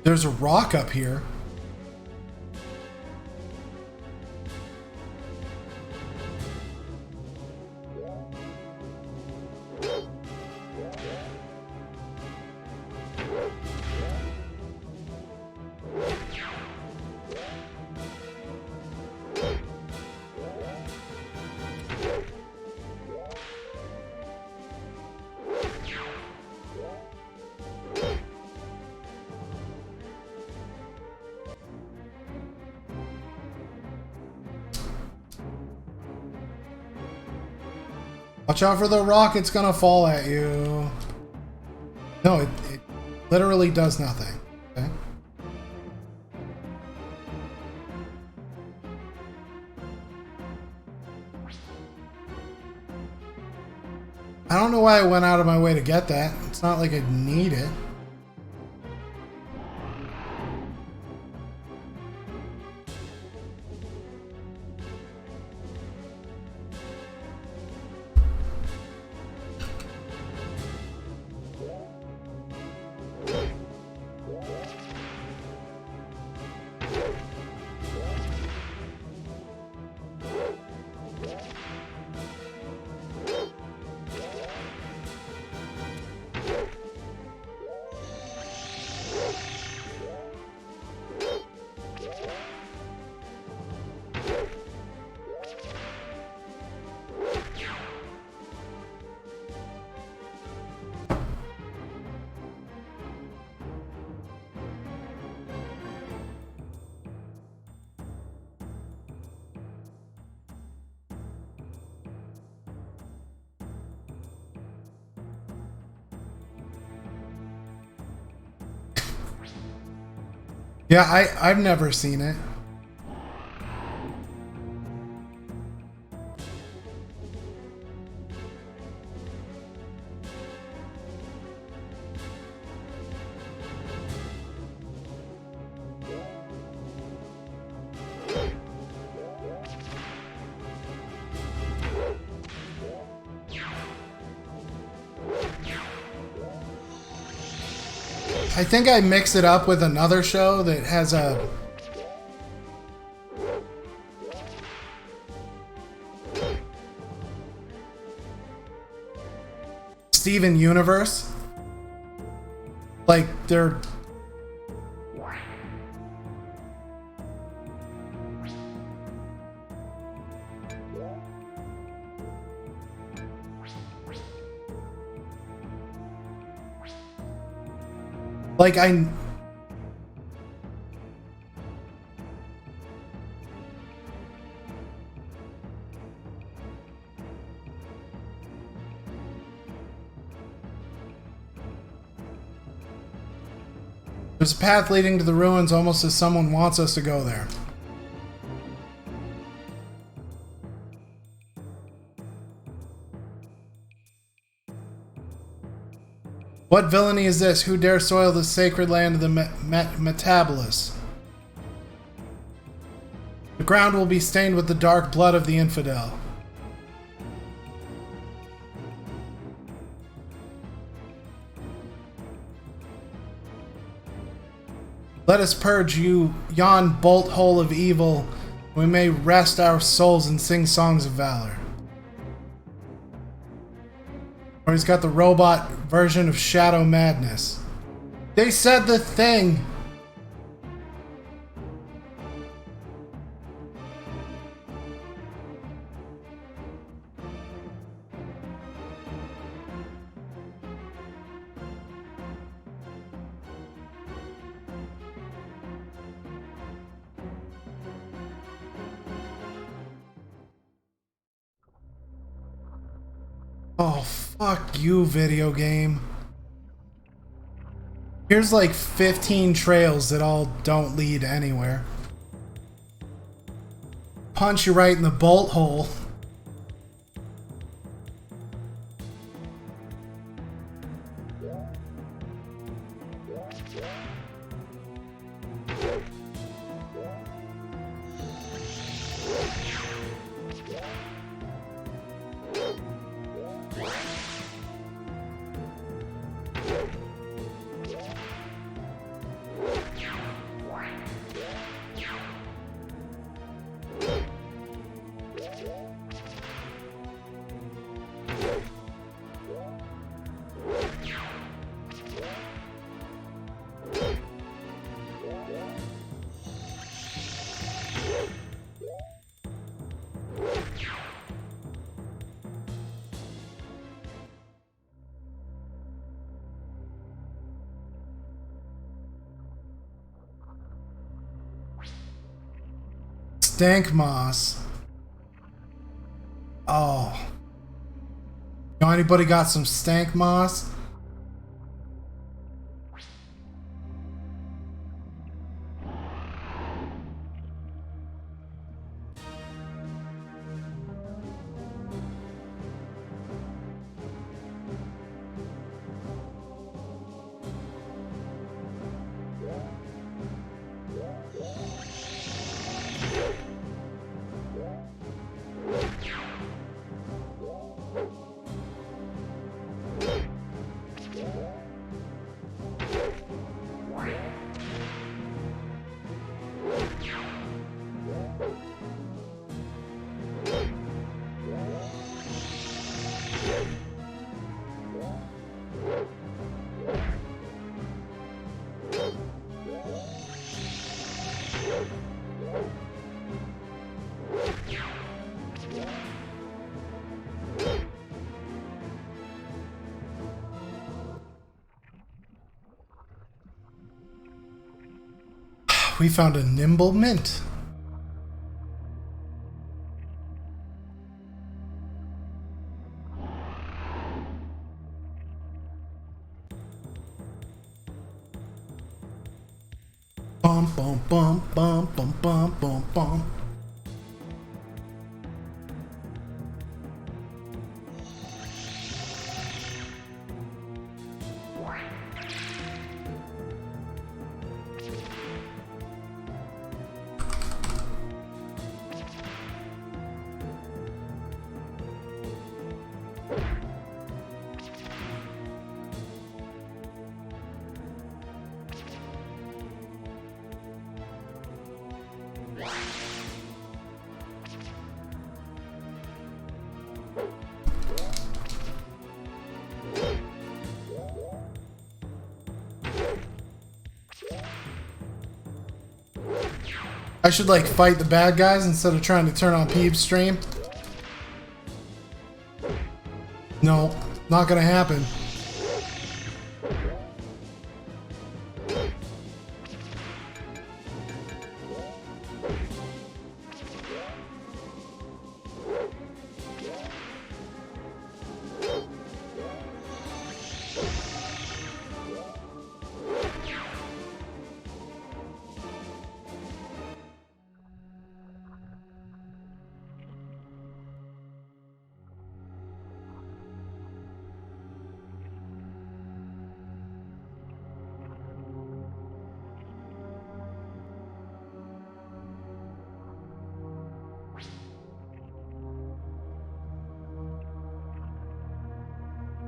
There's a rock up here. Watch out for the rock, it's gonna fall at you. No, it literally does nothing. Okay. I don't know why I went out of my way to get that. It's not like I need it. Yeah, I've never seen it. I think I mix it up with another show that has a Steven Universe. Like they're like there's a path leading to the ruins almost as someone wants us to go there. What villainy is this? Who dare soil the sacred land of the Metabolists? The ground will be stained with the dark blood of the infidel. Let us purge yon bolt hole of evil. We may rest our souls and sing songs of valor. Or he's got the robot version of Shadow Madness. They said the thing! Oh, fuck you, video game. Here's like 15 trails that all don't lead anywhere. Punch you right in the bolt hole. Stank moss. Oh. Know anybody got some stank moss? We found a nimble mint. Bum bum bum bum bum bum bum bum. I should like fight the bad guys instead of trying to turn on Peeps stream. No, not gonna happen.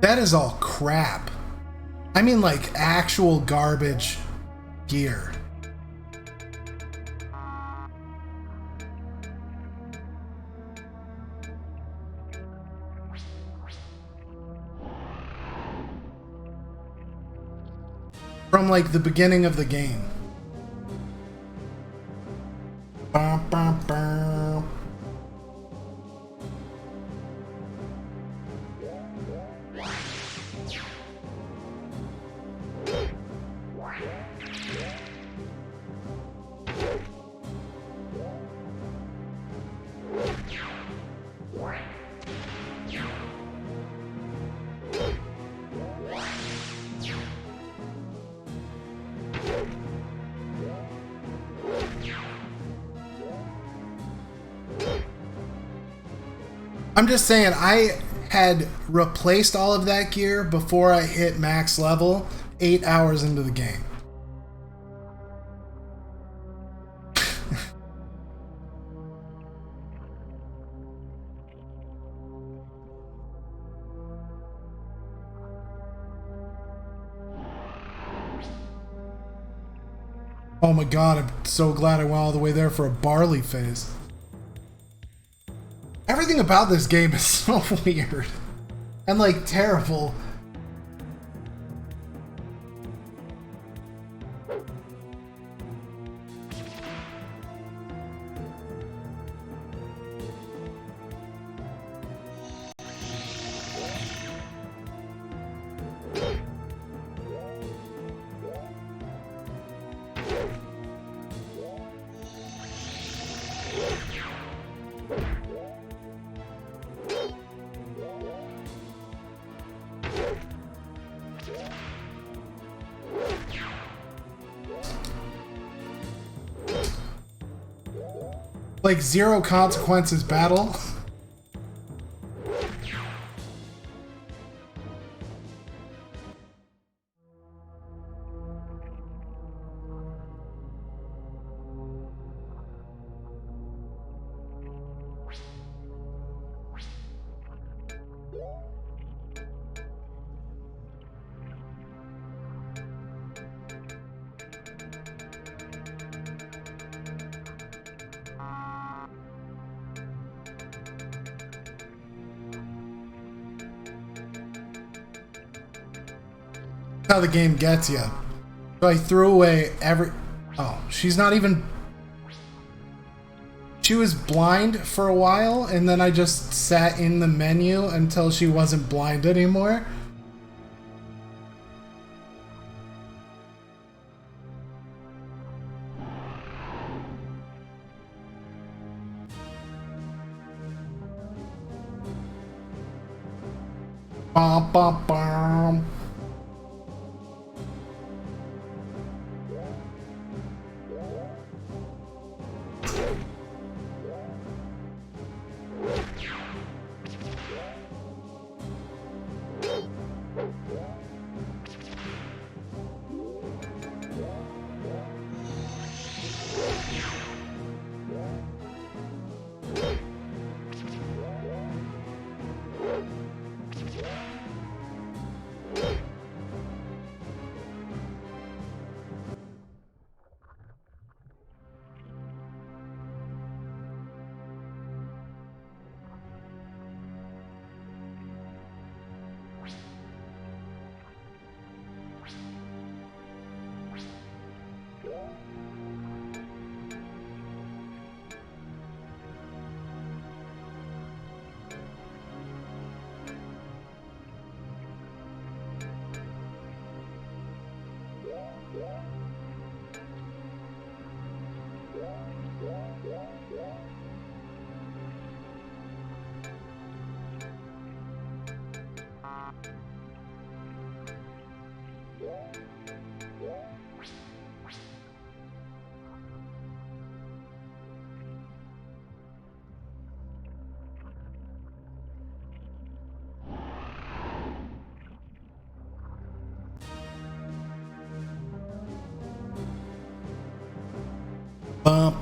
That is all crap. I mean like actual garbage gear. From like the beginning of the game. Bum, bum, bum. I'm just saying, I had replaced all of that gear before I hit max level 8 hours into the game. Oh my god, I'm so glad I went all the way there for a barley phase. Everything about this game is so weird and like terrible. Like zero consequences battle. How the game gets you. So I threw away every... Oh, she's not even... She was blind for a while, and then I just sat in the menu until she wasn't blind anymore. Bum, bum, bum.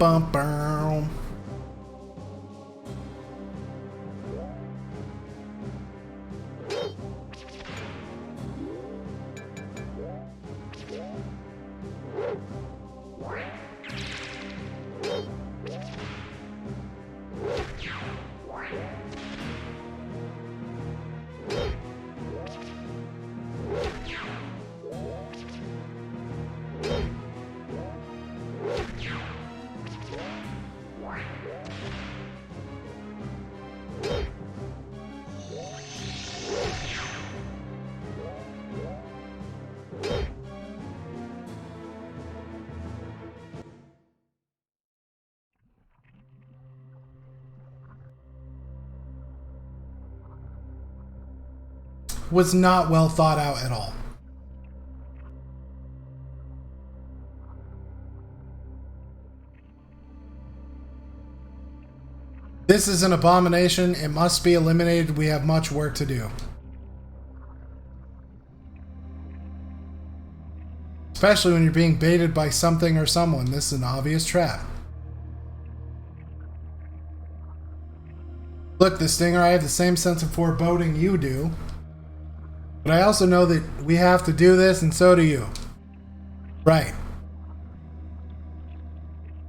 bum, bum. Was not well thought out at all. This is an abomination. It must be eliminated. We have much work to do. Especially when you're being baited by something or someone. This is an obvious trap. Look, this Stinger, I have the same sense of foreboding you do. But I also know that we have to do this, and so do you. Right.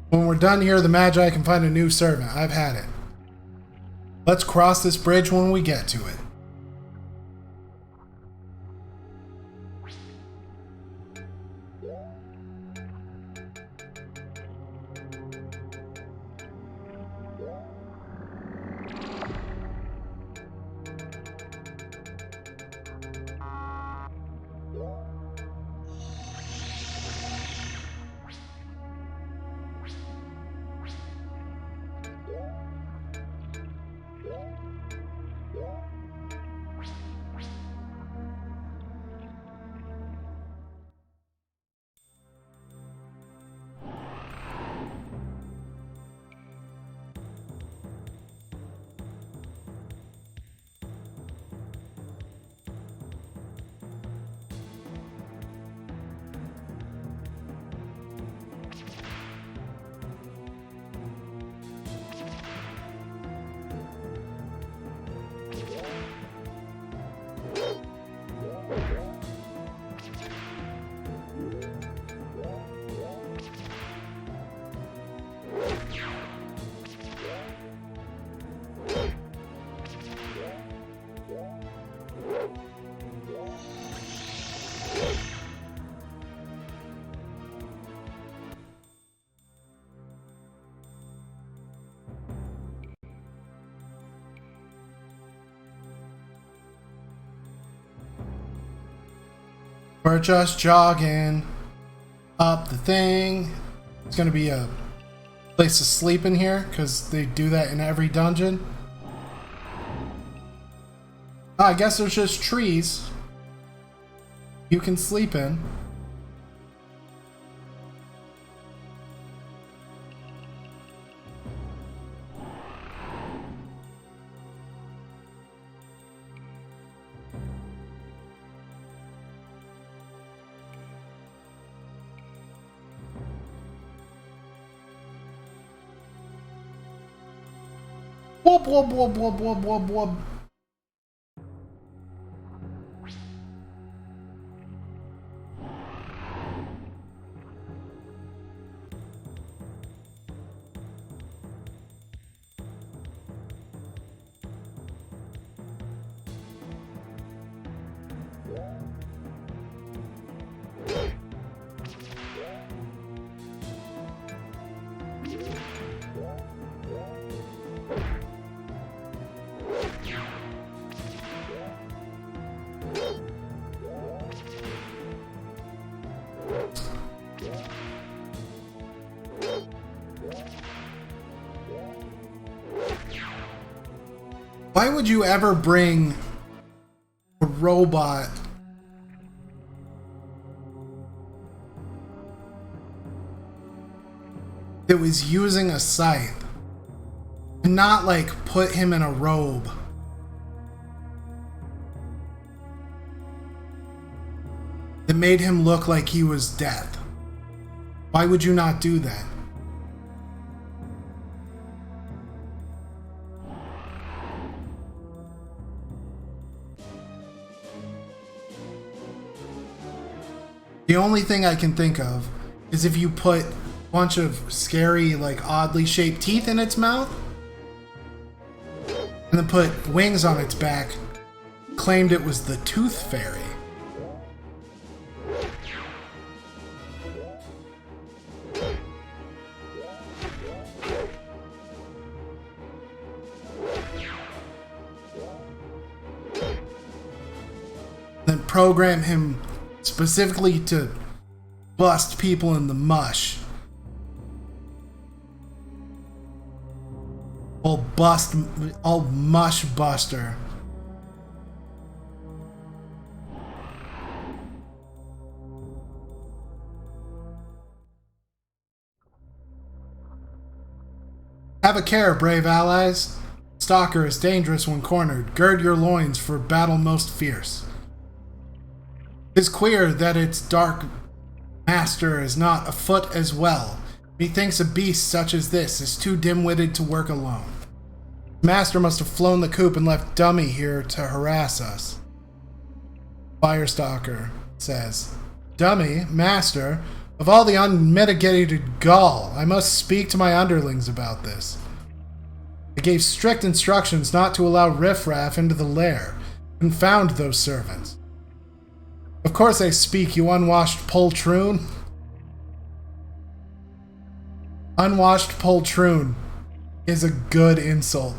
When we're done here, the Magi can find a new servant. I've had it. Let's cross this bridge when we get to it. We're just jogging up the thing. It's gonna be a place to sleep in here because they do that in every dungeon. Oh, I guess there's just trees you can sleep in. Whoop, whoop, whoop, whoop, whoop, whoop, whoop. Why would you ever bring a robot that was using a scythe and not like put him in a robe? That made him look like he was death. Why would you not do that? The only thing I can think of is if you put a bunch of scary, like oddly shaped teeth in its mouth, and then put wings on its back, claimed it was the Tooth Fairy. Then program him specifically to bust people in the mush. All mush buster. Have a care, brave allies. Stalker is dangerous when cornered. Gird your loins for battle most fierce. 'Tis queer that its dark master is not afoot as well. Methinks a beast such as this is too dim-witted to work alone. Master must have flown the coop and left Dummy here to harass us. Firestalker says, Dummy, Master, of all the unmitigated gall, I must speak to my underlings about this. I gave strict instructions not to allow riffraff into the lair. Confound those servants. Of course I speak, you unwashed poltroon. Unwashed poltroon is a good insult.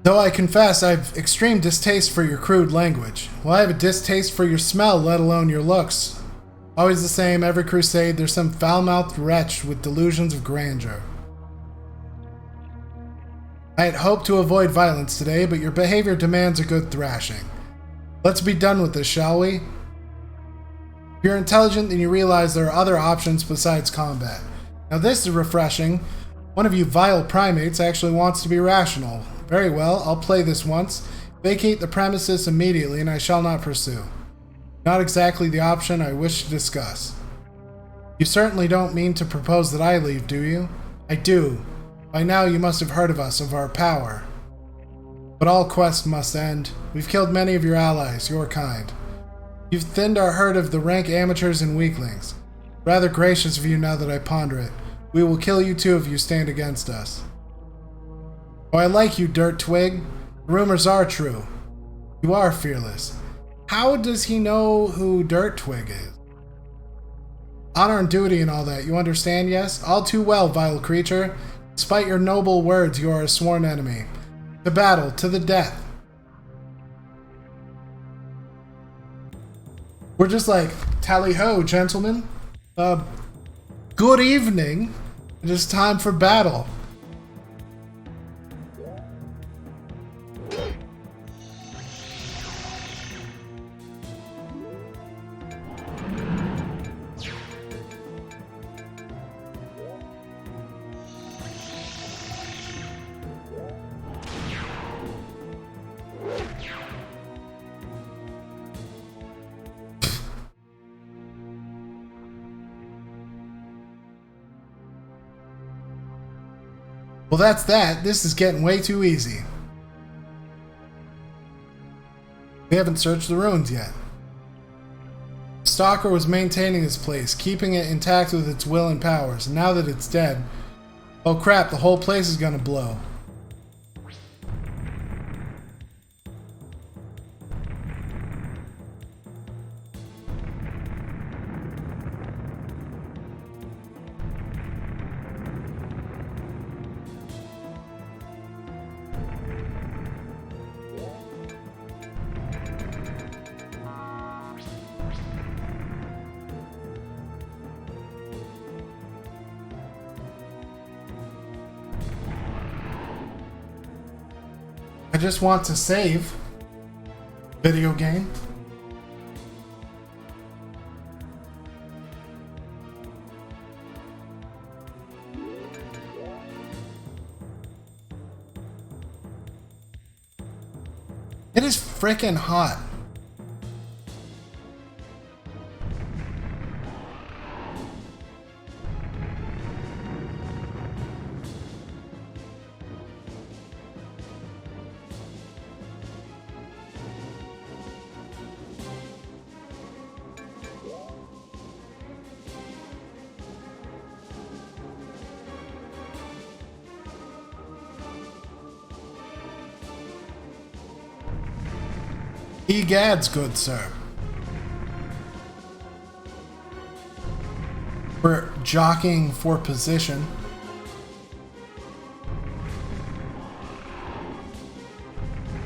Though I confess I've extreme distaste for your crude language. Well, I have a distaste for your smell, let alone your looks. Always the same, every crusade, there's some foul-mouthed wretch with delusions of grandeur. I had hoped to avoid violence today, but your behavior demands a good thrashing. Let's be done with this, shall we? If you're intelligent, then you realize there are other options besides combat. Now this is refreshing. One of you vile primates actually wants to be rational. Very well, I'll play this once. Vacate the premises immediately, and I shall not pursue. Not exactly the option I wish to discuss. You certainly don't mean to propose that I leave, do you? I do. By now you must have heard of us, of our power. But all quests must end. We've killed many of your allies, your kind. You've thinned our herd of the rank amateurs and weaklings. Rather gracious of you now that I ponder it. We will kill you too if you stand against us. Oh, I like you, Dirt Twig. The rumors are true. You are fearless. How does he know who Dirt Twig is? Honor and duty and all that, you understand, yes? All too well, vile creature. Despite your noble words, you are a sworn enemy. To battle, to the death. We're just like, tally-ho, gentlemen. Good evening. It is time for battle. Well, that's that. This is getting way too easy. We haven't searched the ruins yet. Stalker was maintaining his place, keeping it intact with its will and powers, and now that it's dead, oh crap, the whole place is gonna blow. I just want to save video game. It is frickin' hot. Egads, good sir. We're jockeying for position.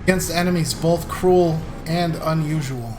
Against enemies both cruel and unusual.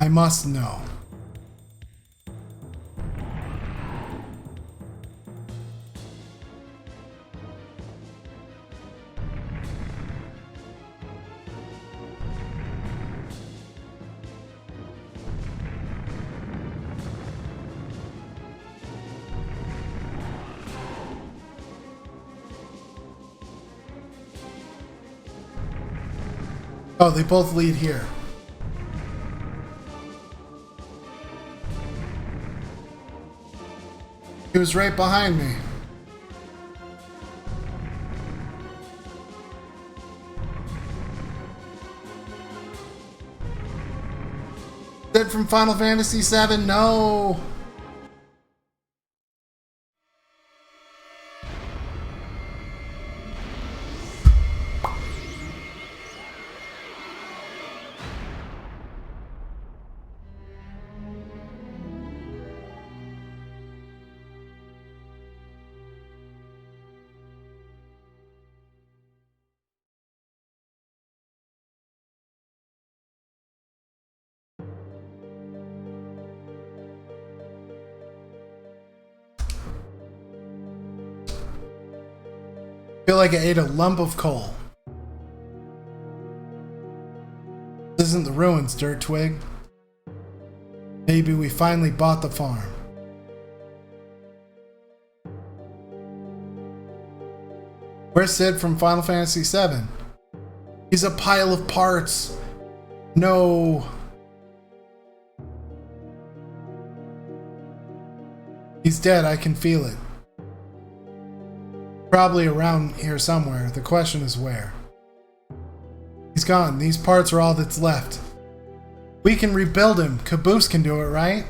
I must know. Oh, they both lead here. He was right behind me. Sid from Final Fantasy VII, no! I feel like I ate a lump of coal. This isn't the ruins, Dirt Twig. Maybe we finally bought the farm. Where's Sid from Final Fantasy VII? He's a pile of parts. No. He's dead, I can feel it. Probably around here somewhere. The question is where. He's gone. These parts are all that's left. We can rebuild him. Caboose can do it, right?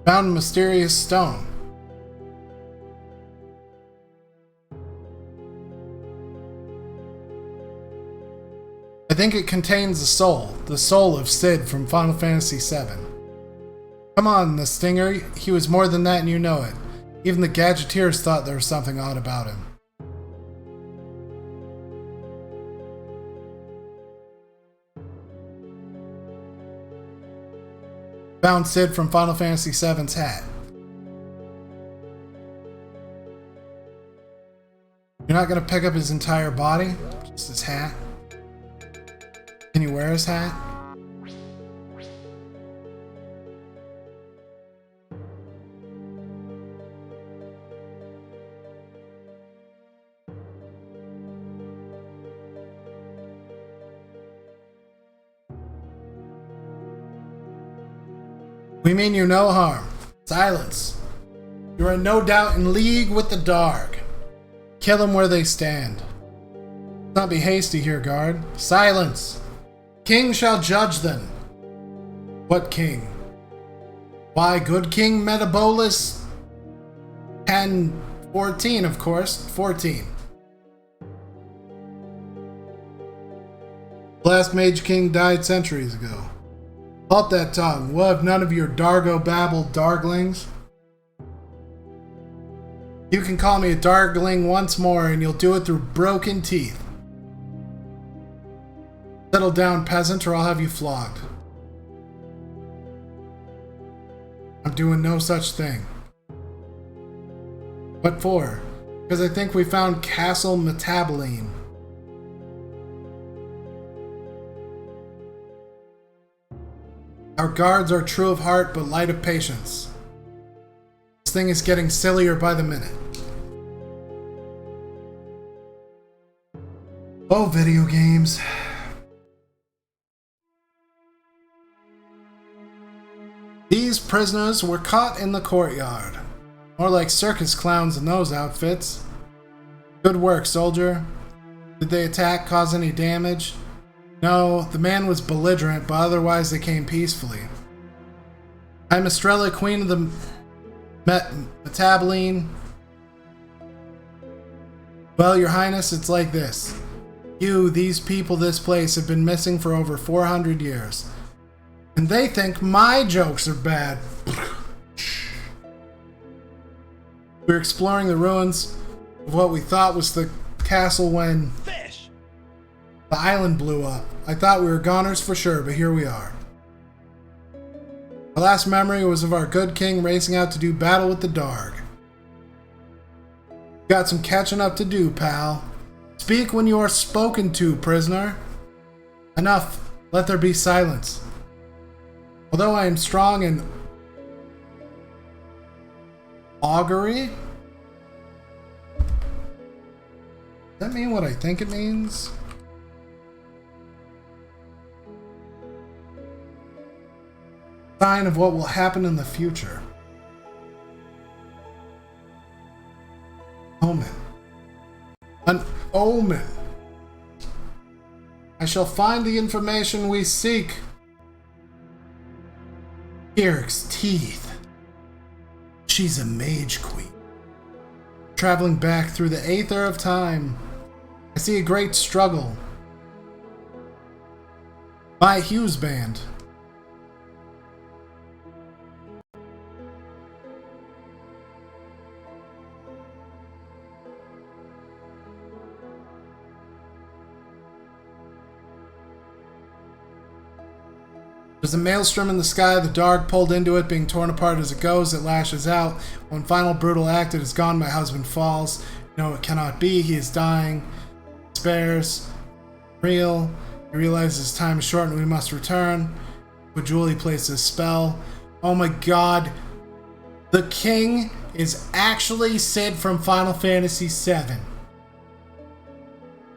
Found a mysterious stone. I think it contains the soul of Sid from Final Fantasy VII. Come on, the Stinger, he was more than that and you know it. Even the Gadgeteers thought there was something odd about him. Found Sid from Final Fantasy VII's hat. You're not gonna pick up his entire body? Just his hat? Can you wear his hat? We mean you no harm. Silence. You are no doubt in league with the dark. Kill them where they stand. Let's not be hasty here, guard. Silence. King shall judge them. What king? Why, good King Metabolus? 14, of course. 14. The last Mage King died centuries ago. Halt that tongue. We'll have none of your Dargo babble darglings. You can call me a dargling once more and you'll do it through broken teeth. Settle down, peasant, or I'll have you flogged. I'm doing no such thing. What for? Because I think we found Castle Metaboline. Our guards are true of heart, but light of patience. This thing is getting sillier by the minute. Oh, video games. These prisoners were caught in the courtyard. More like circus clowns in those outfits. Good work, soldier. Did they attack, cause any damage? No, the man was belligerent, but otherwise they came peacefully. I'm Estrella, queen of the Metaboline. Well, your highness, it's like this. These people, this place have been missing for over 400 years. And they think my jokes are bad. We're exploring the ruins of what we thought was the castle when the island blew up. I thought we were goners for sure, but here we are. Our last memory was of our good king racing out to do battle with the Darg. Got some catching up to do, pal. Speak when you are spoken to, prisoner. Enough. Let there be silence. Although I am strong in augury? Does that mean what I think it means? Sign of what will happen in the future. Omen. An omen. I shall find the information we seek. Eric's teeth. She's a mage queen. Traveling back through the aether of time. I see a great struggle. My Hughes band. There's a maelstrom in the sky, the Dark pulled into it, being torn apart as it goes, it lashes out. One final brutal act, it is gone, my husband falls. No, it cannot be, he is dying. Despairs. Real. He realizes time is short and we must return. But Julie places a spell. Oh my god. The king is actually Sid from Final Fantasy VII.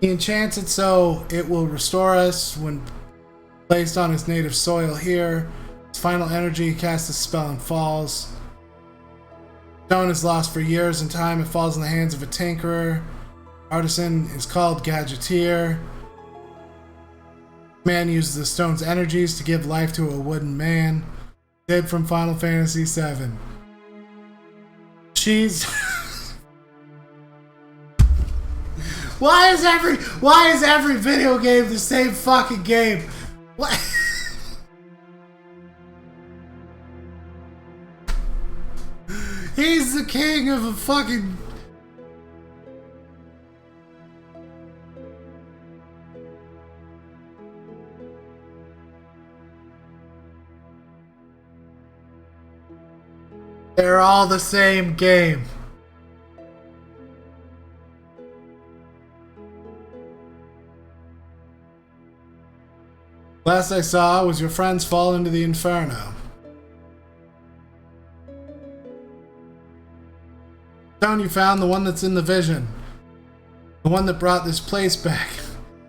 He enchants it so it will restore us when placed on his native soil here. Its final energy casts a spell and falls. Stone is lost for years in time. It falls in the hands of a tinkerer. Artisan is called Gadgeteer. Man uses the stone's energies to give life to a wooden man. Dead from Final Fantasy VII. She's... Why is every video game the same fucking game? What? He's the king of a fucking... They're all the same game. Last I saw was your friends fall into the inferno. Stone you found, the one that's in the vision. The one that brought this place back.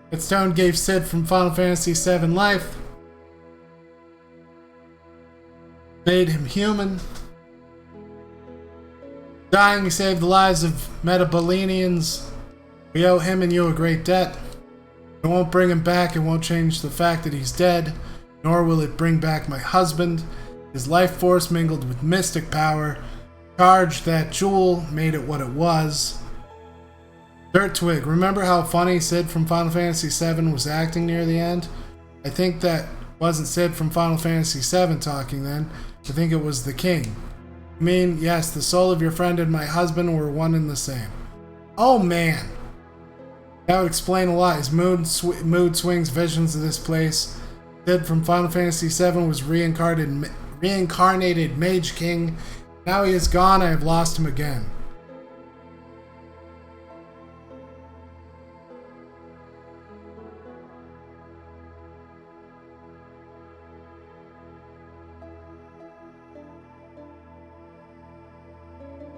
That stone gave Sid from Final Fantasy VII life. Made him human. Dying, he saved the lives of Metabolinians. We owe him and you a great debt. It won't bring him back, it won't change the fact that he's dead, nor will it bring back my husband. His life force mingled with mystic power, charged that jewel, made it what it was. Dirt Twig, remember how funny Sid from Final Fantasy VII was acting near the end? I think that wasn't Sid from Final Fantasy VII talking then, I think it was the king. I mean, yes, the soul of your friend and my husband were one and the same. Oh man! That would explain a lot. His mood swings visions of this place. Sid from Final Fantasy VII was reincarnated Mage King. Now he is gone, I have lost him again.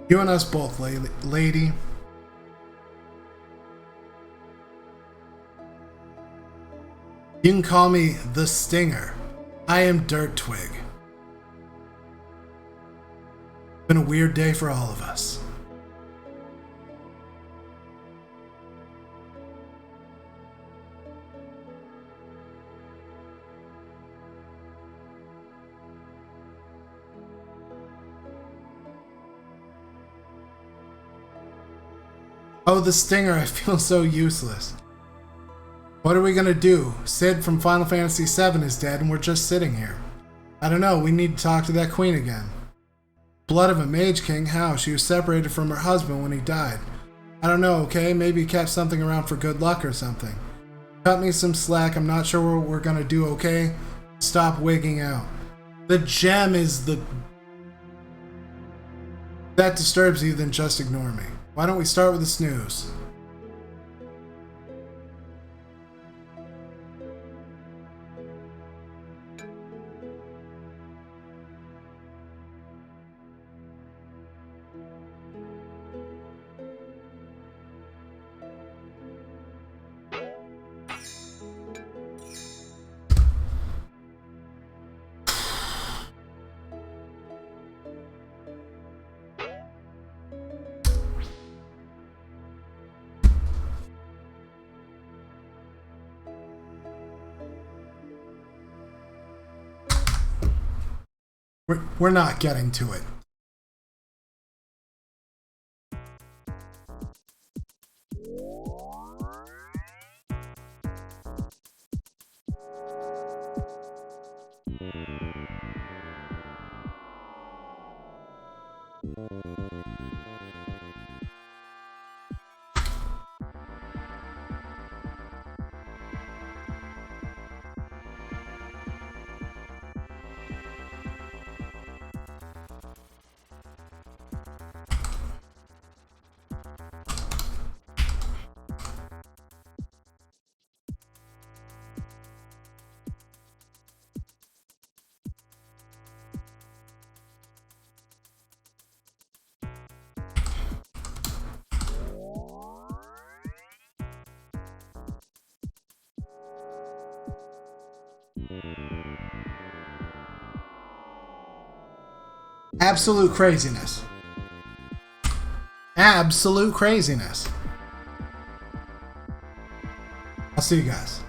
You and us both, lady. You can call me the Stinger. I am Dirt Twig. Been a weird day for all of us. Oh, the Stinger, I feel so useless. What are we gonna do? Sid from Final Fantasy VII is dead and we're just sitting here. I don't know, we need to talk to that queen again. Blood of a Mage King? How? She was separated from her husband when he died. I don't know, okay? Maybe he kept something around for good luck or something. Cut me some slack, I'm not sure what we're gonna do, okay? Stop wigging out. The gem is the... If that disturbs you, then just ignore me. Why don't we start with a snooze? We're not getting to it. Absolute craziness. Absolute craziness. I'll see you guys.